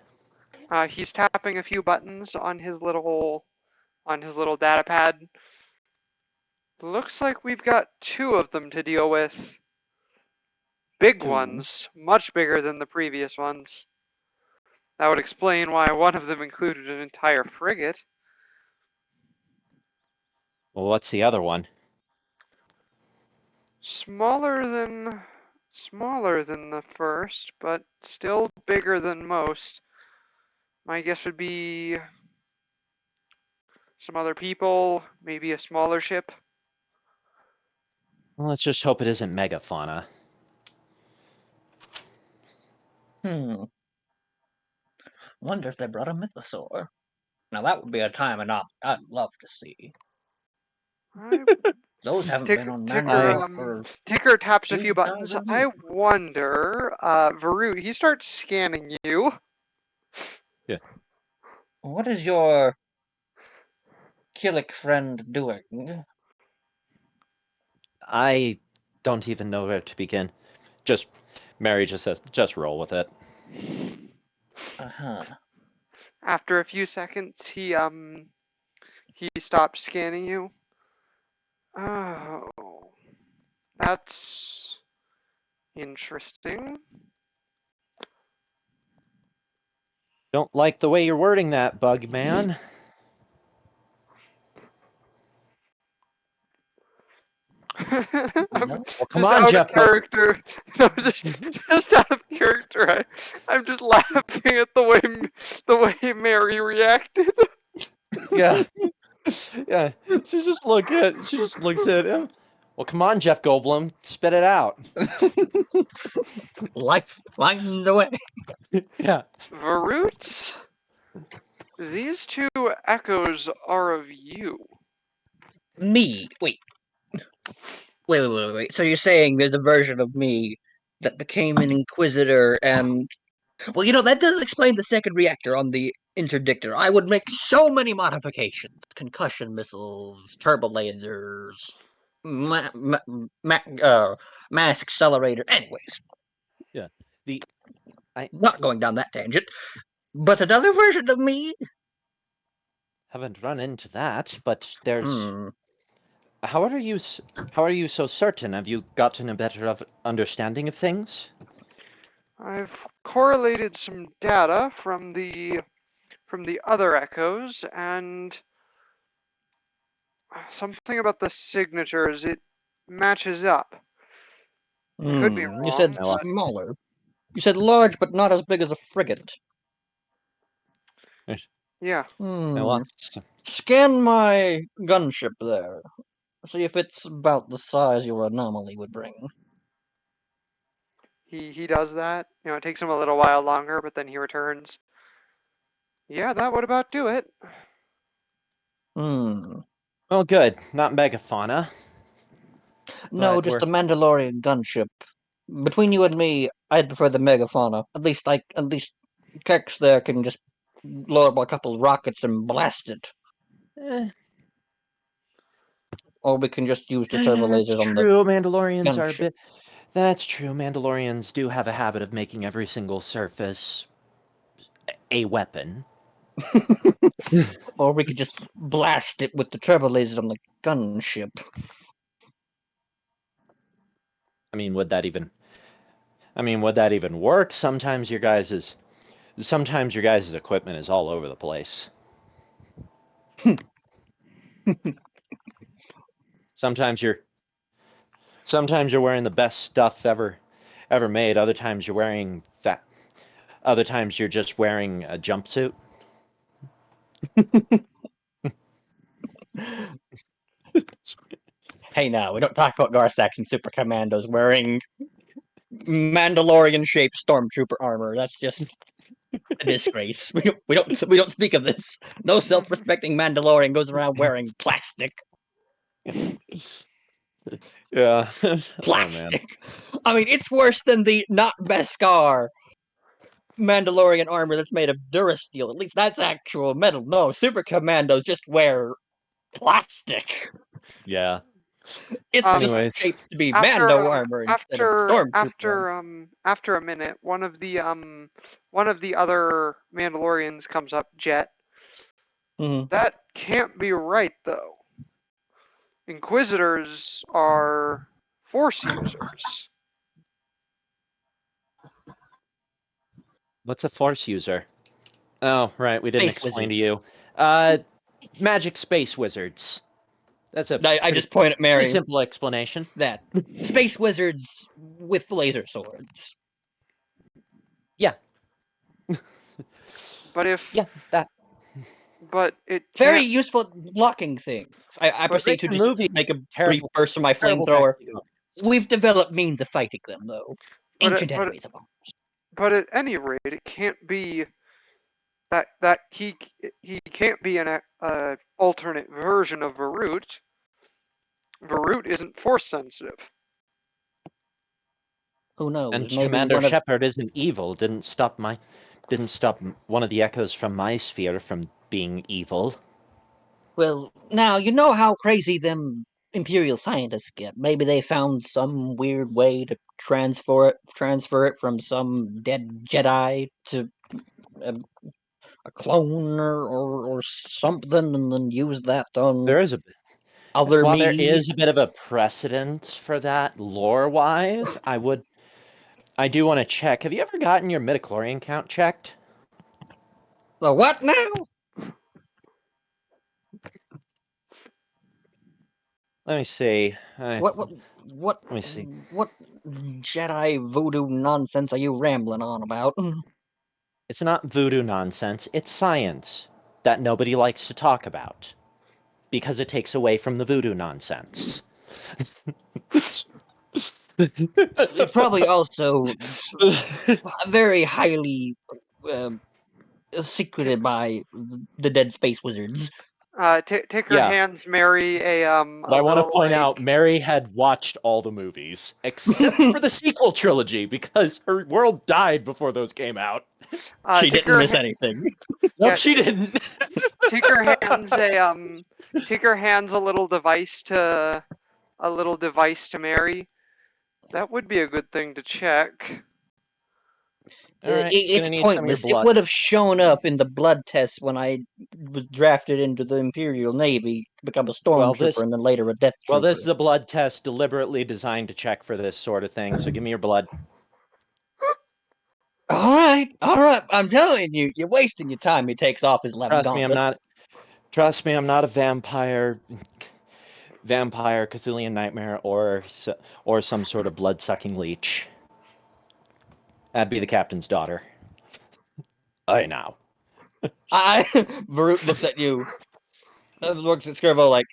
He's tapping a few buttons on his little data pad. Looks like we've got 2 of them to deal with. Big ones, much bigger than the previous ones. That would explain why one of them included an entire frigate. Well, what's the other one? Smaller than the first, but still bigger than most. My guess would be some other people, maybe a smaller ship. Well, let's just hope it isn't megafauna. Wonder if they brought a mythosaur. Now that would be a time anomaly I'd love to see. Those haven't been on Mandalore for... Ticker taps a few 2,000 buttons. years. I wonder, Varut, he starts scanning you. Yeah. What is your Killick friend doing? I don't even know where to begin. Mary just says, just roll with it. Uh-huh. After a few seconds, he stops scanning you. Oh, that's interesting. Don't like the way you're wording that, Bug Man. Well, come on, Jeff. Character. No, just out of character. I'm just laughing at the way Mary reacted. Yeah. Yeah. She just looks at him. Well, come on, Jeff Goldblum. Spit it out. Life finds a way. Yeah. Varut, these two echoes are of you. Me? Wait. So you're saying there's a version of me that became an Inquisitor and... Well, that does explain the second reactor on the interdictor. I would make so many modifications. Concussion missiles, turbo lasers, mass accelerator. Anyways. Yeah. Not going down that tangent. But another version of me? Haven't run into that, but there's... How are you so certain? Have you gotten a better understanding of things? I've correlated some data from the other echoes, and something about the signatures, it matches up. Could be wrong. You said smaller. You said large, but not as big as a frigate. Yeah. Scan my gunship there. See if it's about the size your anomaly would bring. He does that. It takes him a little while longer, but then he returns. Yeah, that would about do it. Well, good. Not megafauna. No, just a Mandalorian gunship. Between you and me, I'd prefer the megafauna. At least Kex there can just load up a couple rockets and blast it. Or we can just use the turbo lasers on the... Mandalorians are a bit... That's true. Mandalorians do have a habit of making every single surface a weapon. Or we could just blast it with the turbo lasers on the gunship. I mean, would that even work? Sometimes your guys' equipment is all over the place. Sometimes you're wearing the best stuff ever made. Other times you're wearing Other times you're just wearing a jumpsuit. Hey, now, we don't talk about Garsax and Super Commandos wearing Mandalorian-shaped stormtrooper armor. That's just a disgrace. We don't speak of this. No self-respecting Mandalorian goes around wearing plastic. Yeah. Plastic. Oh, I mean, it's worse than the not Beskar Mandalorian armor that's made of Durasteel. At least that's actual metal. No, Super Commandos just wear plastic. Yeah. It's just shaped to be Mando armor instead of Stormtrooper. After a minute, one of the other Mandalorians comes up, Jet. That can't be right, though. Inquisitors are Force users. What's a Force user? Oh, right. We didn't explain to you. Magic space wizards. That's I just point at Mary. Simple explanation. That space wizards with laser swords. Yeah. But if But it Very can't. useful blocking things. I proceed to just make a brief burst from my flamethrower. We've developed means of fighting them, though. Ancient enemies of ours. But at any rate, it can't be that he can't be an alternate version of Varut. Varut isn't force sensitive. Who knows? And Maybe Commander Shepard isn't evil. Didn't stop one of the echoes from my sphere from being evil. Well, now you know how crazy them Imperial scientists get. Maybe they found some weird way to transfer it from some dead Jedi to a clone or something, and then use that on There is other while me. there is a bit of a precedent for that lore-wise, I do want to check. Have you ever gotten your midichlorian count checked? The what now? Let me see. What? Let me see. What Jedi voodoo nonsense are you rambling on about? It's not voodoo nonsense. It's science that nobody likes to talk about because it takes away from the voodoo nonsense. It's probably also very highly secreted by the dead space wizards. Take her hands, Mary. But I want to point out, Mary had watched all the movies except for the sequel trilogy because her world died before those came out. She didn't miss anything. Nope, she didn't. Take her hands a little device to Mary. That would be a good thing to check. Right, it's pointless. It would have shown up in the blood test when I was drafted into the Imperial Navy to become a stormtrooper and then later a death trooper. Well, this is a blood test deliberately designed to check for this sort of thing, so give me your blood. All right. I'm telling you, you're wasting your time. He takes off his left gauntlet. Trust me, I'm not a vampire Cthulhian nightmare, or some sort of blood-sucking leech. That'd be the captain's daughter. I know. Varut looks at you. Looks at Skirbo like,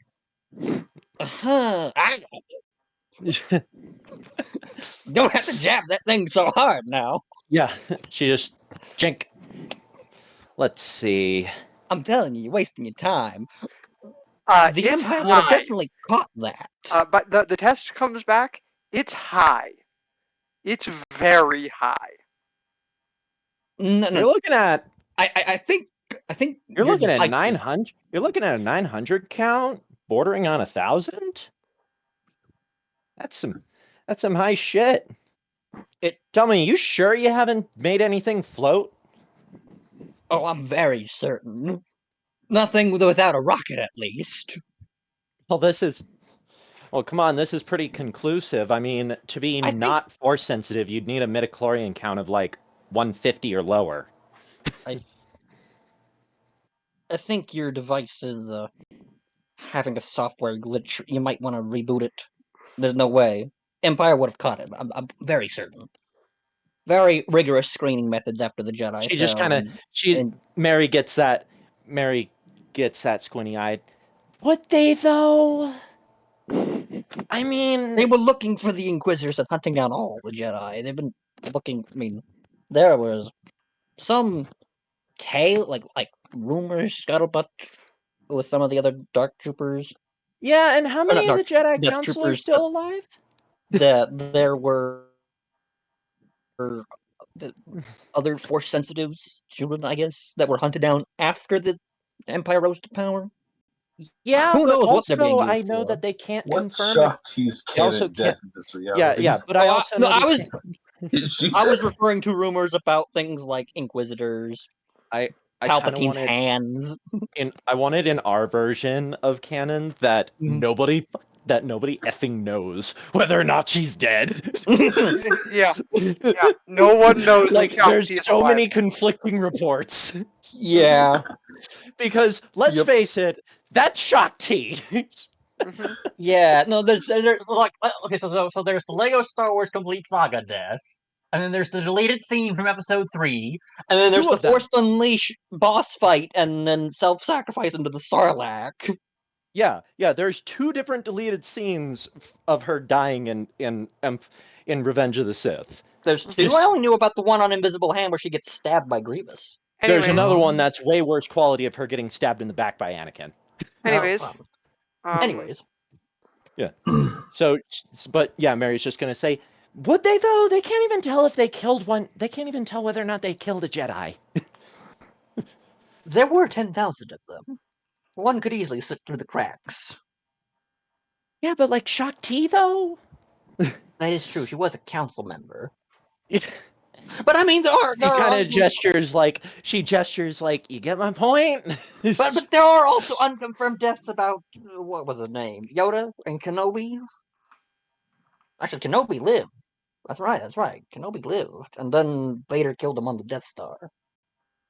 don't have to jab that thing so hard now. Yeah, she just jink. Let's see. I'm telling you, you're wasting your time. The Empire would have definitely caught that. But the test comes back. It's high. It's very high. No. You're looking at. I think you're looking at 900. You're looking at a 900 count, bordering on 1,000. That's some high shit. Tell me, you sure you haven't made anything float? Oh, I'm very certain. Nothing without a rocket, at least. Well, come on, this is pretty conclusive. I mean, to be not force sensitive, you'd need a midichlorian count of like 150 or lower. I think your device is having a software glitch. You might want to reboot it. There's no way. Empire would have caught it. I'm very certain. Very rigorous screening methods after the Jedi. She just kind of Mary gets that squinty-eyed. Would they though? I mean, they were looking for the Inquisitors and hunting down all the Jedi. They've been looking. I mean, there was some tale, like rumors, scuttlebutt with some of the other Dark Troopers. Yeah, and how many of the Jedi Council are still alive? That there were other Force sensitives, children, I guess, that were hunted down after the Empire rose to power. Yeah, who knows what they're being used I know for. that they can't What's confirm shocked he's canon death in this reality. Yeah, but I also know I was referring to rumors about things like Inquisitors, Palpatine's hands. I wanted in our version of canon that nobody effing knows whether or not she's dead. Yeah, no one knows. Like, there's so many conflicting reports. Yeah. Because, let's face it, that's Shock T. Yeah, no, there's like, okay, so there's the Lego Star Wars Complete Saga death. And then there's the deleted scene from episode 3, and then there's the Forced Unleash boss fight, and then self-sacrifice into the Sarlacc. Yeah, there's 2 different deleted scenes of her dying in Revenge of the Sith. There's 2? I only knew about the one on Invisible Hand where she gets stabbed by Grievous. Anyways. There's another one that's way worse quality of her getting stabbed in the back by Anakin. Anyways. Anyways. Yeah. So, but yeah, Mary's just going to say, would they though? They can't even tell if they killed one. They can't even tell whether or not they killed a Jedi. There were 10,000 of them. One could easily slip through the cracks. Yeah, but like Shakti though? That is true. She was a council member. But I mean, there are kind of gestures like you get my point. but there are also unconfirmed deaths about what was his name, Yoda and Kenobi. Actually, Kenobi lived. That's right. Kenobi lived, and then Vader killed him on the Death Star.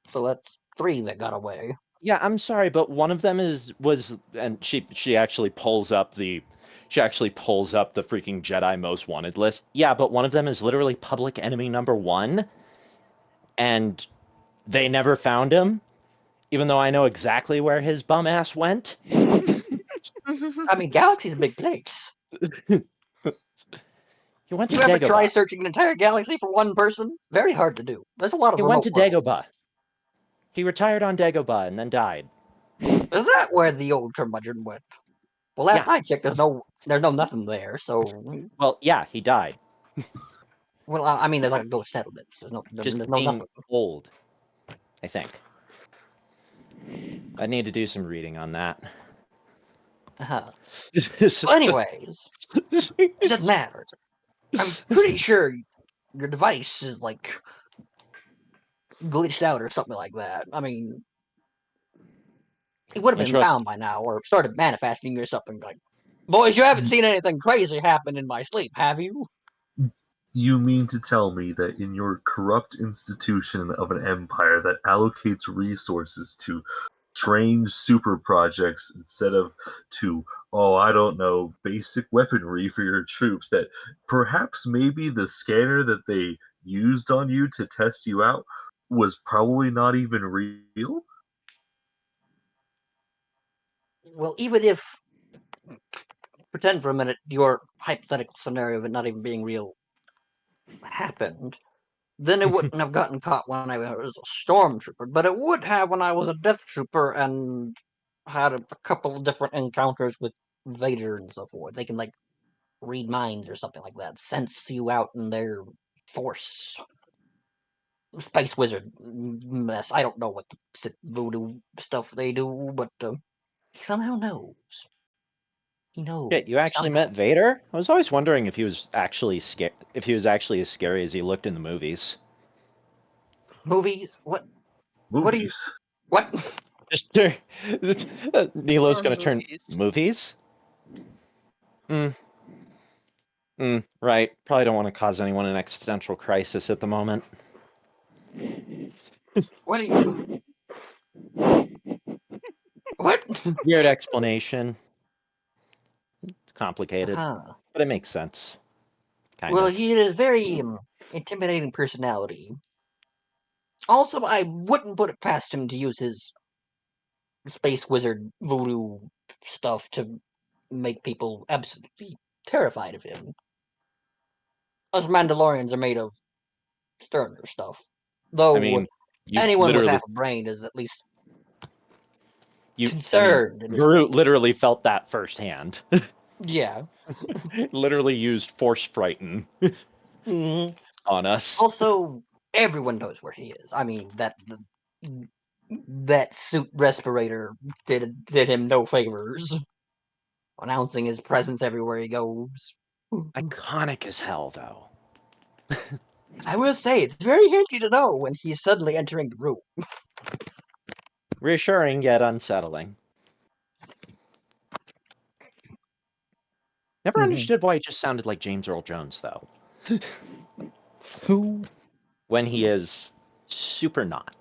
So that's 3 that got away. Yeah, I'm sorry, but one of them was, and she actually pulls up the freaking Jedi Most Wanted list. Yeah, but one of them is literally Public Enemy #1, and they never found him, even though I know exactly where his bum ass went. I mean, Galaxy's a big place. He went to Dagobah. You ever try searching an entire galaxy for one person? Very hard to do. There's a lot of. He went to Dagobah. He retired on Dagobah and then died. Is that where the old curmudgeon went? Well, last I checked, there's no nothing there. So. Well, yeah, he died. Well, I mean, there's like ghost settlements. There's no nothing. Old, I think. I need to do some reading on that. Well, anyways, it doesn't matter. I'm pretty sure your device is like glitched out or something like that. I mean, it would have been found by now or started manifesting or something like. Boys, you haven't seen anything crazy happen in my sleep, have you? You mean to tell me that in your corrupt institution of an empire that allocates resources to strange super projects instead of to, I don't know, basic weaponry for your troops, that perhaps maybe the scanner that they used on you to test you out was probably not even real? Well, even if, pretend for a minute, your hypothetical scenario of it not even being real happened, then it wouldn't have gotten caught when I was a stormtrooper, but it would have when I was a death trooper and had a couple of different encounters with Vader and so forth. They can, like, read minds or something like that, sense you out in their force. Space wizard mess. I don't know what the voodoo stuff they do, but he somehow knows. He knows. Yeah, you actually met Vader? I was always wondering if he was actually as scary as he looked in the movies. Movies? What? Movies? What? Just Nilo's gonna turn movies. Right. Probably don't want to cause anyone an existential crisis at the moment. What are you? What? Weird explanation. It's complicated, but it makes sense. Well, he has a very intimidating personality. Also, I wouldn't put it past him to use his space wizard voodoo stuff to make people absolutely terrified of him. Us Mandalorians are made of sterner stuff. Though, I mean, anyone with half a brain is at least concerned. Varut literally felt that firsthand. Yeah. Literally used force frighten on us. Also, everyone knows where he is. I mean, that suit respirator did him no favors, announcing his presence everywhere he goes. Iconic as hell, though. I will say, it's very hinky to know when he's suddenly entering the room. Reassuring yet unsettling. Never understood why he just sounded like James Earl Jones, though. Who? When he is super not.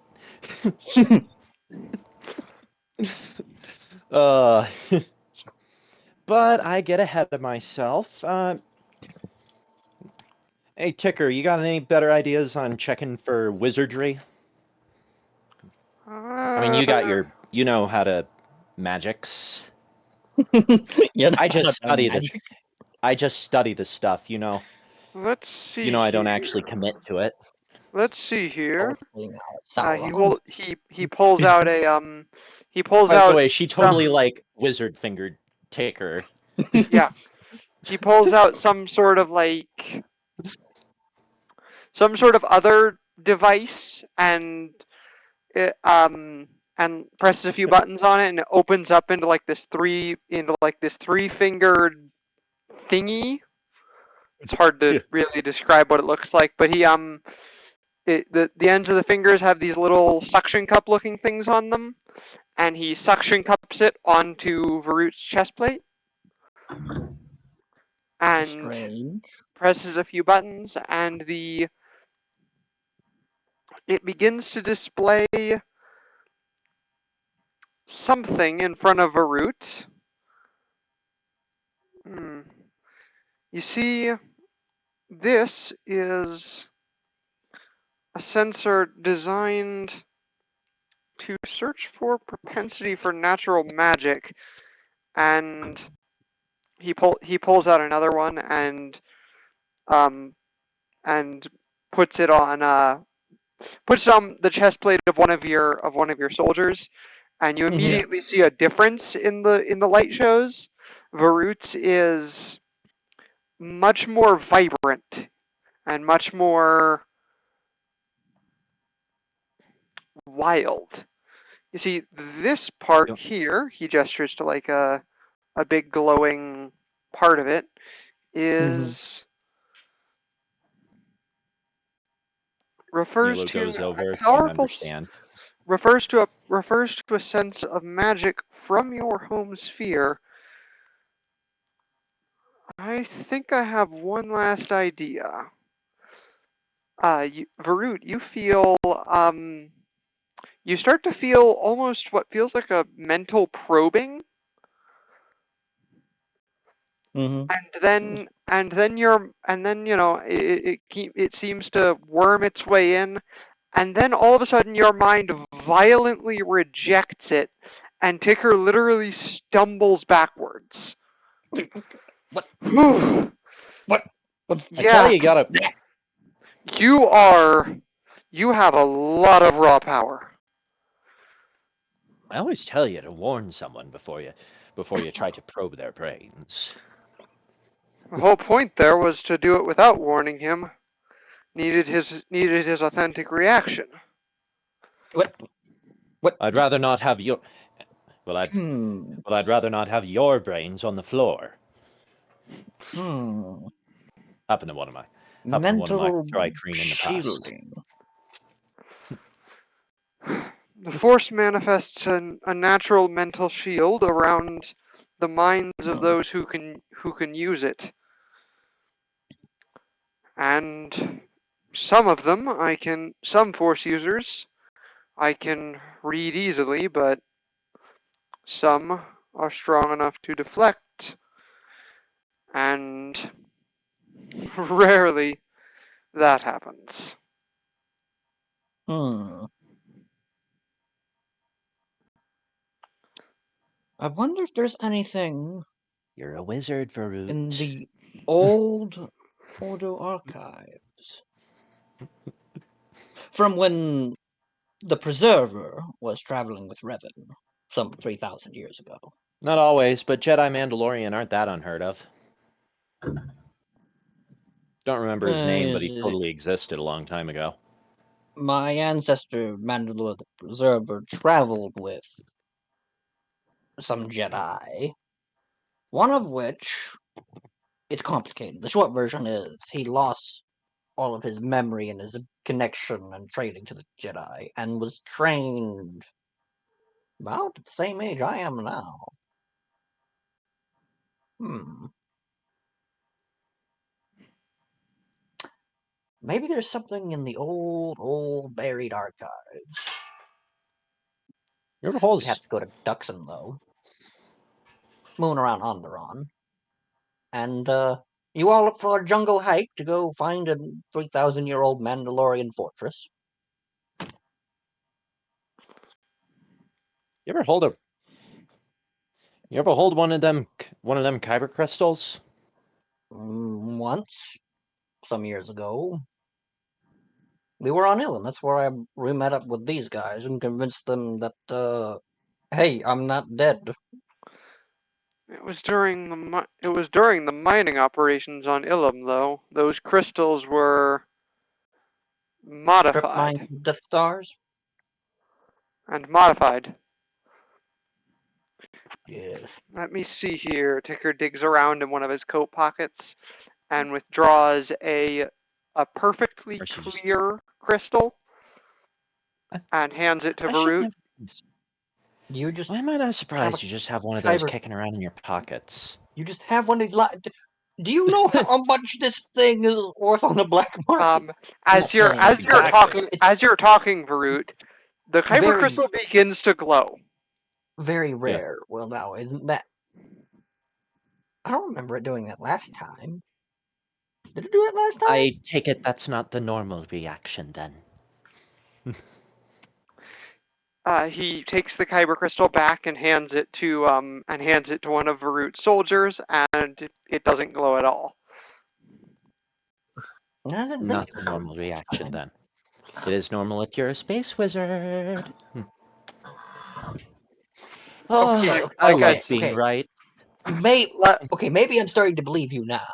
But I get ahead of myself. Hey, Ticker, you got any better ideas on checking for wizardry? I mean, you know how to magics. I just study the stuff, you know. Let's see. You know, I don't actually commit to it. Let's see here. He pulls out a he pulls By out. the way, she totally like wizard fingered Ticker. Yeah, he pulls out some sort of other device and and presses a few buttons on it and it opens up into this three-fingered thingy. It's hard to really describe what it looks like, but the ends of the fingers have these little suction cup looking things on them, and he suction cups it onto Varut's chest plate and presses a few buttons, and it begins to display something in front of Varut. You see, this is a sensor designed to search for propensity for natural magic, and he pulls out another one and puts it on the chest plate of one of your soldiers, and you immediately see a difference in the light shows. Varut's is much more vibrant and much more wild. You see, this part here, he gestures to a big glowing part of it, is refers Milo to goes over a powerful understand. refers to a sense of magic from your home sphere. I think I have one last idea. Varut, you start to feel almost what feels like a mental probing. And then it seems to worm its way in, and then all of a sudden your mind violently rejects it, and Ticker literally stumbles backwards. What? What? Yeah. I tell you gotta. You have a lot of raw power. I always tell you to warn someone before you try to probe their brains. The whole point there was to do it without warning him. Needed his authentic reaction. What? I'd rather not have your. I'd rather not have your brains on the floor. Happened to one of my dry cream in the past. The Force manifests a natural mental shield around the minds of those who can use it. And some of them some Force users I can read easily, but some are strong enough to deflect, and rarely that happens. I wonder if there's anything. You're a wizard, Varut. In the old Voodoo archives. From when the Preserver was traveling with Revan some 3,000 years ago. Not always, but Jedi Mandalorian aren't that unheard of. Don't remember his name, but he totally existed a long time ago. My ancestor, Mandalore the Preserver, traveled with some Jedi. One of which, it's complicated. The short version is he lost all of his memory and his connection and training to the Jedi, and was trained about at the same age I am now. Maybe there's something in the old buried archives. You have to go to Duxon, though. Moon around Onderon. And, You all up for a jungle hike to go find a 3,000-year-old Mandalorian fortress? You ever hold one of them kyber crystals? Once, some years ago. We were on Ilum. That's where we met up with these guys and convinced them that, hey, I'm not dead. It was during the mining operations on Ilum, though. Those crystals were Strip mine modified. Death Stars? And modified. Yes. Let me see here. Ticker digs around in one of his coat pockets and withdraws a perfectly clear crystal and hands it to Varut. You just Why am I not surprised you just have one of those kicking around in your pockets? You just have one of these. Do you know how much this thing is worth on the black market? As you're talking, Varut, the kyber crystal begins to glow. Very rare. Yeah. Well, now isn't that? I don't remember it doing that last time. Did it do it last time? I take it that's not the normal reaction then. He takes the kyber crystal back and hands it to one of Varut's soldiers, and it doesn't glow at all. Not the normal reaction then. It is normal if you're a space wizard. Okay, I like being right. Maybe I'm starting to believe you now.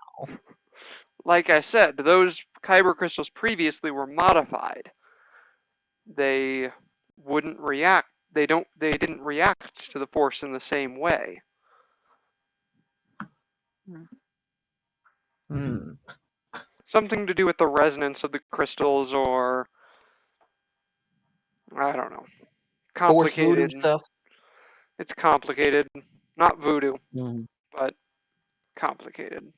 Like I said, those kyber crystals previously were modified. They wouldn't react. They didn't react to the force in the same way. Something to do with the resonance of the crystals, or I don't know. Complicated. Force voodoo stuff. It's complicated. Not voodoo, but complicated.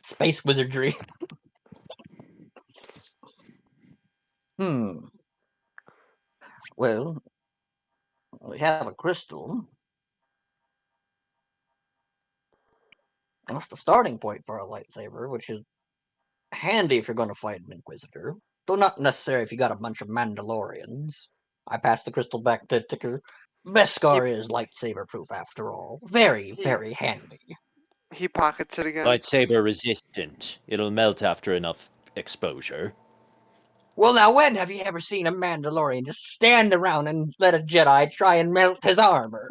Space wizardry. Well, we have a crystal. That's the starting point for a lightsaber, which is handy if you're going to fight an Inquisitor. Though not necessary if you got a bunch of Mandalorians. I passed the crystal back to Ticker. Beskar is lightsaber proof after all. Very, very handy. He pockets it again. Lightsaber resistant. It'll melt after enough exposure. Well, now, when have you ever seen a Mandalorian just stand around and let a Jedi try and melt his armor?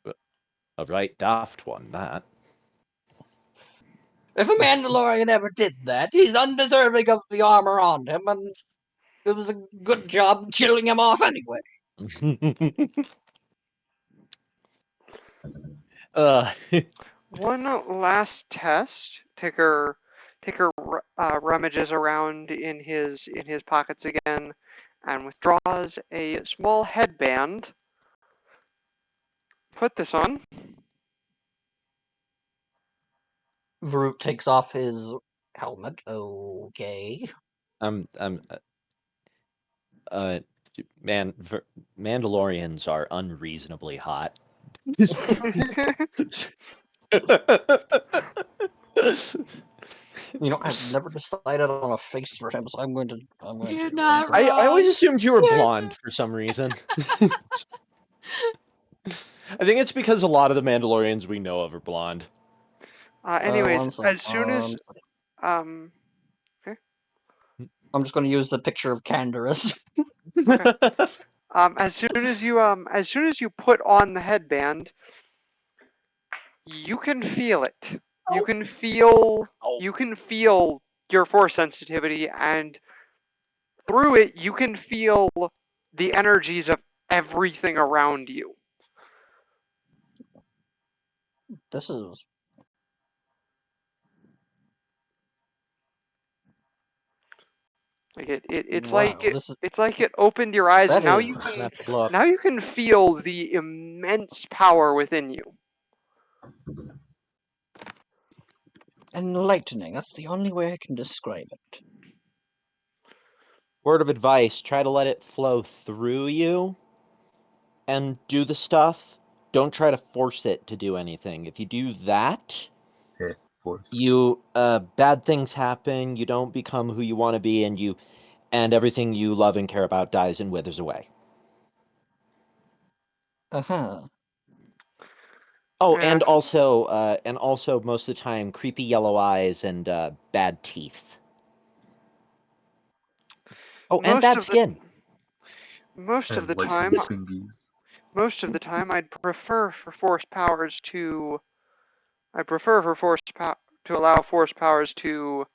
A right daft one, that. If a Mandalorian ever did that, he's undeserving of the armor on him, and it was a good job chilling him off anyway. One last test. Ticker rummages around in his pockets again and withdraws a small headband. Put this on. Varut takes off his helmet. Okay. Mandalorians are unreasonably hot. You know, I've never decided on a face for him, so I'm going to. You're not wrong. I always assumed you were blonde for some reason. I think it's because a lot of the Mandalorians we know of are blonde. Anyways, as soon as okay. I'm just going to use the picture of Canderous. Okay. As soon as you put on the headband, you can feel it. You can feel your force sensitivity, and through it you can feel the energies of everything around you. This is like it's like it opened your eyes, and now you can feel the immense power within you. enlightening. That's the only way I can describe it. Word of advice, try to let it flow through you and do the stuff. don't try to force it to do anything. If you do that, force. Bad things happen. You don't become who you want to be, and everything you love and care about dies and withers away. Uh-huh. Oh, and also most of the time, creepy yellow eyes and bad teeth. Oh, and bad skin. Most of the time, I'd prefer for force powers to. I prefer for to allow force powers to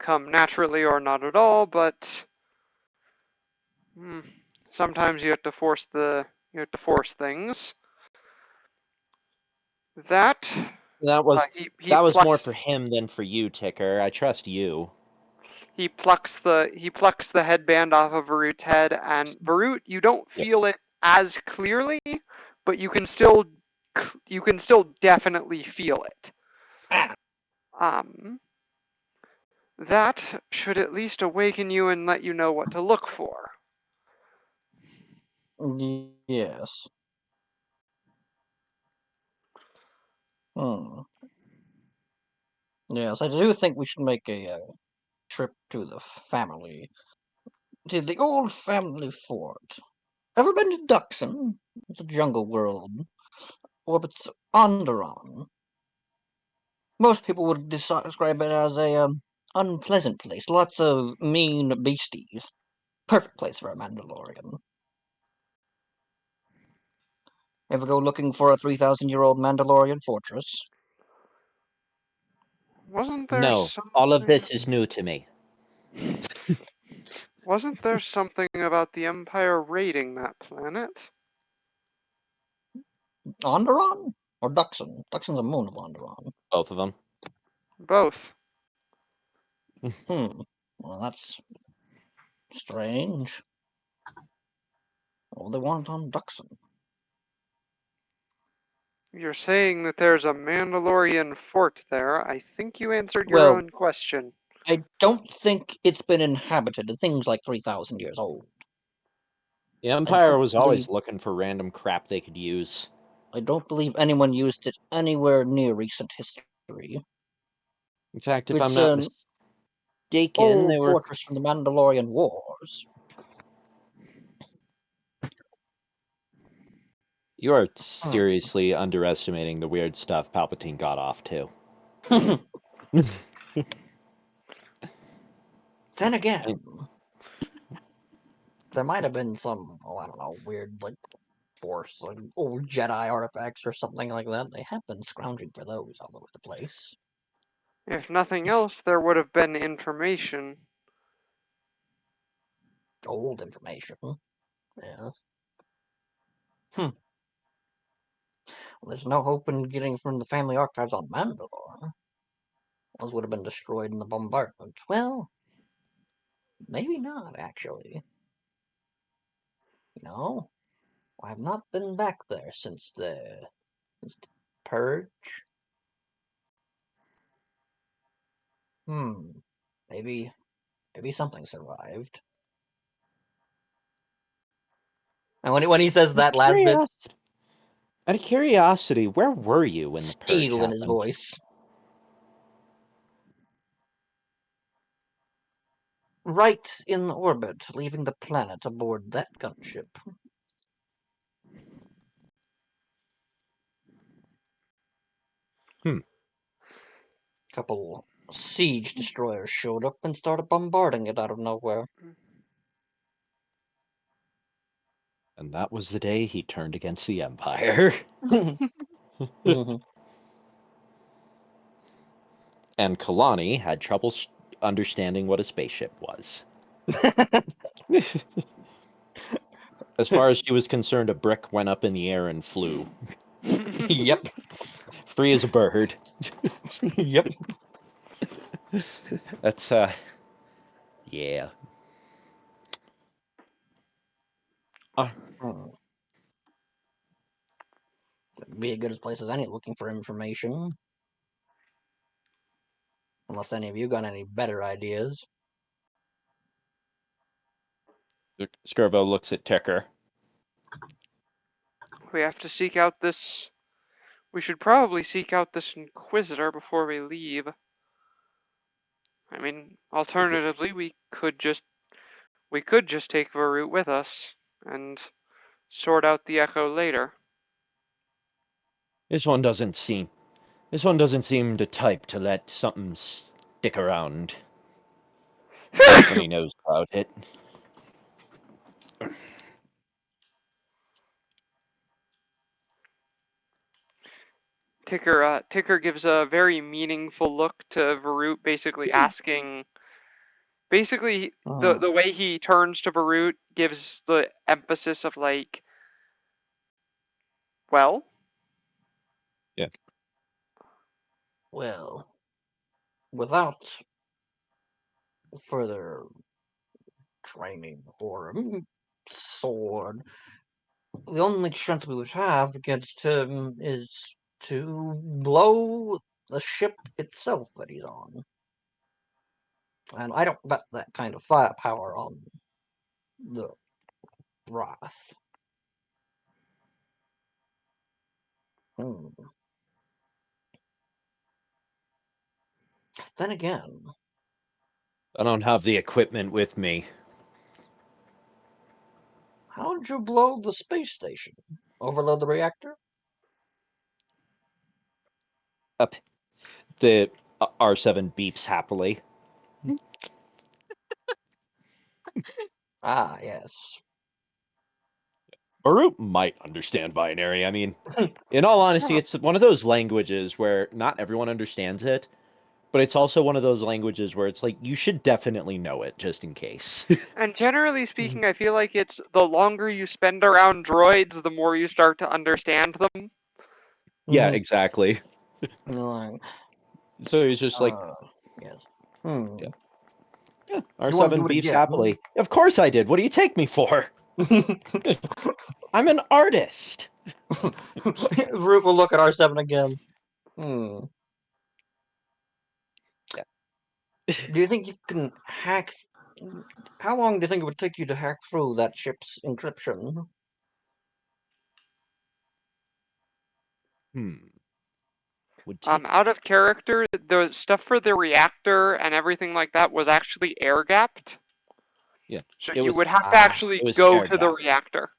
come naturally or not at all, but sometimes you have to force things. That was more for him than for you, Ticker. I trust you. He plucks the headband off of Varut's head, and Varut, you don't feel it as clearly, but you can still definitely feel it. That should at least awaken you and let you know what to look for. Yes. Yes, I do think we should make a trip to the old family fort. Ever been to Duxon? It's a jungle world. Orbits Onderon. Most people would describe it as a unpleasant place. Lots of mean beasties. Perfect place for a Mandalorian. Ever go looking for a 3,000-year-old Mandalorian fortress? Wasn't there No, all of this is new to me. Wasn't there something about the Empire raiding that planet? Onderon? Or Duxon? Duxon's a moon of Onderon. Both of them. Both. Well, that's strange. All they want on Duxon. You're saying that there's a Mandalorian fort there. I think you answered your own question. I don't think it's been inhabited. The thing's like 3,000 years old. The Empire was always looking for random crap they could use. I don't believe anyone used it anywhere near recent history. In fact, if I'm not mistaken, old fortress from the Mandalorian Wars. You are seriously underestimating the weird stuff Palpatine got off to. Then again, there might have been some, I don't know, weird, like, Force, like, old Jedi artifacts or something like that. They have been scrounging for those all over the place. If nothing else, there would have been information. Old information. Yeah. Well, there's no hope in getting from the family archives on Mandalore. Those would have been destroyed in the bombardment. Well, maybe not, actually. You know, I've not been back there since the Purge. Maybe something survived. And when he says that last bit, out of curiosity, where were you when the Purge happened? in his voice. Right in orbit, leaving the planet aboard that gunship. Couple siege destroyers showed up and started bombarding it out of nowhere. And that was the day he turned against the Empire. And Kalani had trouble understanding what a spaceship was. As far as she was concerned, a brick went up in the air and flew. Yep. Free as a bird. Yep. That's, yeah. Be as good a place as any looking for information. Unless any of you got any better ideas. Skirvo looks at Ticker. We have to seek out this. We should probably seek out this Inquisitor before we leave. I mean, alternatively, we could just take Varut with us and sort out the Echo later. This one doesn't seem the type to let something stick around when he knows about it. Ticker gives a very meaningful look to Varut, basically asking. Basically, the way he turns to Varut gives the emphasis of like, well. Yeah. Well, without further training or sword, the only chance we would have against him is to blow the ship itself that he's on. And I don't bet that kind of firepower on the Wrath. Then again, I don't have the equipment with me. How'd you blow the space station? Overload the reactor? Up. The R7 beeps happily. Ah, yes. Varut might understand binary. I mean, in all honesty, it's one of those languages where not everyone understands it, but it's also one of those languages where it's like, you should definitely know it, just in case. And generally speaking, I feel like it's the longer you spend around droids, the more you start to understand them. Yeah, exactly. So he's just like, yes. Yeah, R7 beeps happily. Of course I did. What do you take me for? I'm an artist. Varut will look at R7 again. Yeah. Do you think you can hack? How long do you think it would take you to hack through that ship's encryption? Out of character, the stuff for the reactor and everything like that was actually air gapped. Yeah. So you would have to actually go to the reactor.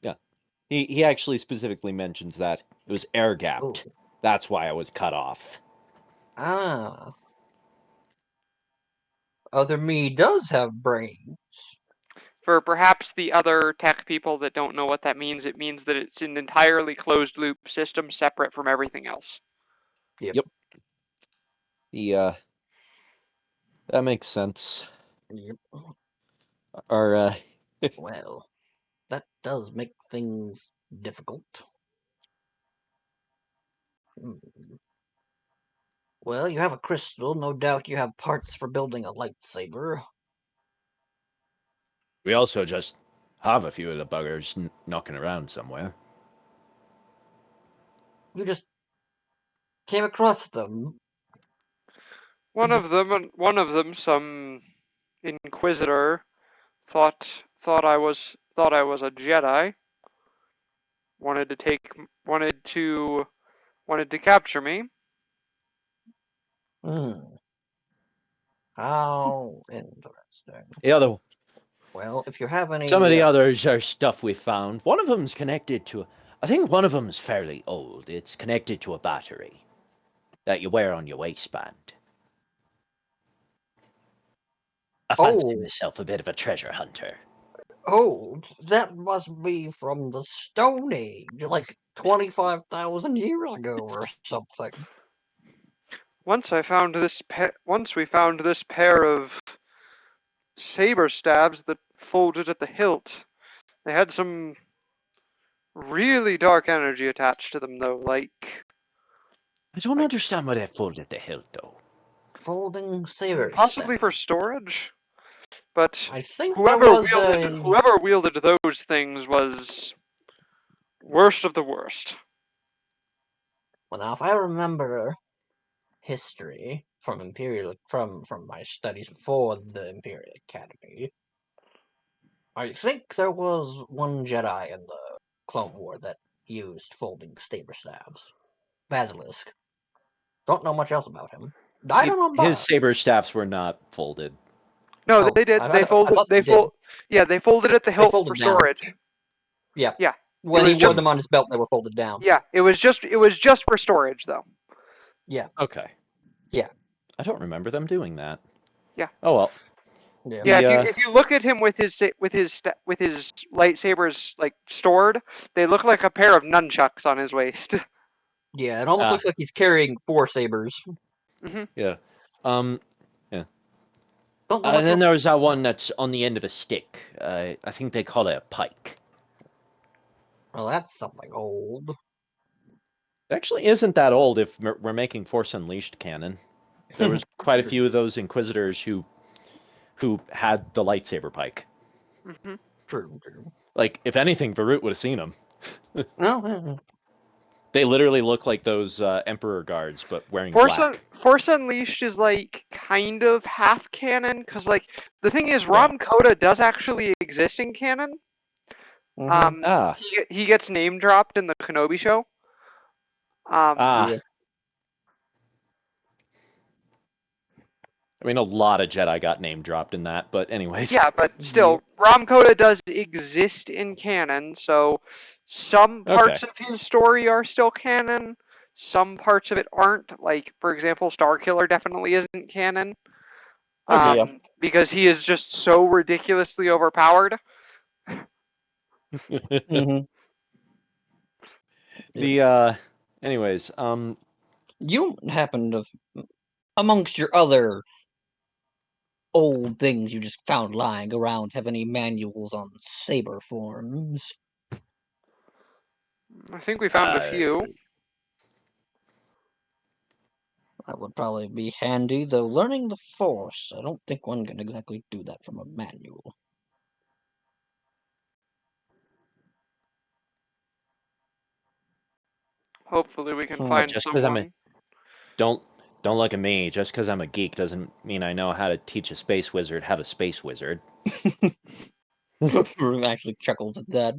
Yeah. He actually specifically mentions that it was air gapped. That's why I was cut off. Ah. Other me does have brains. For perhaps the other tech people that don't know what that means, it means that it's an entirely closed loop system separate from everything else. Yep. Yeah. That makes sense. Yep. Or, Well, that does make things difficult. Well, you have a crystal. No doubt you have parts for building a lightsaber. We also just have a few of the buggers knocking around somewhere. You just came across them. One of them, some Inquisitor, thought I was a Jedi. Wanted to capture me. How interesting. The other. Well, if you have any. Some of the others are stuff we found. One of them's connected to. I think one of them's fairly old. It's connected to a battery that you wear on your waistband. I fancy myself a bit of a treasure hunter. Oh, that must be from the Stone Age, like 25,000 years ago or something. Once we found this pair of saber stabs that folded at the hilt. They had some really dark energy attached to them, though. Like, I don't understand why they folded at the hilt, though. Folding saber possibly for storage. But I think whoever wielded those things was worst of the worst. Well, now, if I remember history from from my studies before the Imperial Academy, I think there was one Jedi in the Clone War that used folding saber staves. Basilisk. Don't know much else about him. Died on His Umbara. saber staffs were not folded. No, Oh, they did. I They folded. thought They they did. Yeah, they folded at the They hilt folded for down. storage. Yeah. Yeah. When he wore just- them on his belt, they were folded down. Yeah, it was just for storage though. Yeah. Okay. Yeah. I don't remember them doing that. Yeah. Oh well. Yeah. Yeah, if you look at him with his lightsabers like stored, they look like a pair of nunchucks on his waist. Yeah, it almost looks like he's carrying 4 sabers. Mm-hmm. Yeah. Yeah. Don't know And then much there's that one that's on the end of a stick. I think they call it a pike. Well, that's something old. It actually isn't that old if we're making Force Unleashed canon. There was quite a few of those Inquisitors who had the lightsaber pike. Mm-hmm. True. Like, if anything, Varut would have seen them. No. They literally look like those Emperor guards, but wearing black. Force Unleashed is like kind of half canon because like the thing is, Rom Coda does actually exist in canon. He gets name dropped in the Kenobi show. I mean, a lot of Jedi got name dropped in that, but anyways. Yeah, but still, Rom Coda does exist in canon, so some parts of his story are still canon, some parts of it aren't. Like, for example, Starkiller definitely isn't canon. Because he is just so ridiculously overpowered. Anyways, you happen to, amongst your other old things you just found lying around, have any manuals on saber forms? I think we found a few. That would probably be handy, though learning the Force, I don't think one can exactly do that from a manual. Hopefully we can find someone. Don't look at me. Just because I'm a geek doesn't mean I know how to teach a space wizard how to space wizard. Actually chuckles at that.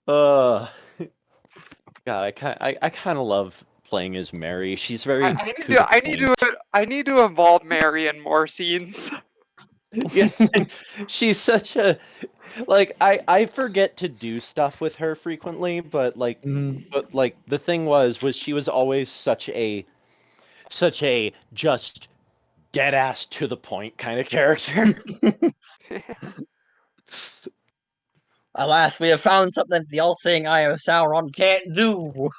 God, I kind of love playing as Mary. She's very. I need to involve Mary in more scenes. Yeah, she's such a like I forget to do stuff with her frequently, but like the thing was she was always such a just dead ass to the point kind of character. Alas, we have found something the all-seeing eye of Sauron can't do.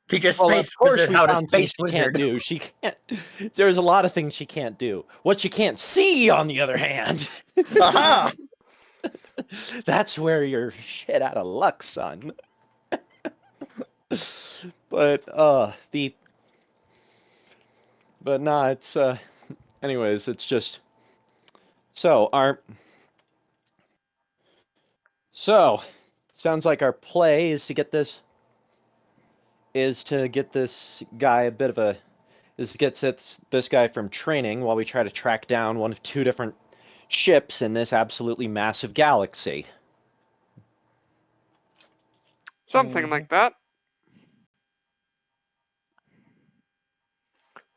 Teach a space wizard how to space wizard. She can't. There's a lot of things she can't do. What she can't see, on the other hand. Aha! That's where you're shit out of luck, son. But nah, it's anyways, it's just so sounds like our play is to get this guy a bit of a this guy from training while we try to track down one of 2 different ships in this absolutely massive galaxy. Something like that.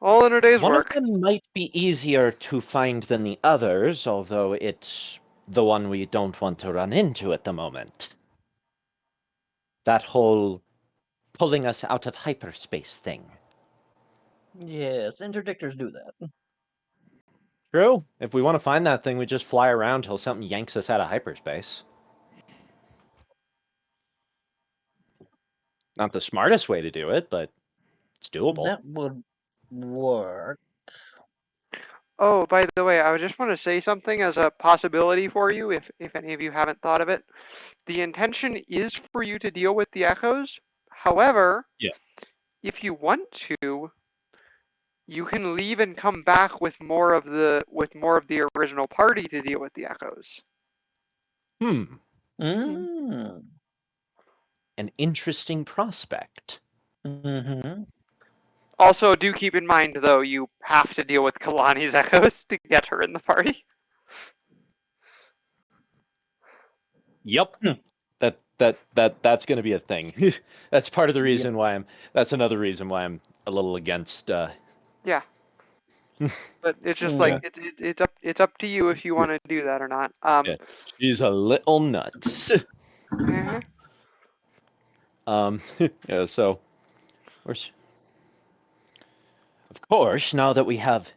All in a day's work. One of them might be easier to find than the others, although it's the one we don't want to run into at the moment. That whole pulling us out of hyperspace thing. Yes, interdictors do that. True. If we want to find that thing, we just fly around till something yanks us out of hyperspace. Not the smartest way to do it, but it's doable. That would work. Oh, by the way, I just want to say something as a possibility for you, if any of you haven't thought of it. The intention is for you to deal with the echoes. However, if you want to, you can leave and come back with more of the original party to deal with the echoes. An interesting prospect. Also, do keep in mind, though, you have to deal with Kalani's echoes to get her in the party. Yep. That's going to be a thing. That's part of the reason why that's another reason why I'm a little against. Yeah. But it's just like it's up to you if you want to do that or not. Yeah, she's a little nuts. Yeah. So, of course, now that we have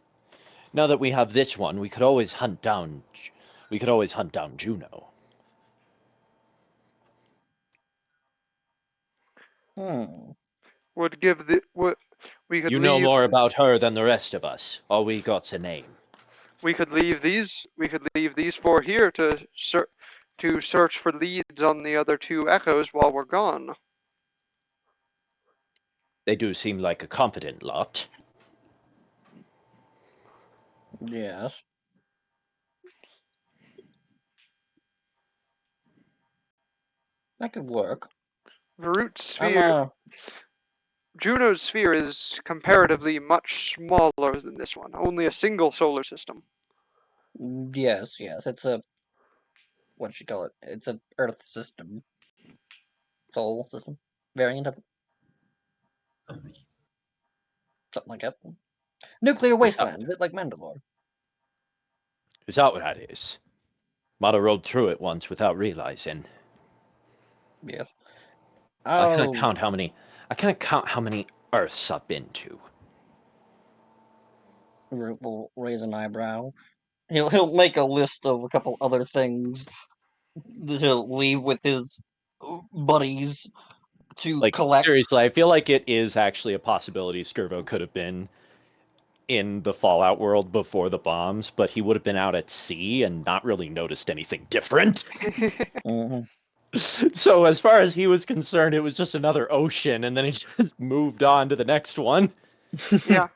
this one, we could always hunt down Juneau. Would give the what we could You know leave. more about her than the rest of us. All we got's a name. We could leave these. We could leave these four here to search for leads on the other two echoes while we're gone. They do seem like a competent lot. Yes. That could work. Varut's sphere. Juneau's sphere is comparatively much smaller than this one. Only a single solar system. Yes. It's a what you call it? It's a Earth system, solar system variant of it. Something like that. Nuclear wasteland, a bit like Mandalore. Is that what that is? Might have rode through it once without realizing. Yeah. I can't count how many Earths I've been to. Root will raise an eyebrow. He'll make a list of a couple other things that he'll leave with his buddies to collect. Seriously, I feel like it is actually a possibility Skirvo could have been in the Fallout world before the bombs, but he would have been out at sea and not really noticed anything different. So as far as he was concerned, it was just another ocean, and then he just moved on to the next one. Yeah.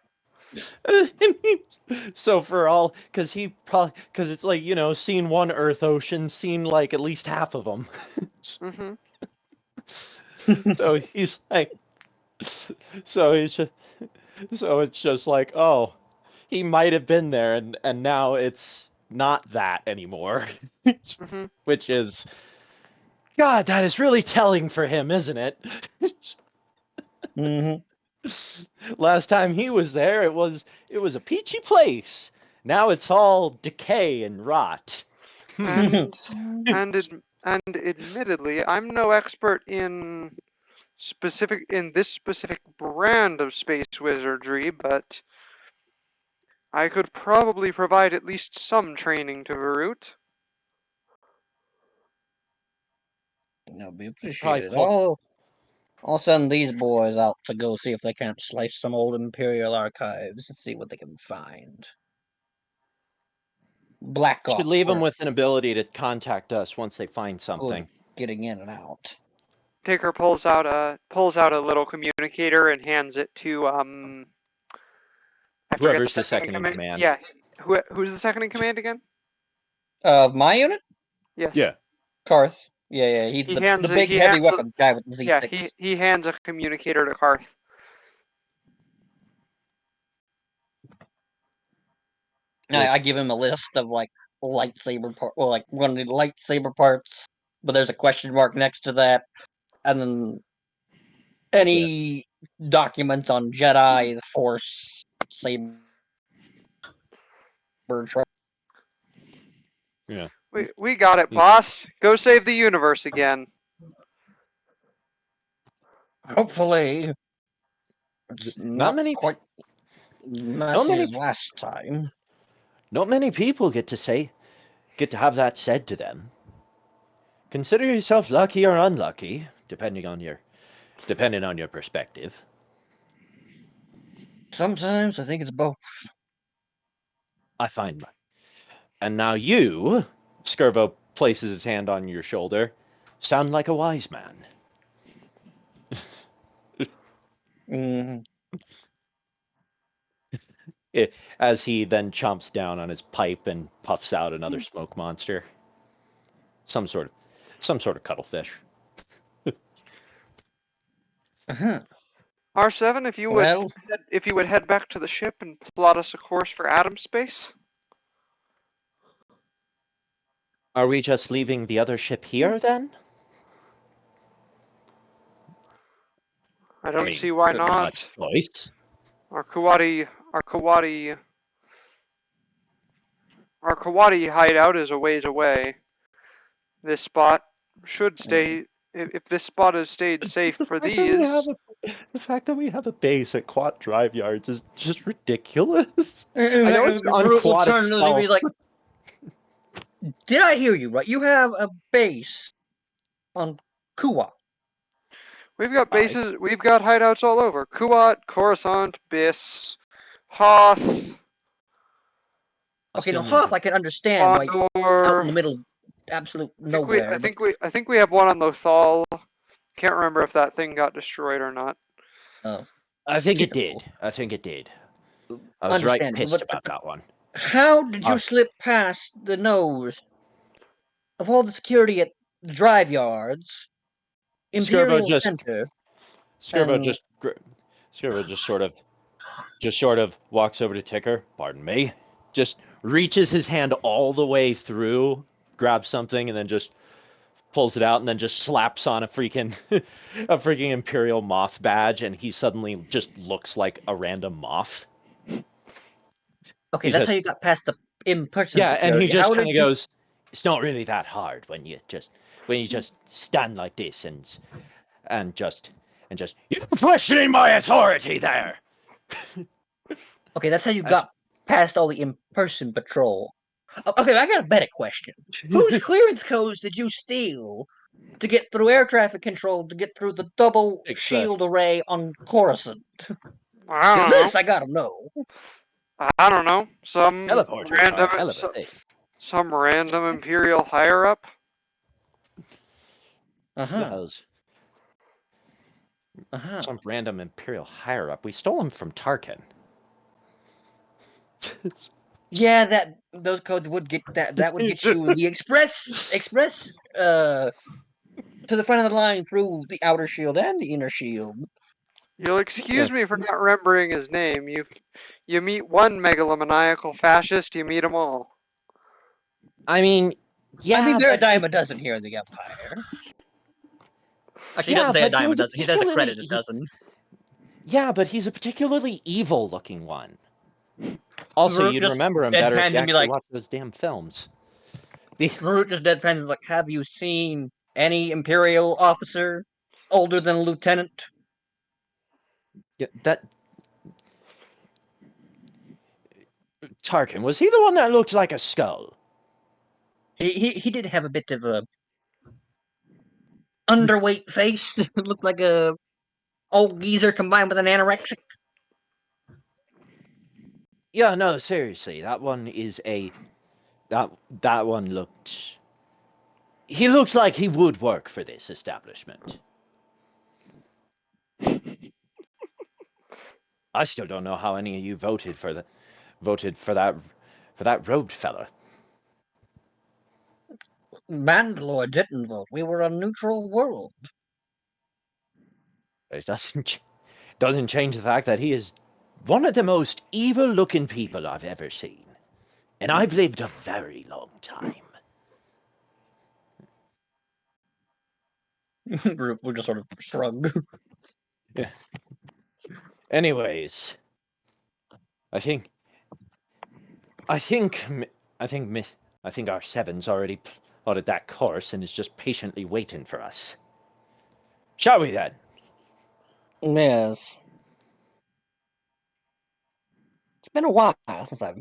So because it's like, seen one Earth ocean, seen like at least half of them. So he's like, so it's just like, oh, he might have been there, and now it's not that anymore. Which is, God, that is really telling for him, isn't it? Last time he was there, it was a peachy place. Now it's all decay and rot. And admittedly, I'm no expert in this specific brand of space wizardry, but I could probably provide at least some training to Varut. That'll be appreciated. I'll send these boys out to go see if they can't slice some old Imperial archives and see what they can find. Black Ops. Should leave them with an ability to contact us once they find something. Getting in and out. Taker pulls out a little communicator and hands it to whoever's the second in command. Yeah, who's the second in command again? Of my unit? Yes. Yeah. Karth. Yeah. He's the big heavy weapons guy with the Z6. Yeah, he hands a communicator to Karth. I give him a list of like lightsaber one of the lightsaber parts, but there's a question mark next to that, and then any documents on Jedi, the Force, saber. Yeah. We got it, boss. Go save the universe again. Hopefully, it's not quite messy as last time. Not many people get to have that said to them. Consider yourself lucky or unlucky, depending on your perspective. Sometimes I think it's both. I find and now you, Skirvo places his hand on your shoulder, sound like a wise man. As he then chomps down on his pipe and puffs out another smoke monster. Some sort of cuttlefish. R7, if you would head back to the ship and plot us a course for Atomspace. Are we just leaving the other ship here then? I don't see why not. Much choice. Our Kawadi hideout is a ways away. This spot should stay. If this spot has stayed safe for these. The fact that we have a base at Quad Drive Yards is just ridiculous. I know it's on Quad itself. Like, did I hear you right? You have a base on Kuwa. We've got bases. We've got hideouts all over. Kuwait, Coruscant, Biss, Hoth. Okay, now Hoth I can understand. Like out in the middle, absolute nowhere. I think we have one on Lothal. Can't remember if that thing got destroyed or not. Oh, I think it did. I was right pissed about that one. How did you slip past the nose of all the security at the drive yards? Imperial Center. Skirbo just sort of walks over to Ticker. Pardon me. Just reaches his hand all the way through, grabs something, and then just pulls it out, and then just slaps on a freaking Imperial moth badge, and he suddenly just looks like a random moth. Okay, that's how you got past the in-person security. And he just kind of goes, "It's not really that hard when you just stand like this and just you're questioning my authority there." Okay, that's how you got past all the in-person patrol. Okay, I got a better question. Whose clearance codes did you steal to get through air traffic control, to get through the double shield array on Coruscant? I gotta know. I don't know. Some random Imperial higher up. Some random Imperial higher up. We stole him from Tarkin. Yeah, those codes would get that would get you the express to the front of the line through the outer shield and the inner shield. You'll excuse me for not remembering his name. You meet one megalomaniacal fascist, you meet them all. I mean, there are a dime a dozen here in the Empire. Actually, he doesn't say a dime a dozen. He says a credit a dozen. Yeah, but he's a particularly evil-looking one. Also, you'd remember him better if you actually watch those damn films. Varut just deadpans is like, have you seen any Imperial officer older than a lieutenant? Yeah, Tarkin, was he the one that looked like a skull? He did have a bit of a underweight face. It looked like a old geezer combined with an anorexic. Yeah, no, seriously, that one is that one looked. He looks like he would work for this establishment. I still don't know how any of you voted for that road fella. Mandalore didn't vote. We were a neutral world. It doesn't change the fact that he is one of the most evil-looking people I've ever seen. And I've lived a very long time. We'll just sort of shrug. Yeah. Anyways, I think our Seven's already plotted that course and is just patiently waiting for us. Shall we then? Yes. It's been a while since I've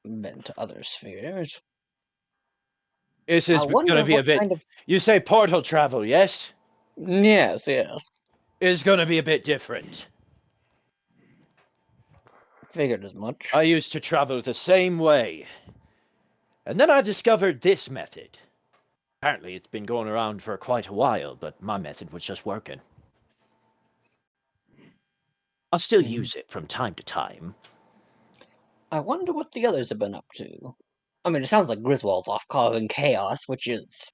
been to other spheres. This is going to be a bit... You say portal travel, yes? Yes. It's going to be a bit different. Figured as much. I used to travel the same way. And then I discovered this method. Apparently it's been going around for quite a while, but my method was just working. I'll still use it from time to time. I wonder what the others have been up to. I mean, it sounds like Griswold's off causing chaos, which is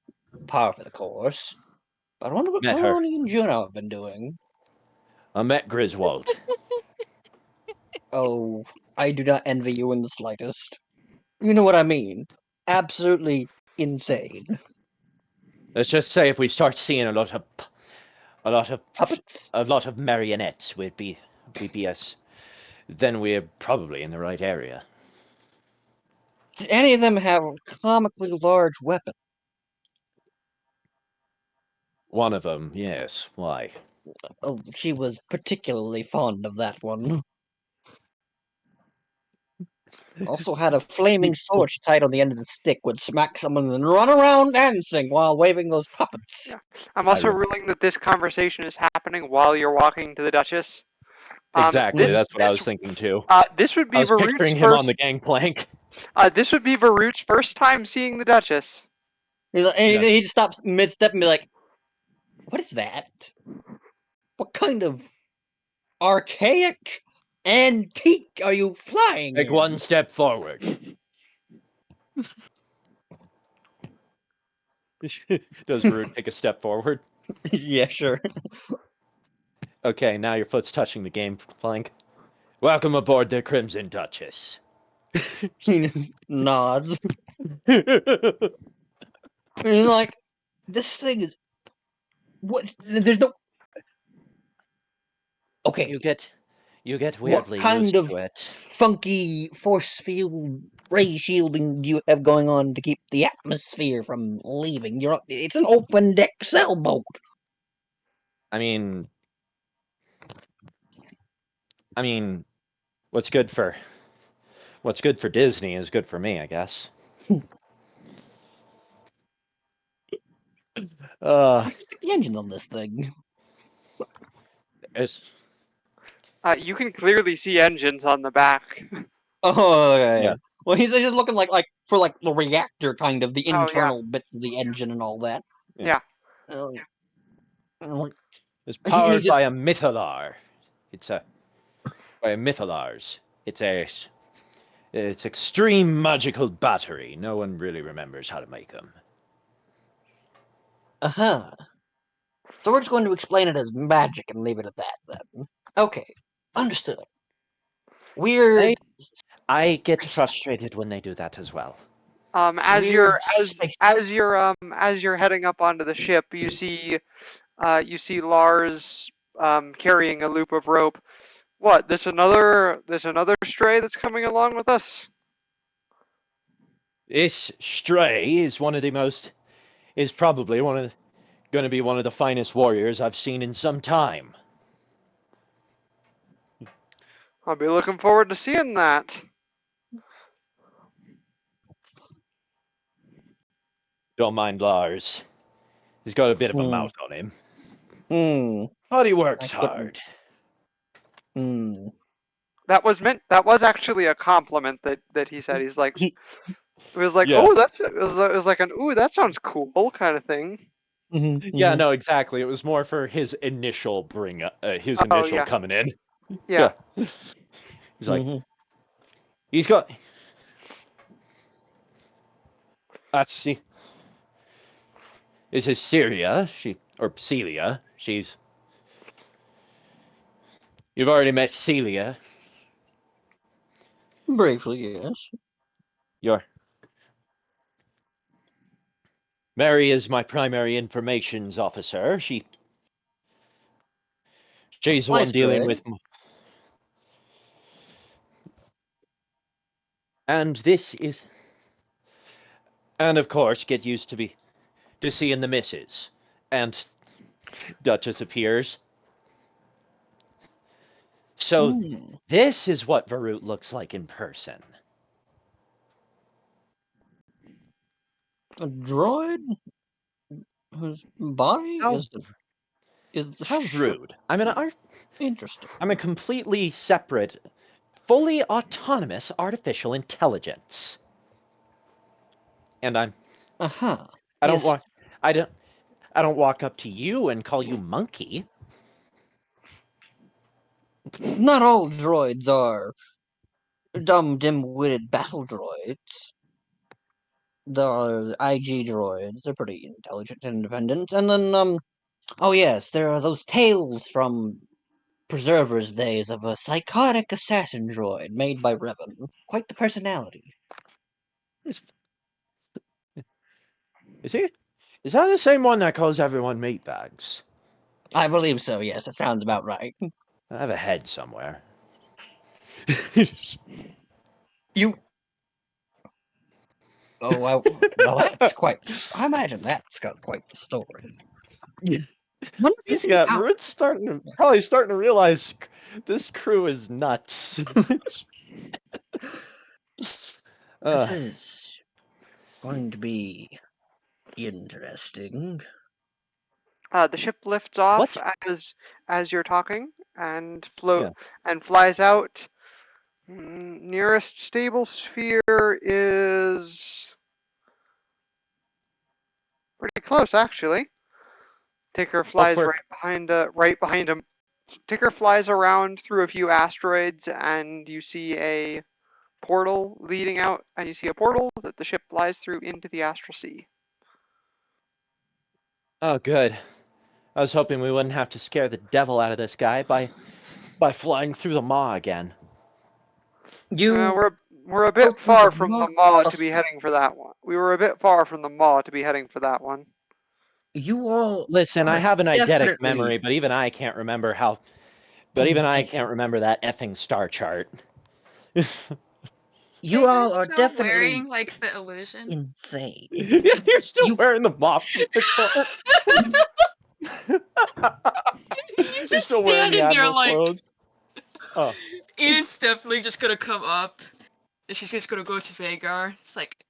par for the course. But I wonder what Maloney and Juneau have been doing. I met Griswold. Oh, I do not envy you in the slightest. You know what I mean. Absolutely insane. Let's just say if we start seeing a lot of puppets, a lot of marionettes, we'd be us. Then we're probably in the right area. Did any of them have comically large weapons? One of them, yes. Why? Oh, she was particularly fond of that one. Also had a flaming sword tied on the end of the stick, would smack someone and then run around dancing while waving those puppets. Yeah. I'm also ruling that this conversation is happening while you're walking to the Duchess. Exactly, that's what I was thinking too. This would be I was Varut's picturing him first, on the gangplank. This would be Varut's first time seeing the Duchess. He'd stop mid-step and be like, "What is that? What kind of archaic antique are you flying Take in?" one step forward. Does Varut take a step forward? Yeah, sure. Okay, now your foot's touching the gangplank. Welcome aboard the Crimson Duchess. He nods. And like, this thing is... What? There's no... Okay. You get weirdly what kind used of to it. funky force field ray shielding do you have going on to keep the atmosphere from leaving? It's an open deck sailboat. I mean, what's good for Disney is good for me, I guess. Stick the engine on this thing. You can clearly see engines on the back. Oh, okay. Yeah. Well, he's just looking like for like the reactor kind of the Oh, yeah. internal bits of the engine and all that. Yeah. It's powered by a mythalar. By a mythalars. It's extreme magical battery. No one really remembers how to make them. Uh-huh. So we're just going to explain it as magic and leave it at that, then. Okay. Understood. Weird. I get frustrated when they do that as well. As you're heading up onto the ship, you see Lars carrying a loop of rope. What? This another stray that's coming along with us? This stray is probably going to be one of the finest warriors I've seen in some time. I'll be looking forward to seeing that. Don't mind Lars. He's got a bit of a mouth on him. But he works hard. That was actually a compliment that he said. He's like, it was like, Yeah. oh, it was like an, ooh, that sounds cool kind of thing. Yeah, no, exactly. It was more for his initial coming in. Yeah. He's like, he's got. Let's see. This is Celia. Celia. You've already met Celia. Briefly, yes. Mary is my primary informations officer. She's the one dealing with. And of course, get used to seeing the missus. And Duchess appears. So this is what Varut looks like in person. A droid whose body is how rude. I mean, interesting. I'm a completely separate, fully autonomous artificial intelligence. And I don't walk up to you and call you monkey. Not all droids are dumb, dim-witted battle droids. The IG droids are pretty intelligent and independent. And then, oh yes, there are those tales from preserver's days of a psychotic assassin droid made by Revan. Quite the personality. Is he? Is that the same one that calls everyone meatbags? I believe so, yes. That sounds about right. I have a head somewhere. You... Oh, well, that's quite... I imagine that's got quite the story. Yeah, Varut's probably starting to realize this crew is nuts. This is going to be interesting. The ship lifts off as you're talking and flies out. Nearest stable sphere is pretty close, actually. Ticker flies right behind him. Ticker flies around through a few asteroids, and you see a portal leading out, and you see a portal that the ship flies through into the astral sea. Oh, good. I was hoping we wouldn't have to scare the devil out of this guy by flying through the maw again. We're a bit far from the maw to be heading for that one. We were a bit far from the maw to be heading for that one. You all listen. I have an eidetic memory, but even I can't remember how. But even I can't remember that effing star chart. You all are definitely wearing like the illusion. Insane. Yeah, you're still wearing the moth. He's just standing there like. Clothes. Oh. Eden's definitely just gonna come up, and she's just gonna go to Vagar. It's like,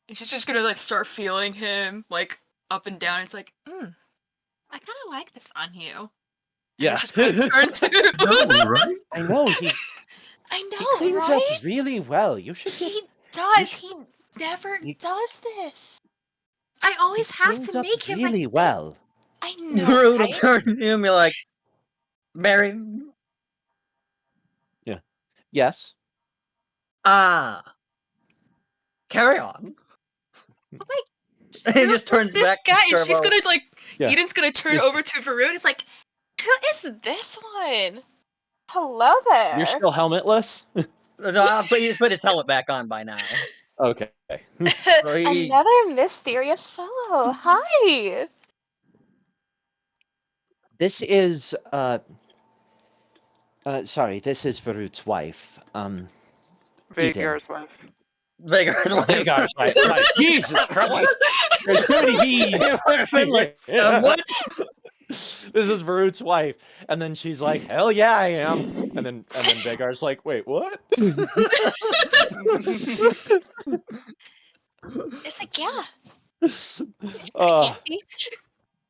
and she's just gonna like start feeling him like up and down. It's like, I kind of like this on you. Yeah. She's gonna turn to. No, right? I know I know, he cleans right? up really well. You should. He does. He never does this. I always have to make him really like well. I know. Varut will turn to him and be like, Mary. Yeah. Yes. Carry on. Oh my. And he just turns back guy, to and she's gonna like. Yeah. Eden's gonna turn over to Varut. It's like, who is this one? Hello there. You're still helmetless? No, but he's put his helmet back on by now. Okay. Another mysterious fellow. Hi. This is sorry, this is Varut's wife. Vagar's wife. Vagar's wife. Right. Jesus Christ. There's too many V's. Like, what? This is Varut's wife. And then she's like, hell yeah, I am. And then Vagar's like, wait, what? It's like, yeah.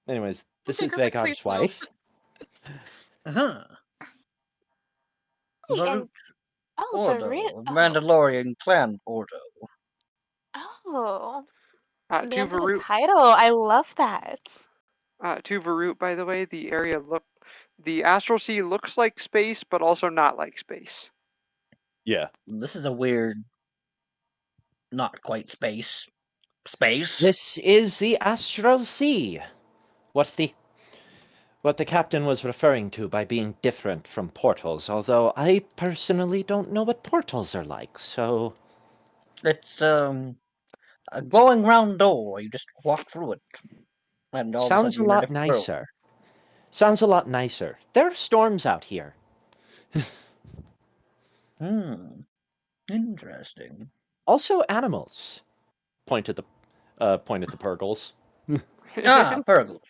Anyways, this is Vagar's wife. Uh-huh. Varut. Mandalorian clan Ordo. Oh. To Varut. Title. I love that. To Varut, by the way, the astral sea looks like space, but also not like space. Yeah. This is a weird, not quite space. Space? This is the Astral Sea. What the captain was referring to by being different from portals, although I personally don't know what portals are like, so... It's, a glowing round door. You just walk through it. And all Sounds of a a lot nicer. World. Sounds a lot nicer. There are storms out here. Interesting. Also animals. Point at the Purgles. Purgles.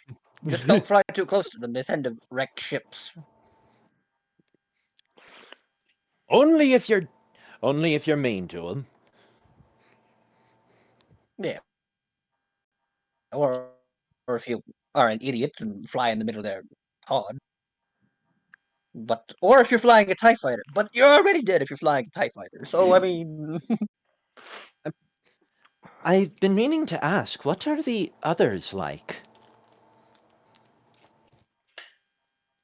Just don't fly too close to them. They tend to wreck ships. Only if you're mean to them. Yeah. Or if you are an idiot and fly in the middle of their pod. Or if you're flying a TIE fighter. But you're already dead if you're flying a TIE fighter. So, I mean... I've been meaning to ask, what are the others like?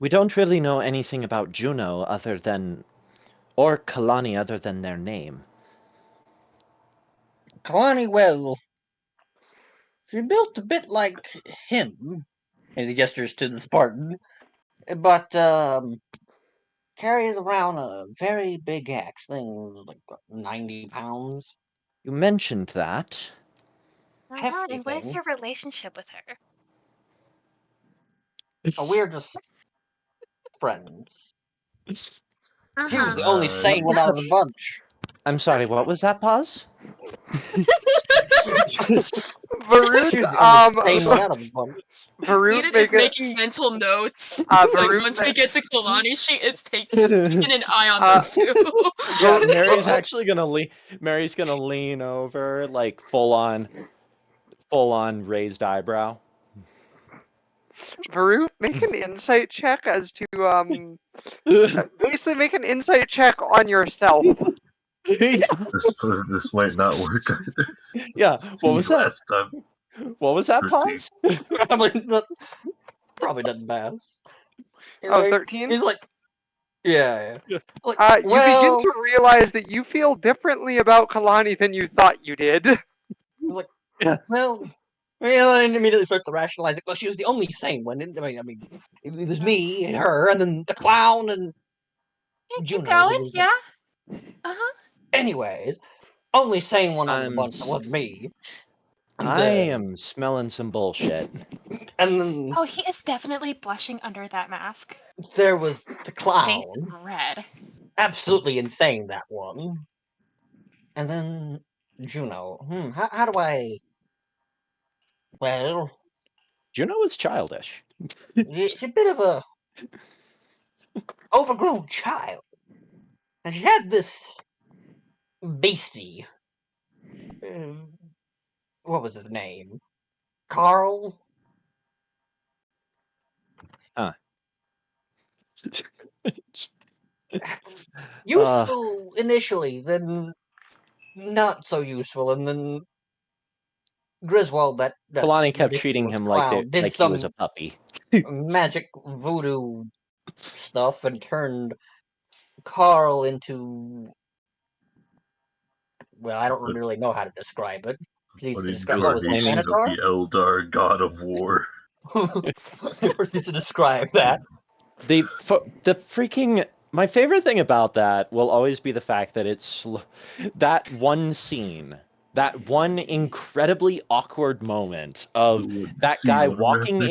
We don't really know anything about Juneau or Kalani other than their name. Kalani, well, she built a bit like him. And he gestures to the Spartan. But, carries around a very big axe thing, like 90 pounds. You mentioned that. Hefty And what is thing. your relationship with her? Oh, we're just friends. She was the Uh-huh. only sane one out of the bunch. I'm sorry, what was that pause? Varut, She was the only sane one out of the bunch. Varut, Edith is making mental notes. Like Varut, once we get to Kalani, she is taking an eye on those two. Yeah, Mary's actually gonna Mary's gonna lean over, like full on raised eyebrow. Varut, make an insight check as to basically make an insight check on yourself. Yeah. This might not work either. Yeah. What was that? Last time. What was that 13. pause? Probably doesn't pass. Oh, 13? He's like, yeah. Like, you begin to realize that you feel differently about Kalani than you thought you did. He's like, Yeah. well, and immediately starts to rationalize it. Well, she was the only sane one. I mean, it was me and her, and then the clown and Juneau. Keep going, yeah. Uh-huh. Anyways, only sane one out of the bunch was me. And I am smelling some bullshit. And then Oh, he is definitely blushing under that mask. there was the clown. Face red. Absolutely insane, that one. And then Juneau. How do I... Well... Juneau is childish. She's a bit of a... overgrown child. And she had this... beastie. What was his name? Carl? Huh. Useful initially, then not so useful, and then Griswold, that Kalani kept treating him like he was a puppy. Magic voodoo stuff and turned Carl into... Well, I don't really know how to describe it. What What was it, incarnations of the Eldar God of War? to describe that. The freaking... My favorite thing about that will always be the fact that it's that one scene, that one incredibly awkward moment of that guy walking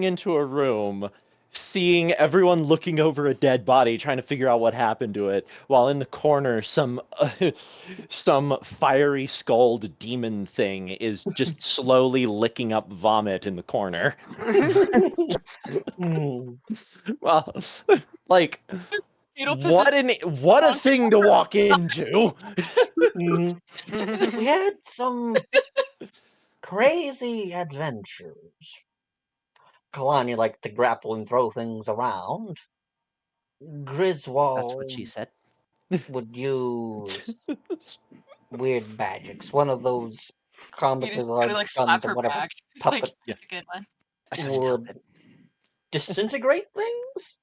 into a room, seeing everyone looking over a dead body, trying to figure out what happened to it, while in the corner some fiery skulled demon thing is just slowly licking up vomit in the corner. Well, like, what a thing to walk into. We had some crazy adventures. Kalani liked to grapple and throw things around. Griswold... That's what she said. ...would use weird magics. One of those comically large guns or whatever. Back. Puppets like, a good one. would disintegrate things?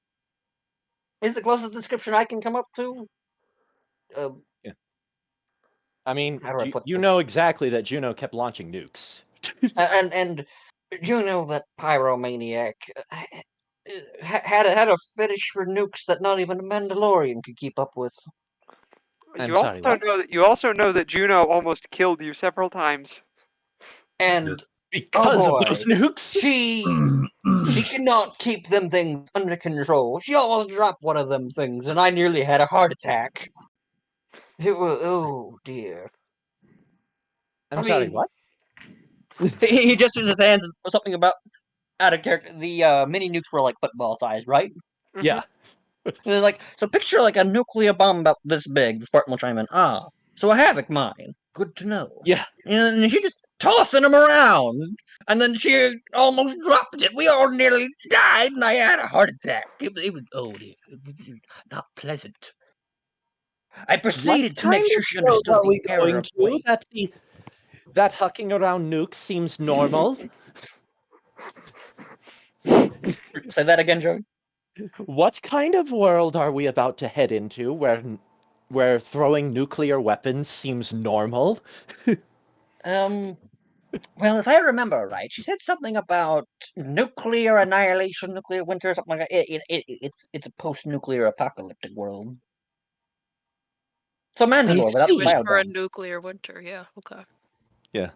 Is the closest description I can come up to. Yeah. I mean, you this? know exactly that Juneau kept launching nukes. and Juneau, that pyromaniac, had a fetish for nukes that not even a Mandalorian could keep up with. You also know that Juneau almost killed you several times. And because of those nukes, she cannot keep them things under control. She almost dropped one of them things, and I nearly had a heart attack. It was, oh dear. I'm sorry, what? He gestures his hands and something about out of character. The mini nukes were like football size, right? Yeah. And like, so picture like a nuclear bomb about this big. The Spartan will chime in. Ah, so a havoc mine. Good to know. Yeah. And she just tossing them around, and then she almost dropped it. We all nearly died, and I had a heart attack. It was not pleasant. I proceeded to make sure she understood the error of play. That hucking around nukes seems normal. Say that again, Joey. What kind of world are we about to head into where throwing nuclear weapons seems normal? Well, if I remember right, she said something about nuclear annihilation, nuclear winter, something like that. It's a post-nuclear apocalyptic world. So Mandalore without It the was for a biodomes. nuclear winter. Yeah. Okay. Yeah.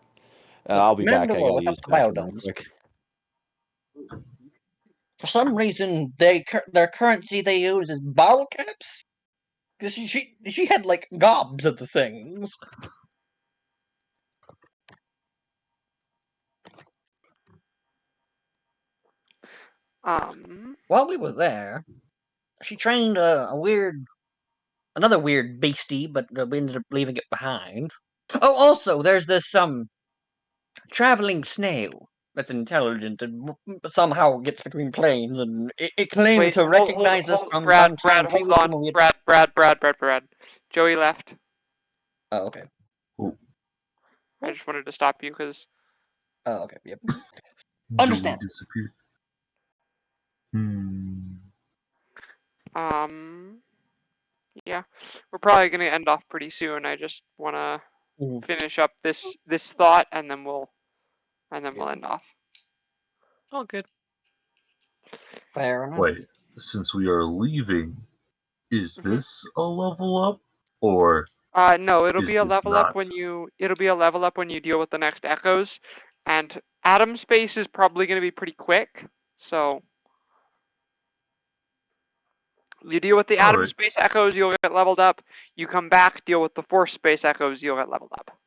So I'll be back. I Mandalore gotta without use the the bathroom real biodomes. quick. For some reason, their currency they use is bottle caps. Because she had like gobs of the things. While we were there, she trained another weird beastie, but we ended up leaving it behind. Oh, also, there's this traveling snail that's intelligent and somehow gets between planes, and it claimed Wait, to recognize us from sometime Hold previously on. when we had. Brad. Joey left. Oh, okay. I just wanted to stop you because. Oh, okay. Yep. Joey Understand. disappeared. Yeah, we're probably gonna end off pretty soon. I just wanna finish up this thought, and then we'll end off. All good. Fair enough. Wait, since we are leaving, is Mhm. this a level up, or No, it'll is be a this level up not? when you deal with the next echoes, and Atomspace is probably gonna be pretty quick. So you deal with the All right. Atomspace echoes, you'll get leveled up. You come back, deal with the force space echoes, you'll get leveled up.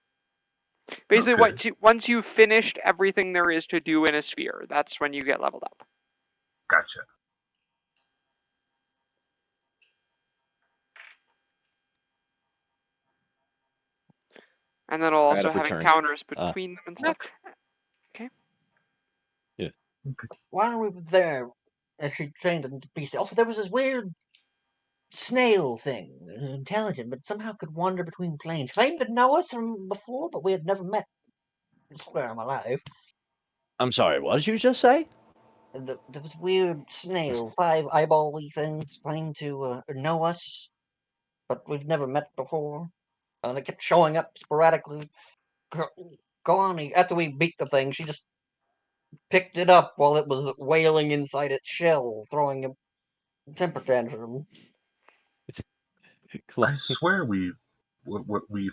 Basically, Okay. once you've finished everything there is to do in a sphere, that's when you get leveled up. Gotcha. And then it'll Alright, also I've have returned. encounters between them and stuff. Okay. Yeah. While we were there, as she trained in the beast, also there was this weird snail thing, intelligent, but somehow could wander between planes. Claimed to know us from before, but we had never met. I swear I'm alive. I'm sorry, what did you just say? There was weird snail, 5 eyeball-y things, claimed to know us, but we've never met before. They kept showing up sporadically. Kalani, after we beat the thing, she just picked it up while it was wailing inside its shell, throwing a temper tantrum. I swear we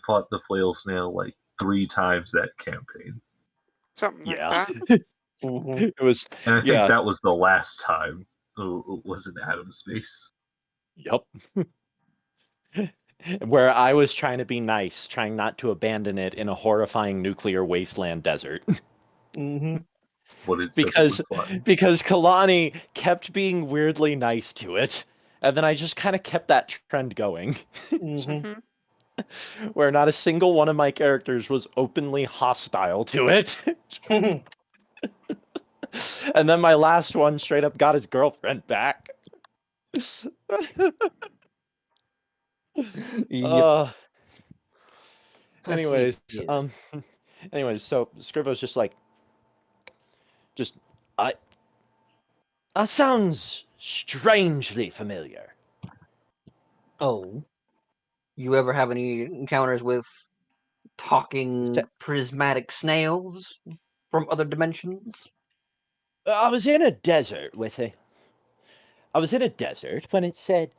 fought the flail snail like 3 times that campaign, Something like Yeah. that. It was, and I think yeah, that was the last time. It was in Atomspace. yep. Where I was trying to be nice, trying not to abandon it in a horrifying nuclear wasteland desert. But it said it because was fun. because Kalani kept being weirdly nice to it, and then I just kind of kept that trend going, Mhm. where not a single one of my characters was openly hostile to it. And then my last one straight up got his girlfriend back. Yep. Anyways, Facetious. anyways, so Scrivo's just like, just I that sounds strangely familiar. Oh, you ever have any encounters with talking prismatic snails from other dimensions? I was in a desert with a I was in a desert when it said,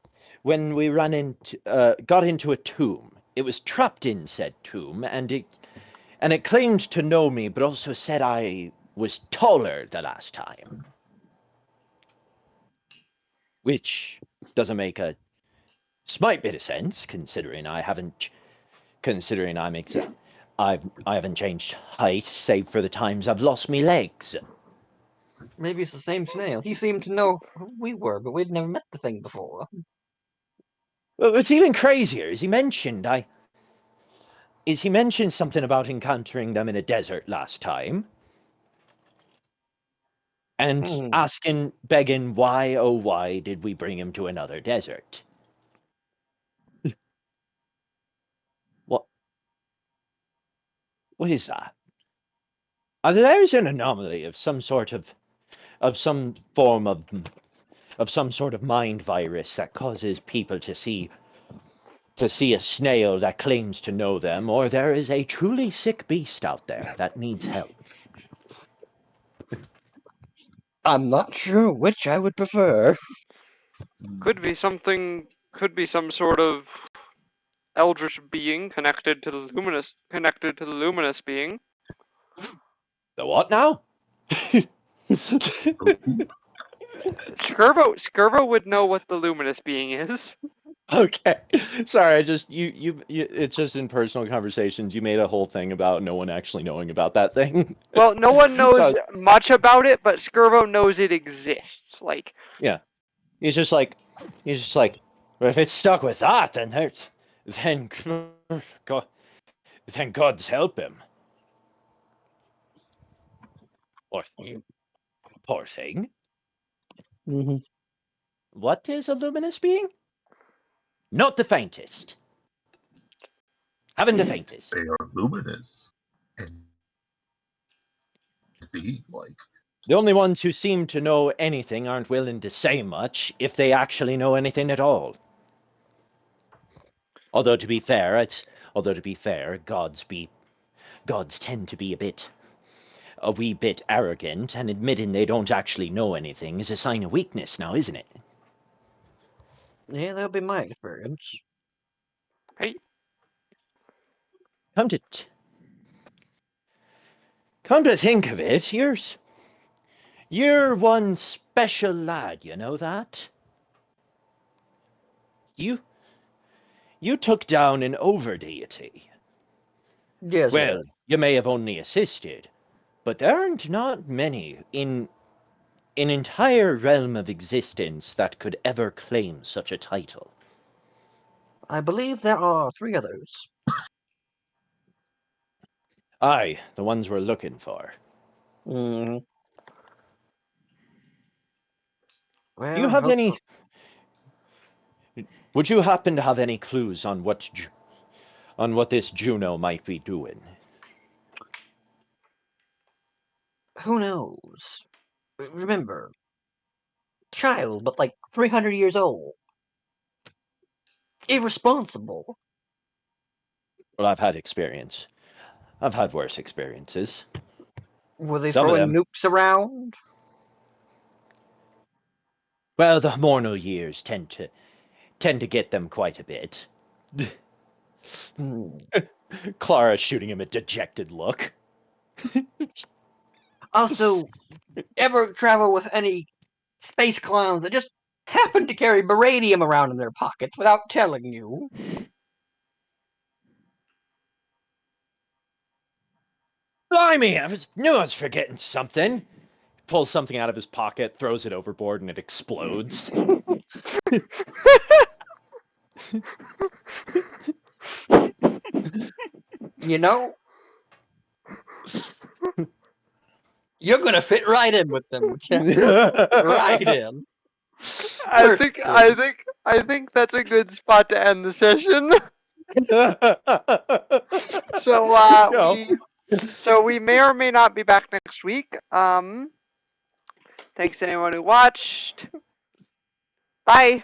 when we got into a tomb. It was trapped in said tomb, and it claimed to know me, but also said I was taller the last time, which doesn't make a slight bit of sense considering I haven't, considering I haven't changed height save for the times I've lost me legs. Maybe it's the same snail. He seemed to know who we were, but we'd never met the thing before. Well, what's even crazier is he mentioned something about encountering them in a desert last time, and begging why, oh why did we bring him to another desert? What? What is that? There's an anomaly of some sort of some form of some sort of mind virus that causes people to see to see a snail that claims to know them, or there is a truly sick beast out there that needs help. I'm not sure which I would prefer. Could be some sort of eldritch being connected to the luminous being. The what now? Skirbo would know what the luminous being is. Okay, sorry. I just you. It's just in personal conversations. You made a whole thing about no one actually knowing about that thing. Well, no one knows much about it, but Skirbo knows it exists. Like, yeah, he's just like, well, if it's stuck with that, then God, then God's help him. Poor thing. Mm-hmm. What is a luminous being? Not the faintest. Haven't the faintest. They are luminous. And be like. The only ones who seem to know anything aren't willing to say much, if they actually know anything at all. Although to be fair, gods tend to be a wee bit arrogant, and admitting they don't actually know anything is a sign of weakness now, isn't it? Yeah, that'll be my experience. Hey. Come to think of it, you're one special lad, you know that? You took down an over-deity. Yes, Well, you may have only assisted, but there aren't not many in an entire realm of existence that could ever claim such a title. I believe there are 3 others. Aye, the ones we're looking for. Mm. Well, Do you have any... Would you happen to have any clues on what this Juneau might be doing? Who knows? Remember, child, but like 300 years old. Irresponsible. Well, I've had experience. I've had worse experiences. Were they Some of throwing them. nukes around? Well, the Morno years tend to get them quite a bit. Clara shooting him a dejected look. Also, ever travel with any space clowns that just happen to carry beradium around in their pockets without telling you? Blimey, knew I was forgetting something. Pulls something out of his pocket, throws it overboard, and it explodes. You know, you're gonna fit right in with them. Right in. I think that's a good spot to end the session. So we may or may not be back next week. Thanks to anyone who watched. Bye.